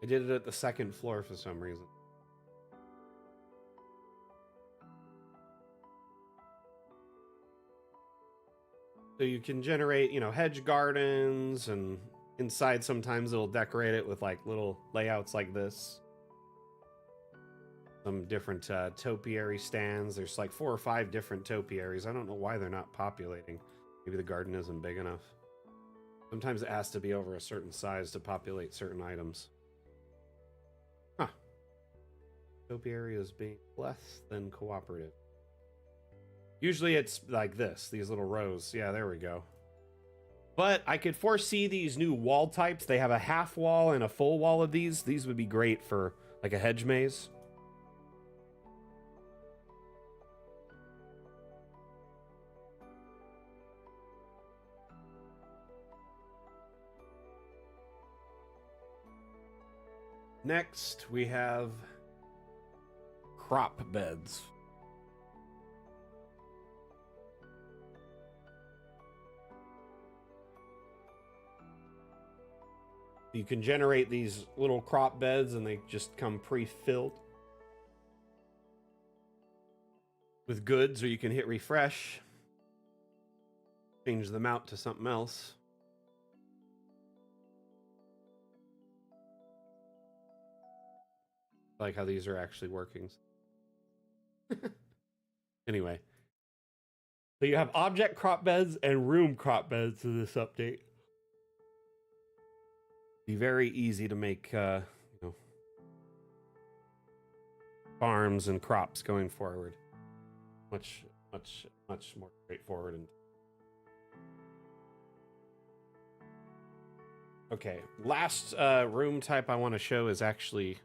I did it at the 2nd floor for some reason. So you can generate, you know, hedge gardens, and inside sometimes it'll decorate it with like little layouts like this. Some different topiary stands. There's like 4 or 5 different topiaries. I don't know why they're not populating. Maybe the garden isn't big enough. Sometimes it has to be over a certain size to populate certain items. Huh. Topiary is being less than cooperative. Usually it's like this, these little rows. Yeah, there we go. But I could foresee these new wall types. They have a half wall and a full wall of these. These would be great for like a hedge maze. Next, we have crop beds. You can generate these little crop beds and they just come pre-filled with goods, or you can hit refresh, change them out to something else. I like how these are actually working. Anyway, so you have object crop beds and room crop beds in this update. Be very easy to make farms and crops going forward. Much more straightforward. And okay, last room type I want to show is actually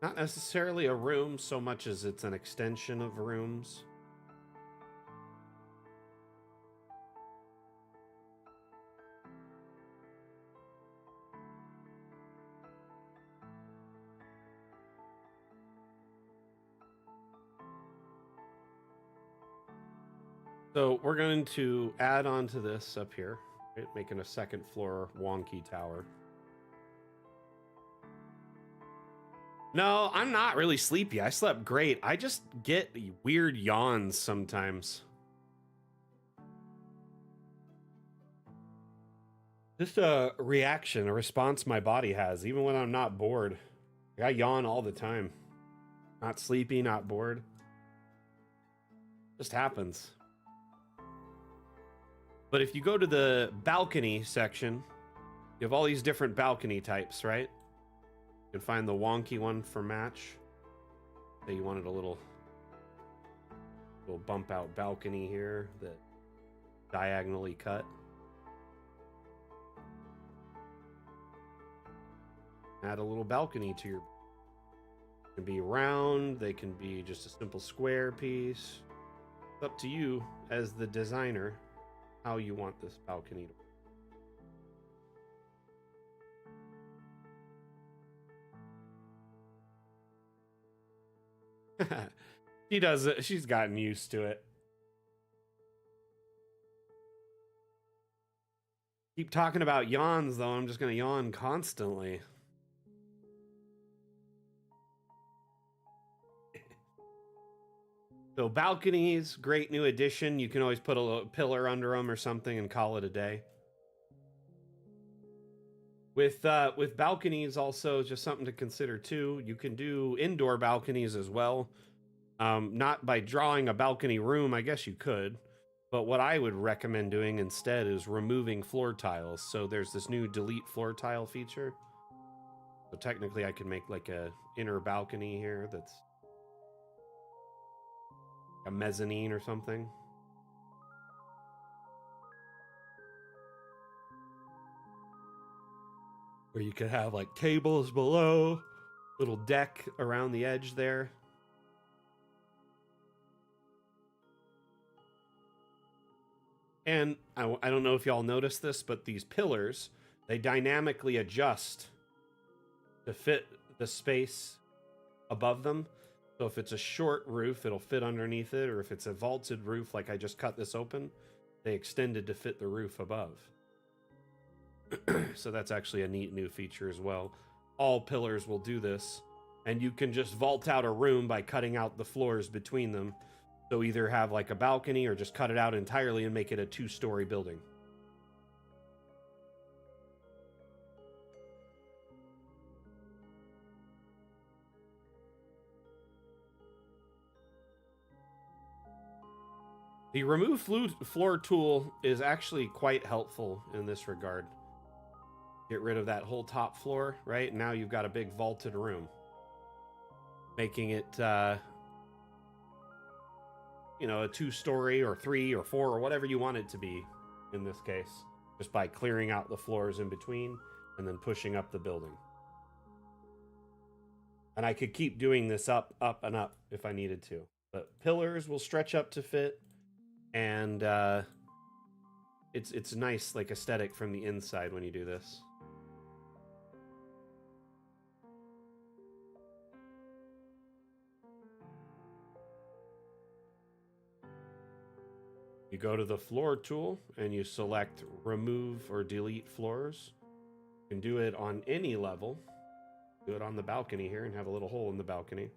not necessarily a room so much as it's an extension of rooms. So we're going to add on to this up here, right? Making a second floor wonky tower. No, I'm not really sleepy. I slept great. I just get weird yawns sometimes. Just a reaction, a response my body has, even when I'm not bored. I yawn all the time. Not sleepy, not bored. Just happens. But if you go to the balcony section, you have all these different balcony types, right? You can find the wonky one for match. Say you wanted a little bump out balcony here that diagonally cut. Add a little balcony to your. It can be round, they can be just a simple square piece. It's up to you as the designer how you want this balcony to work. She does it. She's gotten used to it. Keep talking about yawns, though. I'm just going to yawn constantly. So balconies, great new addition. You can always put a little pillar under them or something and call it a day. With balconies, also just something to consider too. You can do indoor balconies as well. Not by drawing a balcony room, I guess you could. But what I would recommend doing instead is removing floor tiles. So there's this new delete floor tile feature. So technically I can make like a inner balcony here that's a mezzanine or something. Where you could have like tables below, little deck around the edge there. And I don't know if y'all noticed this, but these pillars, they dynamically adjust to fit the space above them. So if it's a short roof, it'll fit underneath it, or if it's a vaulted roof, like I just cut this open, they extended to fit the roof above. So that's actually a neat new feature as well. All pillars will do this, and you can just vault out a room by cutting out the floors between them. So either have like a balcony or just cut it out entirely and make it a 2-story building. The remove floor tool is actually quite helpful in this regard. Get rid of that whole top floor, right? Now you've got a big vaulted room, making it, a 2-story or 3 or 4 or whatever you want it to be in this case, just by clearing out the floors in between and then pushing up the building. And I could keep doing this up, and up if I needed to, but pillars will stretch up to fit. And it's nice, like, aesthetic from the inside when you do this. You go to the floor tool and you select remove or delete floors. You can do it on any level. Do it on the balcony here and have a little hole in the balcony.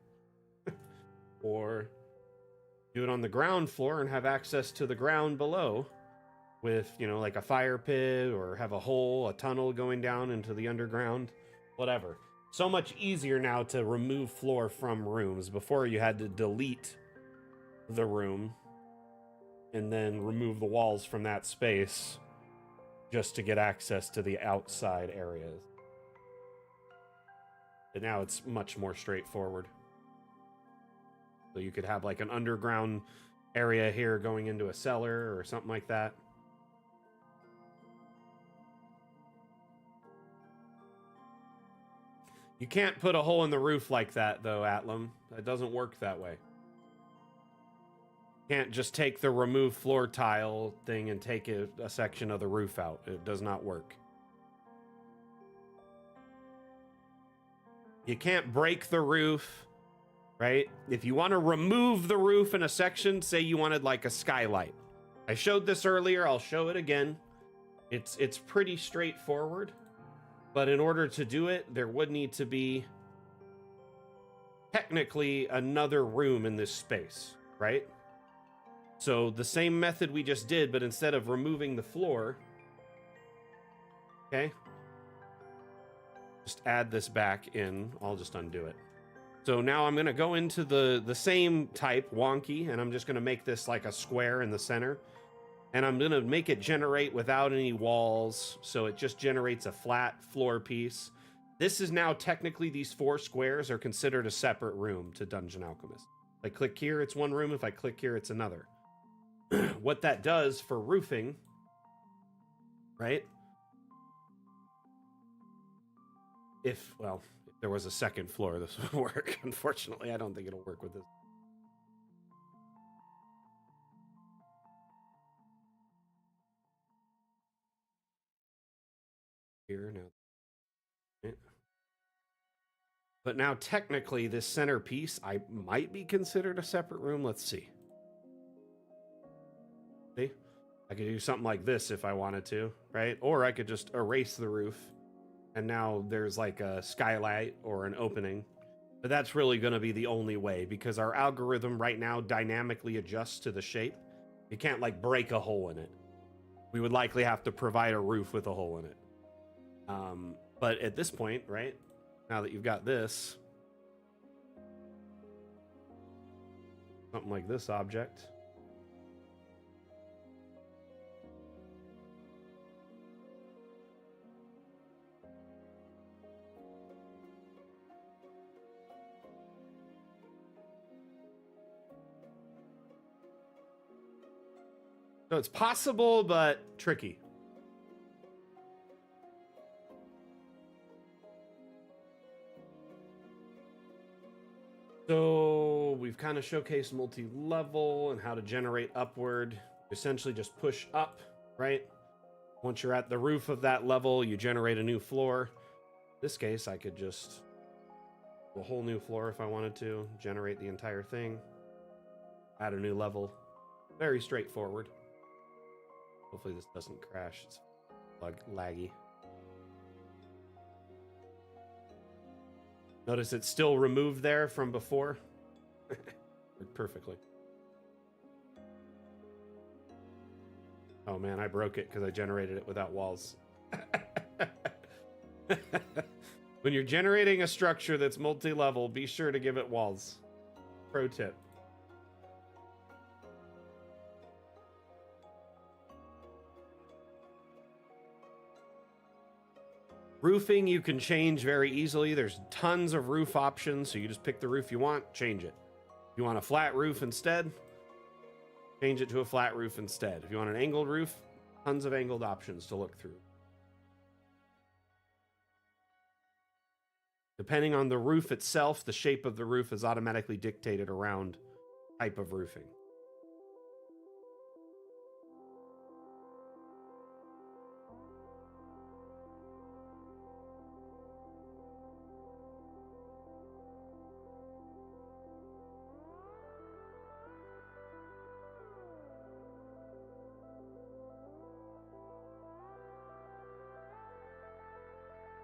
Or do it on the ground floor and have access to the ground below with, you know, like a fire pit, or have a hole, a tunnel going down into the underground, whatever. So much easier now to remove floor from rooms. Before, you had to delete the room and then remove the walls from that space just to get access to the outside areas. But now it's much more straightforward. So you could have like an underground area here going into a cellar or something like that. You can't put a hole in the roof like that, though, Atlam. That doesn't work that way. You can't just take the remove floor tile thing and take a section of the roof out. It does not work. You can't break the roof, right? If you want to remove the roof in a section, say you wanted like a skylight. I showed this earlier. I'll show it again. It's pretty straightforward. But in order to do it, there would need to be technically another room in this space, right? So the same method we just did, but instead of removing the floor, okay, just add this back in. I'll just undo it. So now I'm going to go into the same type, wonky, and I'm just going to make this like a square in the center. And I'm going to make it generate without any walls, so it just generates a flat floor piece. This is now technically, these 4 squares are considered a separate room to Dungeon Alchemist. If I click here, it's one room. If I click here, it's another. What that does for roofing, right? If there was a second floor, this would work. Unfortunately, I don't think it'll work with this. Here now. But now technically this center piece I might be considered a separate room. Let's see. See? I could do something like this if I wanted to, right? Or I could just erase the roof and now there's like a skylight or an opening. But that's really going to be the only way, because our algorithm right now dynamically adjusts to the shape. You can't like break a hole in it. We would likely have to provide a roof with a hole in it. But at this point, right, now that you've got this, something like this object, so it's possible, but tricky. So we've kind of showcased multi-level and how to generate upward. Essentially just push up, right? Once you're at the roof of that level, you generate a new floor. In this case, I could just do a whole new floor if I wanted to, generate the entire thing, add a new level. Very straightforward. Hopefully this doesn't crash. It's laggy. Notice it's still removed there from before. Worked perfectly. Oh man, I broke it because I generated it without walls. When you're generating a structure that's multi-level, be sure to give it walls. Pro tip. Roofing you can change very easily. There's tons of roof options, so you just pick the roof you want, change it. If you want a flat roof instead, change it to a flat roof instead. If you want an angled roof, tons of angled options to look through. Depending on the roof itself, the shape of the roof is automatically dictated around type of roofing.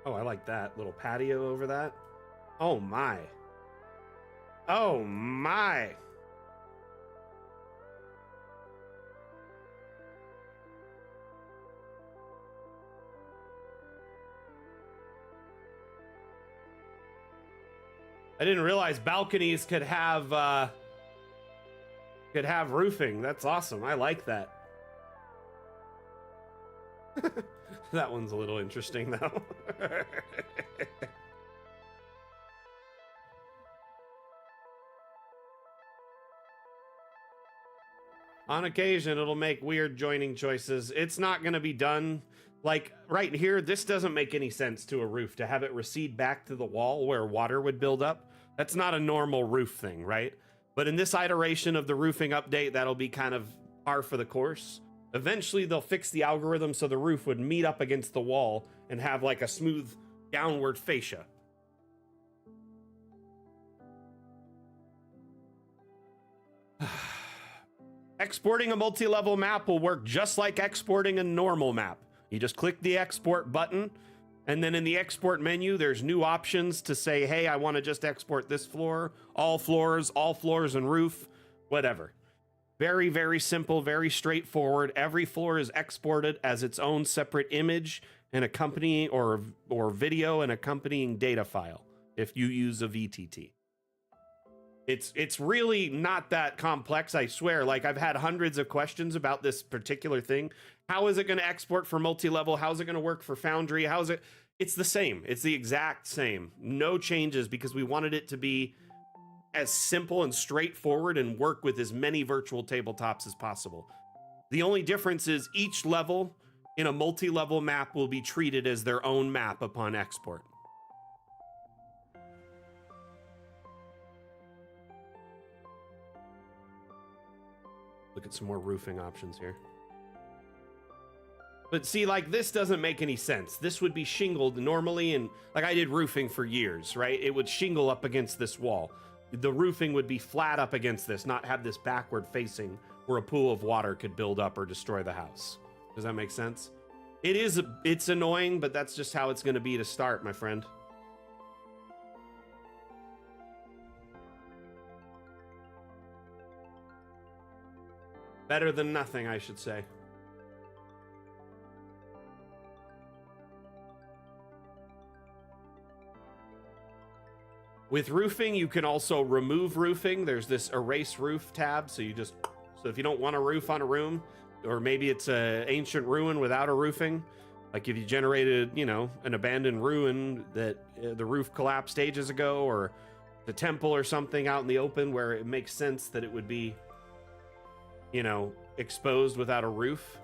Oh, I like that little patio over that. Oh my. Oh my. I didn't realize balconies could have roofing. That's awesome. I like that. That one's a little interesting though. On occasion, it'll make weird joining choices. It's not going to be done. Like right here, this doesn't make any sense to a roof to have it recede back to the wall where water would build up. That's not a normal roof thing, right? But in this iteration of the roofing update, that'll be kind of par for the course. Eventually, they'll fix the algorithm so the roof would meet up against the wall and have like a smooth downward fascia. Exporting a multi-level map will work just like exporting a normal map. You just click the export button, and then in the export menu, there's new options to say, hey, I want to just export this floor, all floors and roof, whatever. Very, very simple, very straightforward. Every floor is exported as its own separate image and accompanying or video and accompanying data file if you use a VTT. It's really not that complex, I swear. Like, I've had hundreds of questions about this particular thing. How is it going to export for multi-level? How's it going to work for Foundry? How's it? It's the same. It's the exact same. No changes because we wanted it to be as simple and straightforward and work with as many virtual tabletops as possible. The only difference is each level in a multi-level map will be treated as their own map upon export. Look at some more roofing options here. But see, like, this doesn't make any sense. This would be shingled normally, and like I did roofing for years, right? It would shingle up against this wall. The roofing would be flat up against this, not have this backward facing where a pool of water could build up or destroy the house. Does that make sense? It's annoying, but that's just how it's going to be to start, my friend. Better than nothing, I should say. With roofing, you can also remove roofing. There's this erase roof tab. So if you don't want a roof on a room, or maybe it's an ancient ruin without a roofing, like if you generated, an abandoned ruin that the roof collapsed ages ago, or the temple or something out in the open where it makes sense that it would be, exposed without a roof.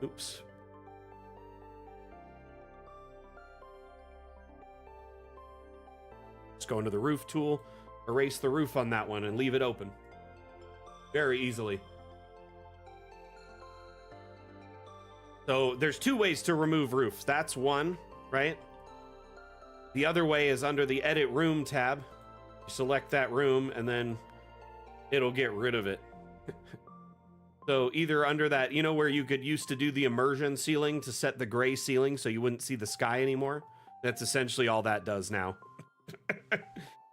Oops. Just go into the roof tool, erase the roof on that one, and leave it open. Very easily. So there's two ways to remove roofs. That's one, right? The other way is under the Edit Room tab. You select that room, and then it'll get rid of it. So either under that, where you could used to do the immersion ceiling to set the gray ceiling so you wouldn't see the sky anymore. That's essentially all that does now.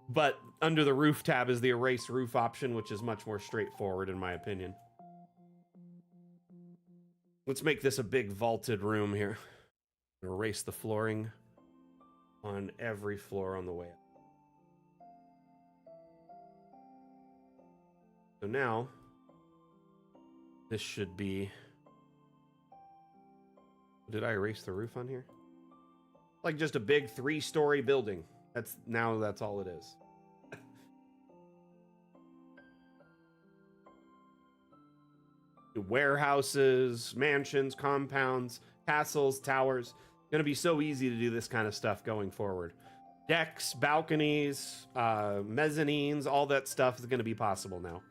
But under the roof tab is the erase roof option, which is much more straightforward in my opinion. Let's make this a big vaulted room here. Erase the flooring on every floor on the way up. So now this should be... Did I erase the roof on here? Like just a big 3-story building. That's all it is. Warehouses, mansions, compounds, castles, towers. Gonna be so easy to do this kind of stuff going forward. Decks, balconies, mezzanines, all that stuff is gonna be possible now.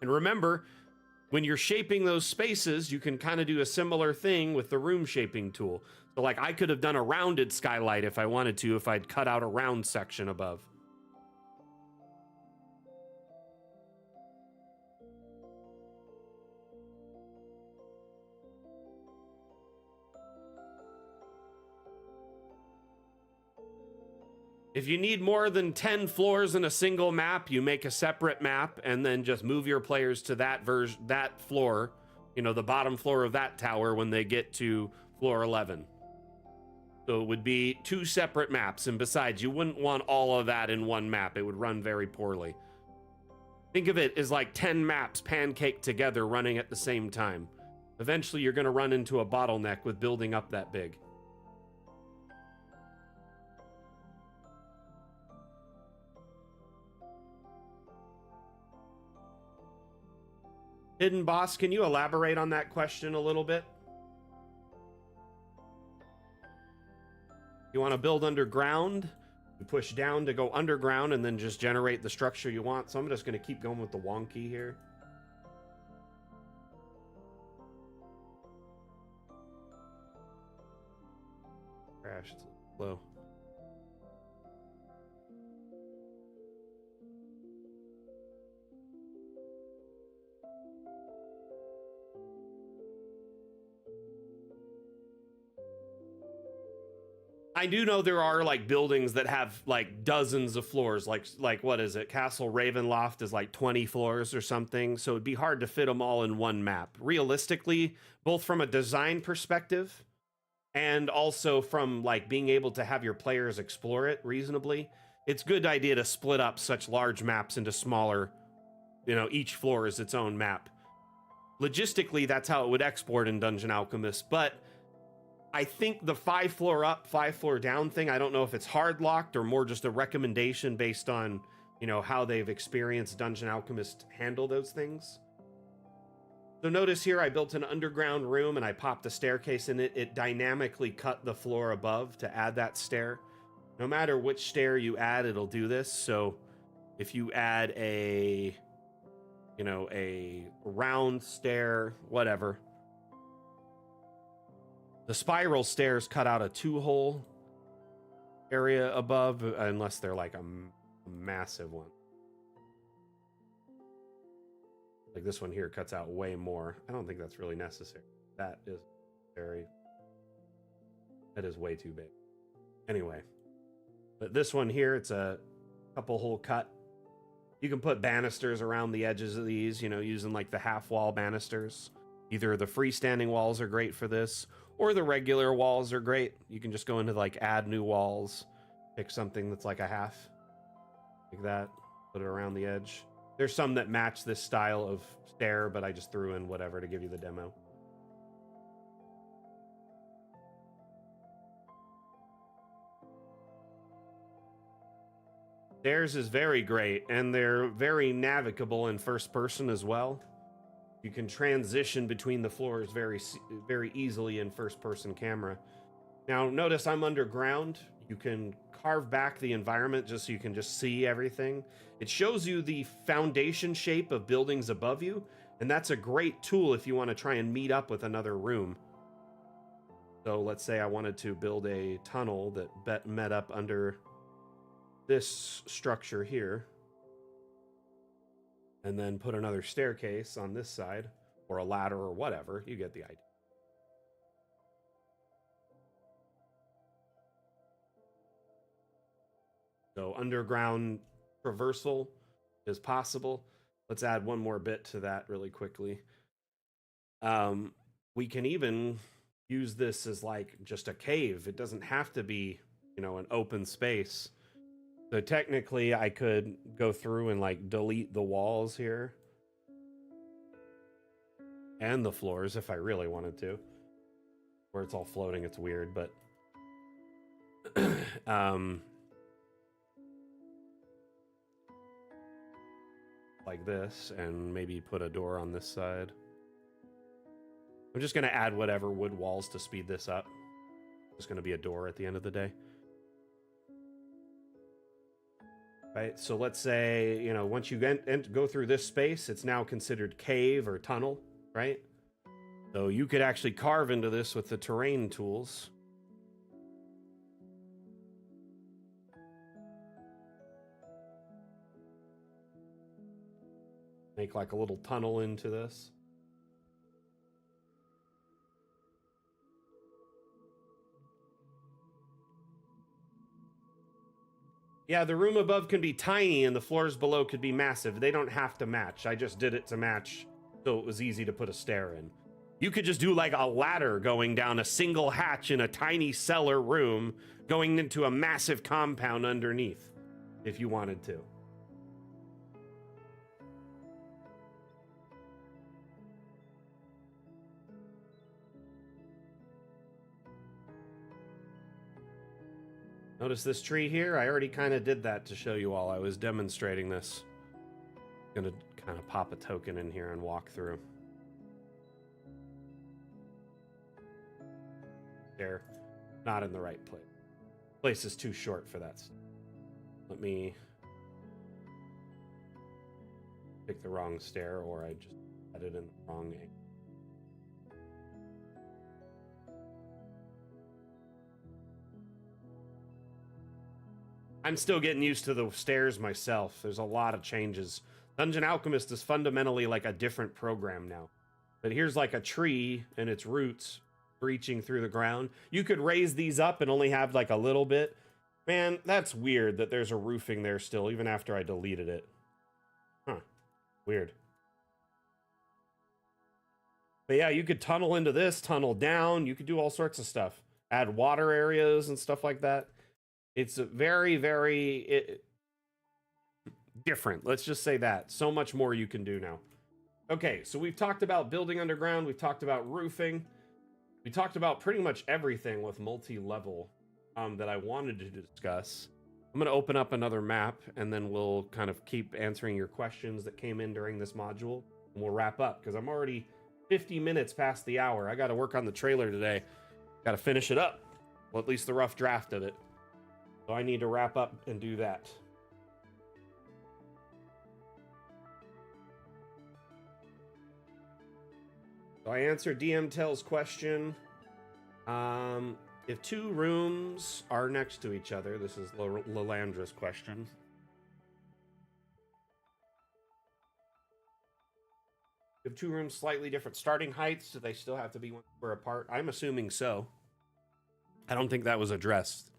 And remember, when you're shaping those spaces, you can kind of do a similar thing with the room shaping tool. So like I could have done a rounded skylight if I wanted to, if I'd cut out a round section above. If you need more than 10 floors in a single map, you make a separate map and then just move your players to that floor, you know, the bottom floor of that tower when they get to floor 11. So it would be 2 separate maps, and besides, you wouldn't want all of that in one map. It would run very poorly. Think of it as like 10 maps pancaked together running at the same time. Eventually, you're going to run into a bottleneck with building up that big. Hidden Boss, can you elaborate on that question a little bit? You want to build underground? You push down to go underground and then just generate the structure you want. So I'm just going to keep going with the wonky here. Crashed slow. I do know there are like buildings that have like dozens of floors, like what is it? Castle Ravenloft is like 20 floors or something. So it'd be hard to fit them all in one map. Realistically, both from a design perspective and also from like being able to have your players explore it reasonably, it's a good idea to split up such large maps into smaller, you know, each floor is its own map. Logistically, that's how it would export in Dungeon Alchemist, but I think the 5 floor up, 5 floor down thing, I don't know if it's hard locked or more just a recommendation based on, you know, how they've experienced Dungeon Alchemist handle those things. So notice here I built an underground room and I popped a staircase in it. It dynamically cut the floor above to add that stair. No matter which stair you add, it'll do this. So if you add a, you know, a round stair, whatever, the spiral stairs cut out a 2-hole area above, unless they're like a massive one. Like this one here cuts out way more. I don't think that's really necessary. That is way too big. Anyway, but this one here, it's a couple hole cut. You can put banisters around the edges of these, you know, using like the half wall banisters. Either the freestanding walls are great for this, or the regular walls are great. You can just go into like add new walls, pick something that's like a half, like that, put it around the edge. There's some that match this style of stair, but I just threw in whatever to give you the demo. Stairs is very great, and they're very navigable in first person as well. You can transition between the floors very easily in first person camera. Now notice I'm underground. You can carve back the environment just so you can just see everything. It shows you the foundation shape of buildings above you, and that's a great tool if you want to try and meet up with another room. So let's say I wanted to build a tunnel that met up under this structure here, and then put another staircase on this side, or a ladder or whatever. You get the idea. So underground traversal is possible. Let's add one more bit to that really quickly. We can even use this as like just a cave. It doesn't have to be, you know, an open space. So technically I could go through and like delete the walls here and the floors if I really wanted to. Where it's all floating, it's weird, but like this, and maybe put a door on this side. I'm just going to add whatever wood walls to speed this up. It's going to be a door at the end of the day. Right, so let's say, you know, once you go through this space, it's now considered cave or tunnel, right? So you could actually carve into this with the terrain tools. Make like a little tunnel into this. Yeah, the room above can be tiny and the floors below could be massive. They don't have to match. I just did it to match so it was easy to put a stair in. You could just do like a ladder going down a single hatch in a tiny cellar room going into a massive compound underneath if you wanted to. Notice this tree here? I already kind of did that to show you all. I was demonstrating this. Gonna kind of pop a token in here and walk through. There, not in the right place. Place is too short for that. Let me pick the wrong stair, or I just had it in the wrong angle. I'm still getting used to the stairs myself. There's a lot of changes. Dungeon Alchemist is fundamentally like a different program now. But here's like a tree and its roots reaching through the ground. You could raise these up and only have like a little bit. Man, that's weird that there's a roofing there still, even after I deleted it. Huh. Weird. But yeah, you could tunnel into this, tunnel down. You could do all sorts of stuff. Add water areas and stuff like that. It's very, very different. Let's just say that. So much more you can do now. Okay, so we've talked about building underground. We've talked about roofing. We talked about pretty much everything with multi-level that I wanted to discuss. I'm going to open up another map, and then we'll kind of keep answering your questions that came in during this module, and we'll wrap up, because I'm already 50 minutes past the hour. I got to work on the trailer today. Got to finish it up. Well, at least the rough draft of it. So I need to wrap up and do that. So I answered DM Tell's question. If two rooms are next to each other, this is Lalandra's question. If two rooms slightly different starting heights, do they still have to be 1 square apart? I'm assuming so. I don't think that was addressed.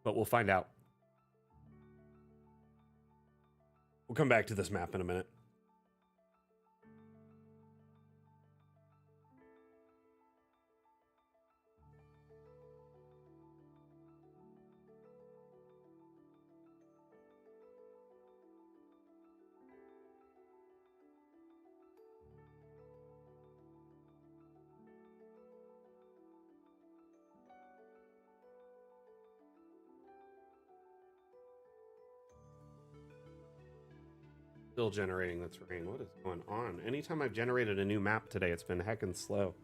But we'll find out. We'll come back to this map in a minute. Still generating the terrain. What is going on? Anytime I've generated a new map today, it's been heckin' slow.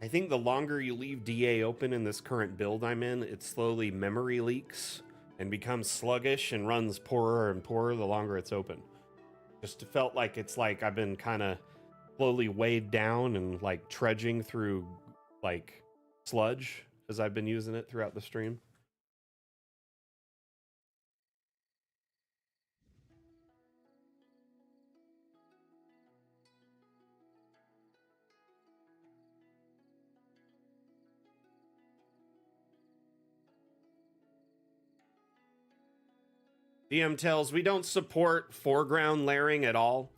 I think the longer you leave DA open in this current build I'm in, it slowly memory leaks and becomes sluggish and runs poorer and poorer the longer it's open. Just felt like it's like I've been kind of slowly weighed down and like trudging through like sludge as I've been using it throughout the stream. DM tells we don't support foreground layering at all.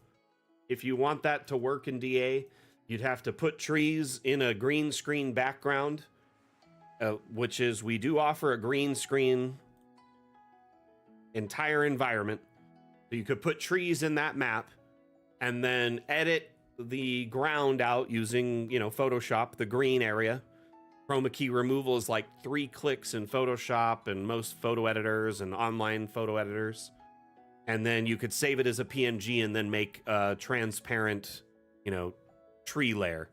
If you want that to work in DA, you'd have to put trees in a green screen background, which is we do offer a green screen entire environment. So you could put trees in that map and then edit the ground out using, you know, Photoshop, the green area. Chroma key removal is like 3 clicks in Photoshop and most photo editors and online photo editors. And then you could save it as a PNG and then make a transparent, you know, tree layer.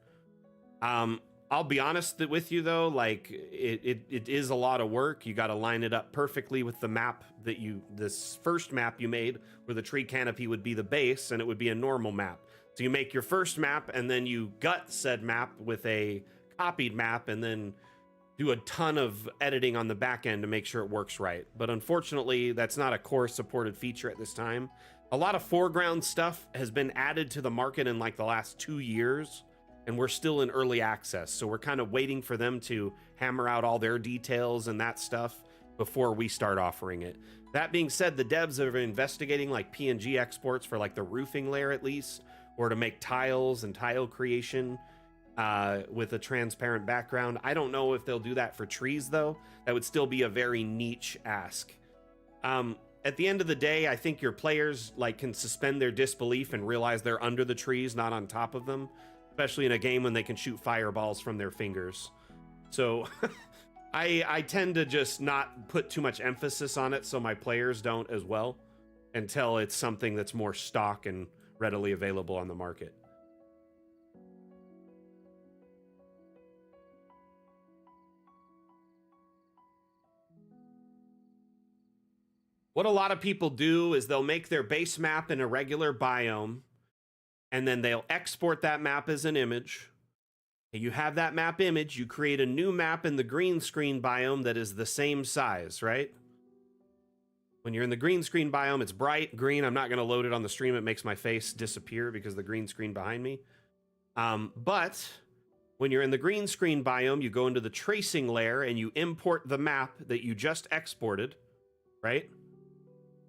I'll be honest with you though, like it is a lot of work. You got to line it up perfectly with the map that this first map you made where the tree canopy would be the base and it would be a normal map. So you make your first map and then you gut said map with a copied map and then do a ton of editing on the back end to make sure it works right. But unfortunately, that's not a core supported feature at this time. A lot of foreground stuff has been added to the market in like the last 2 years. and we're still in early access. So we're kind of waiting for them to hammer out all their details and that stuff before we start offering it. That being said, the devs are investigating like PNG exports for like the roofing layer at least, or to make tiles and tile creation with a transparent background. I don't know if they'll do that for trees though. That would still be a very niche ask. At the end of the day, I think your players like can suspend their disbelief and realize they're under the trees, not on top of them, especially in a game when they can shoot fireballs from their fingers. So I tend to just not put too much emphasis on it so my players don't as well until it's something that's more stock and readily available on the market. What a lot of people do is they'll make their base map in a regular biome, and then they'll export that map as an image. You have that map image, you create a new map in the green screen biome that is the same size, right? When you're in the green screen biome, it's bright green. I'm not going to load it on the stream. It makes my face disappear because of the green screen behind me. But when you're in the green screen biome, you go into the tracing layer and you import the map that you just exported, right?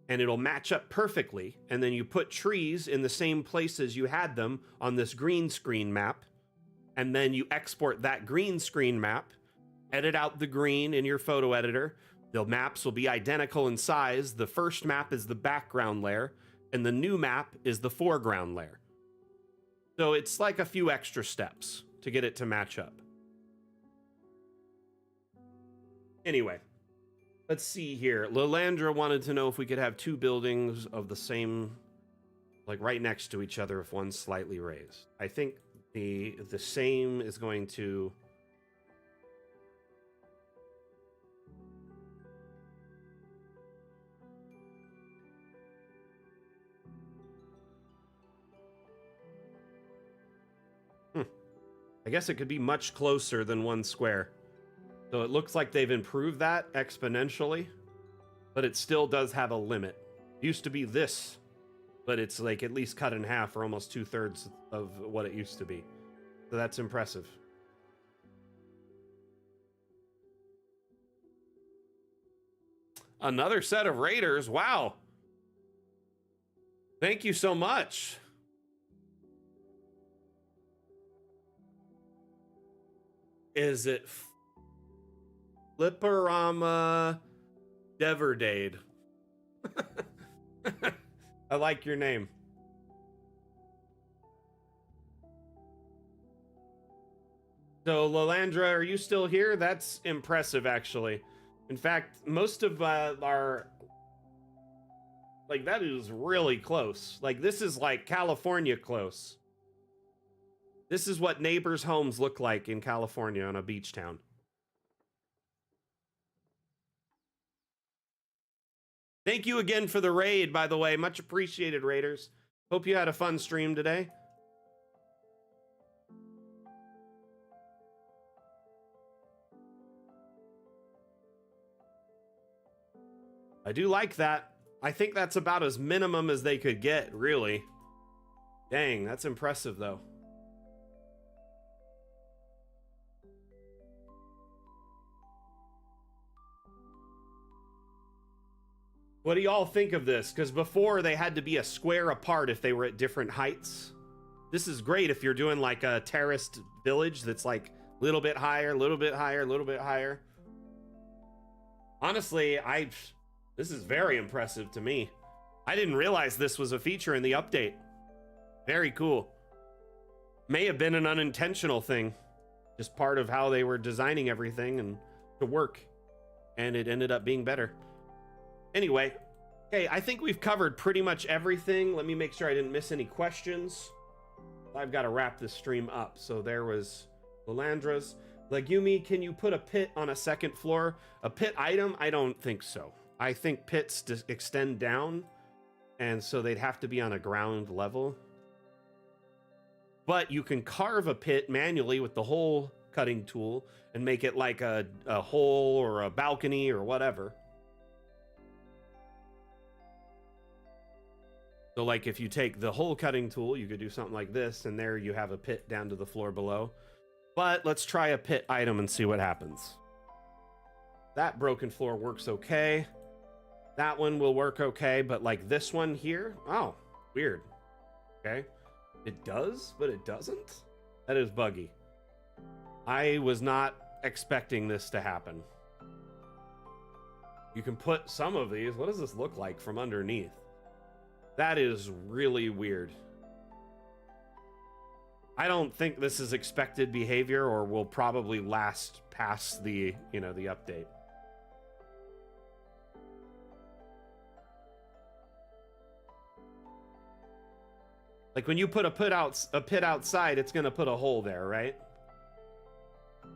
And it'll match up perfectly. And then you put trees in the same places you had them on this green screen map. And then you export that green screen map, edit out the green in your photo editor. The maps will be identical in size. The first map is the background layer, and the new map is the foreground layer. So it's like a few extra steps to get it to match up. Anyway, let's see here. Lilandra wanted to know if we could have two buildings of the same, like right next to each other if one's slightly raised. I think the same is going to... I guess it could be much closer than one square. So it looks like they've improved that exponentially, but it still does have a limit. It used to be this, but it's like at least cut in half or almost 2/3 of what it used to be. So that's impressive. Another set of raiders. Wow. Thank you so much. Is it Flipperama Deverdade? I like your name. So, Lilandra, are you still here? That's impressive, actually. In fact, most of our... Like, that is really close. Like, this is like California close. This is what neighbors' homes look like in California on a beach town. Thank you again for the raid, by the way. Much appreciated, raiders. Hope you had a fun stream today. I do like that. I think that's about as minimum as they could get, really. Dang, that's impressive, though. What do y'all think of this? Because before they had to be a square apart if they were at different heights. This is great if you're doing like a terraced village that's like a little bit higher, a little bit higher, a little bit higher. Honestly, this is very impressive to me. I didn't realize this was a feature in the update. Very cool. May have been an unintentional thing. Just part of how they were designing everything and to work. And it ended up being better. Anyway, okay, I think we've covered pretty much everything. Let me make sure I didn't miss any questions. I've got to wrap this stream up. So there was Lilandra's. Legumi, can you put a pit on a second floor? A pit item? I don't think so. I think pits extend down, and so they'd have to be on a ground level. But you can carve a pit manually with the hole cutting tool and make it like a hole or a balcony or whatever. So like if you take the hole cutting tool, you could do something like this, and there you have a pit down to the floor below. But let's try a pit item and see what happens. That broken floor works okay. That one will work okay, but like this one here, oh, weird. Okay, it does, but it doesn't. That is buggy. I was not expecting this to happen. You can put some of these. What does this look like from underneath? That is really weird. I don't think this is expected behavior or will probably last past the, the update. Like when you put a pit outside, it's going to put a hole there, right?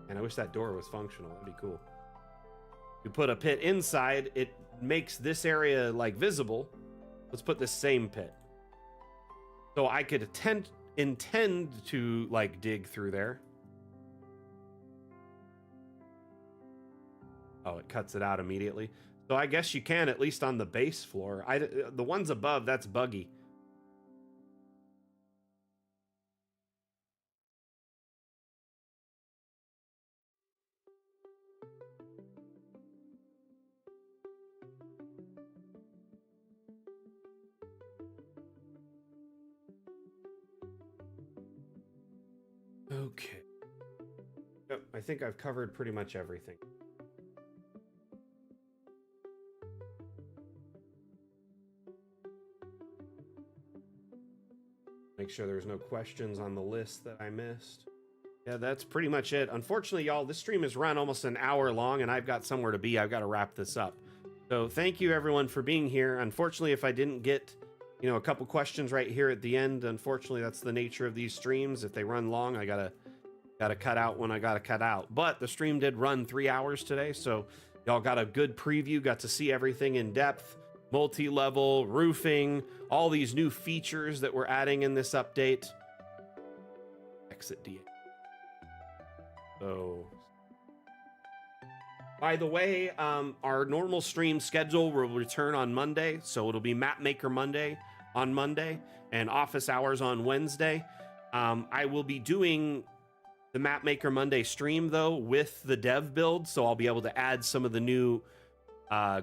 And I wish that door was functional. That'd be cool. You put a pit inside, it makes this area like visible. Let's put the same pit. So I could intend to like dig through there. Oh, it cuts it out immediately. So I guess you can, at least on the base floor. The ones above, that's buggy. Okay. Yep, I think I've covered pretty much everything. Make sure there's no questions on the list that I missed. Yeah, that's pretty much it. Unfortunately, y'all, this stream has run almost an hour long, and I've got somewhere to be. I've got to wrap this up. So thank you, everyone, for being here. Unfortunately, if I didn't get, a couple questions right here at the end, unfortunately, that's the nature of these streams. If they run long, I gotta cut out when I gotta cut out. But the stream did run 3 hours today, so y'all got a good preview, got to see everything in depth, multi-level, roofing, all these new features that we're adding in this update. Exit DA. So, by the way, our normal stream schedule will return on Monday, so it'll be Map Maker Monday on Monday and office hours on Wednesday. I will be doing the Map Maker Monday stream though with the dev build, so I'll be able to add some of the new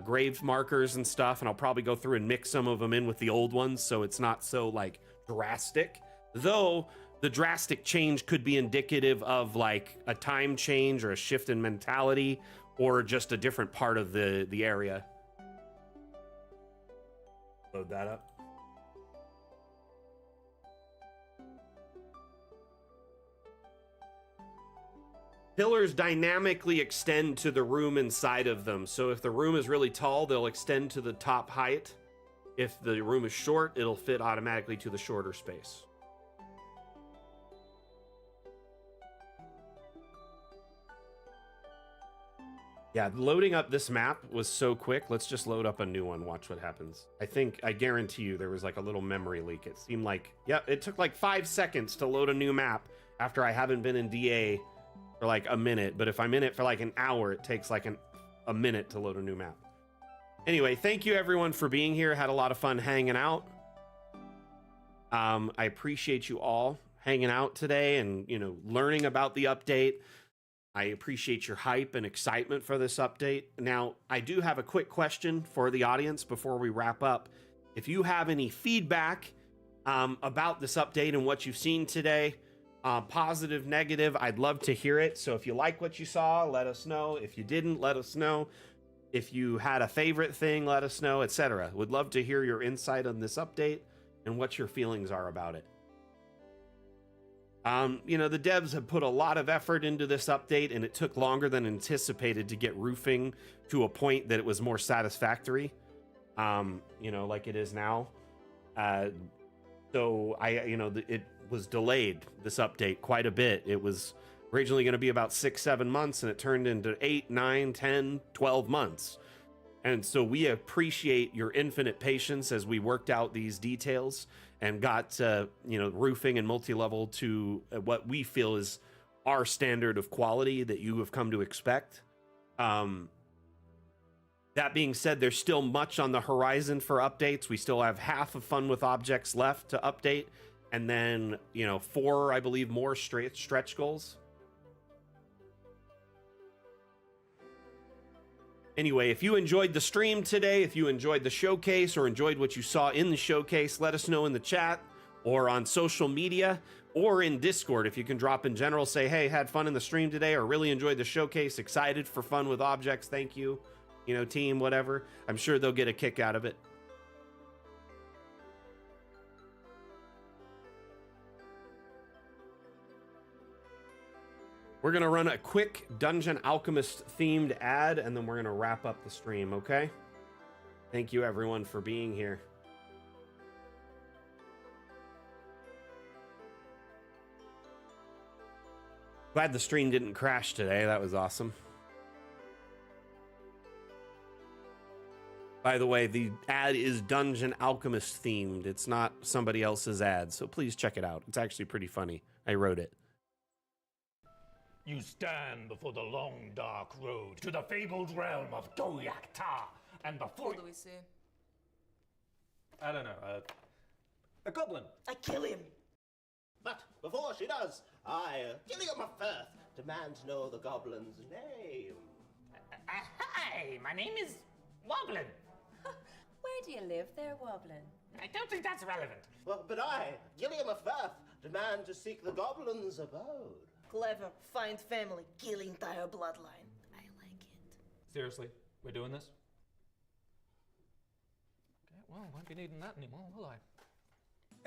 grave markers and stuff, and I'll probably go through and mix some of them in with the old ones, so it's not so like drastic. Though the drastic change could be indicative of like a time change or a shift in mentality or just a different part of the area. Load that up. Pillars dynamically extend to the room inside of them. So if the room is really tall, they'll extend to the top height. If the room is short, it'll fit automatically to the shorter space. Yeah, loading up this map was so quick. Let's just load up a new one. Watch what happens. I guarantee you there was like a little memory leak. It seemed like, yeah, it took like 5 seconds to load a new map after I haven't been in DA for like a minute. But if I'm in it for like an hour, it takes like a minute to load a new map. Anyway, thank you everyone for being here. Had a lot of fun hanging out. I appreciate you all hanging out today and, learning about the update. I appreciate your hype and excitement for this update. Now, I do have a quick question for the audience before we wrap up. If you have any feedback about this update and what you've seen today, positive, negative, I'd love to hear it. So if you like what you saw, let us know. If you didn't, let us know. If you had a favorite thing, let us know, etc. Would love to hear your insight on this update and what your feelings are about it. The devs have put a lot of effort into this update, and it took longer than anticipated to get roofing to a point that it was more satisfactory, like it is now. So it was delayed, this update, quite a bit. It was originally going to be about 6-7 months, and it turned into 8, 9, 10, 12 months. And so we appreciate your infinite patience as we worked out these details and got, roofing and multi-level to what we feel is our standard of quality that you have come to expect. That being said, there's still much on the horizon for updates. We still have half of Fun with Objects left to update, and then, 4, I believe, more stretch goals. Anyway, if you enjoyed the stream today, if you enjoyed the showcase or enjoyed what you saw in the showcase, let us know in the chat or on social media or in Discord. If you can drop in general, say, hey, had fun in the stream today or really enjoyed the showcase, excited for Fun with Objects, thank you, team, whatever. I'm sure they'll get a kick out of it. We're going to run a quick Dungeon Alchemist themed ad, and then we're going to wrap up the stream, okay? Thank you, everyone, for being here. Glad the stream didn't crash today. That was awesome. By the way, the ad is Dungeon Alchemist themed. It's not somebody else's ad, so please check it out. It's actually pretty funny. I wrote it. You stand before the long, dark road to the fabled realm of Goyak-Ta, and before... What do we see? I don't know, a goblin. I kill him. But before she does, I, Gilliam of Firth, demand to know the goblin's name. Hi, my name is Woblin. Where do you live there, Woblin? I don't think that's relevant. Well, but I, Gilliam of Firth, demand to seek the goblin's abode. Clever. Find family. Kill entire bloodline. I like it. Seriously, we're doing this? Okay, well, won't be needing that anymore, will I?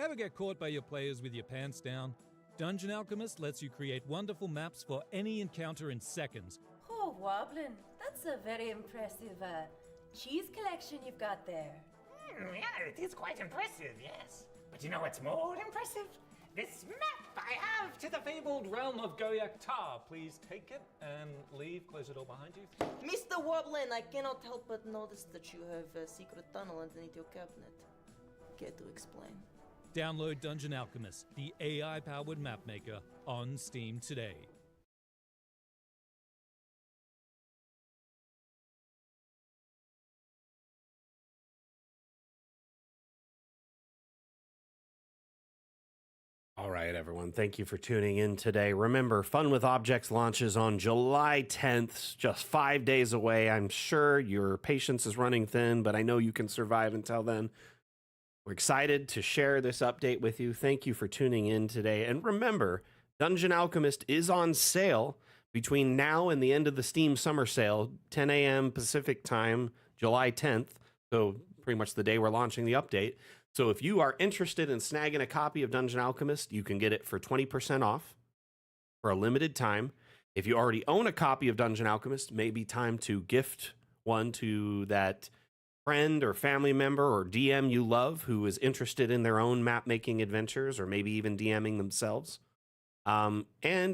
Ever get caught by your players with your pants down? Dungeon Alchemist lets you create wonderful maps for any encounter in seconds. Oh, Woblin, that's a very impressive cheese collection you've got there. Yeah, it is quite impressive, yes. But you know what's more impressive? This map I have To the fabled realm of Goyak-Ta. Please take it and leave. Close the door behind you. Mr. Woblin, I cannot help but notice that you have a secret tunnel underneath your cabinet. Care to explain? Download Dungeon Alchemist, the AI-powered map maker, on Steam today. All right, everyone. Thank you for tuning in today. Remember, Fun with Objects launches on July 10th, just 5 days away. I'm sure your patience is running thin, but I know you can survive until then. We're excited to share this update with you. Thank you for tuning in today. And remember, Dungeon Alchemist is on sale between now and the end of the Steam summer sale, 10 a.m. Pacific time, July 10th. So pretty much the day we're launching the update. So if you are interested in snagging a copy of Dungeon Alchemist, you can get it for 20% off for a limited time. If you already own a copy of Dungeon Alchemist, maybe time to gift one to that friend or family member or DM you love who is interested in their own map-making adventures, or maybe even DMing themselves. And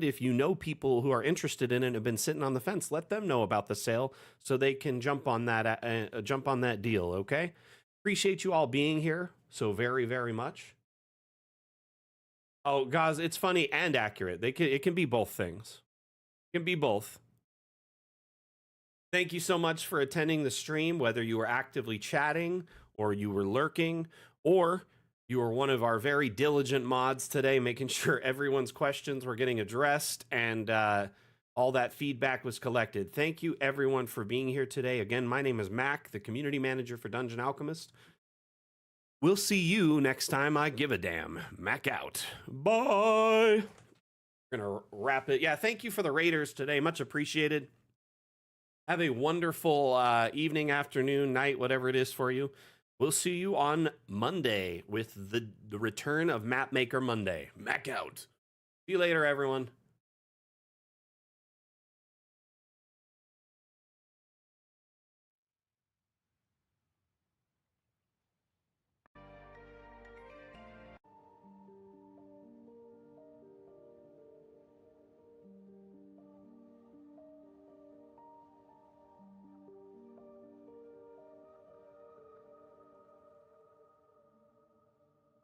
if you know people who are interested in it and have been sitting on the fence, let them know about the sale so they can jump on that deal, okay? Appreciate you all being here so very, very much. Oh, guys, it's funny and accurate. It can be both things. It can be both. Thank you so much for attending the stream, whether you were actively chatting or you were lurking or you were one of our very diligent mods today, making sure everyone's questions were getting addressed and all that feedback was collected. Thank you, everyone, for being here today. Again, my name is Mac, the community manager for Dungeon Alchemist. We'll see you next time I give a damn. Mac out. Bye. We're going to wrap it. Yeah, thank you for the raiders today. Much appreciated. Have a wonderful evening, afternoon, night, whatever it is for you. We'll see you on Monday with the return of Mapmaker Monday. Mac out. See you later, everyone.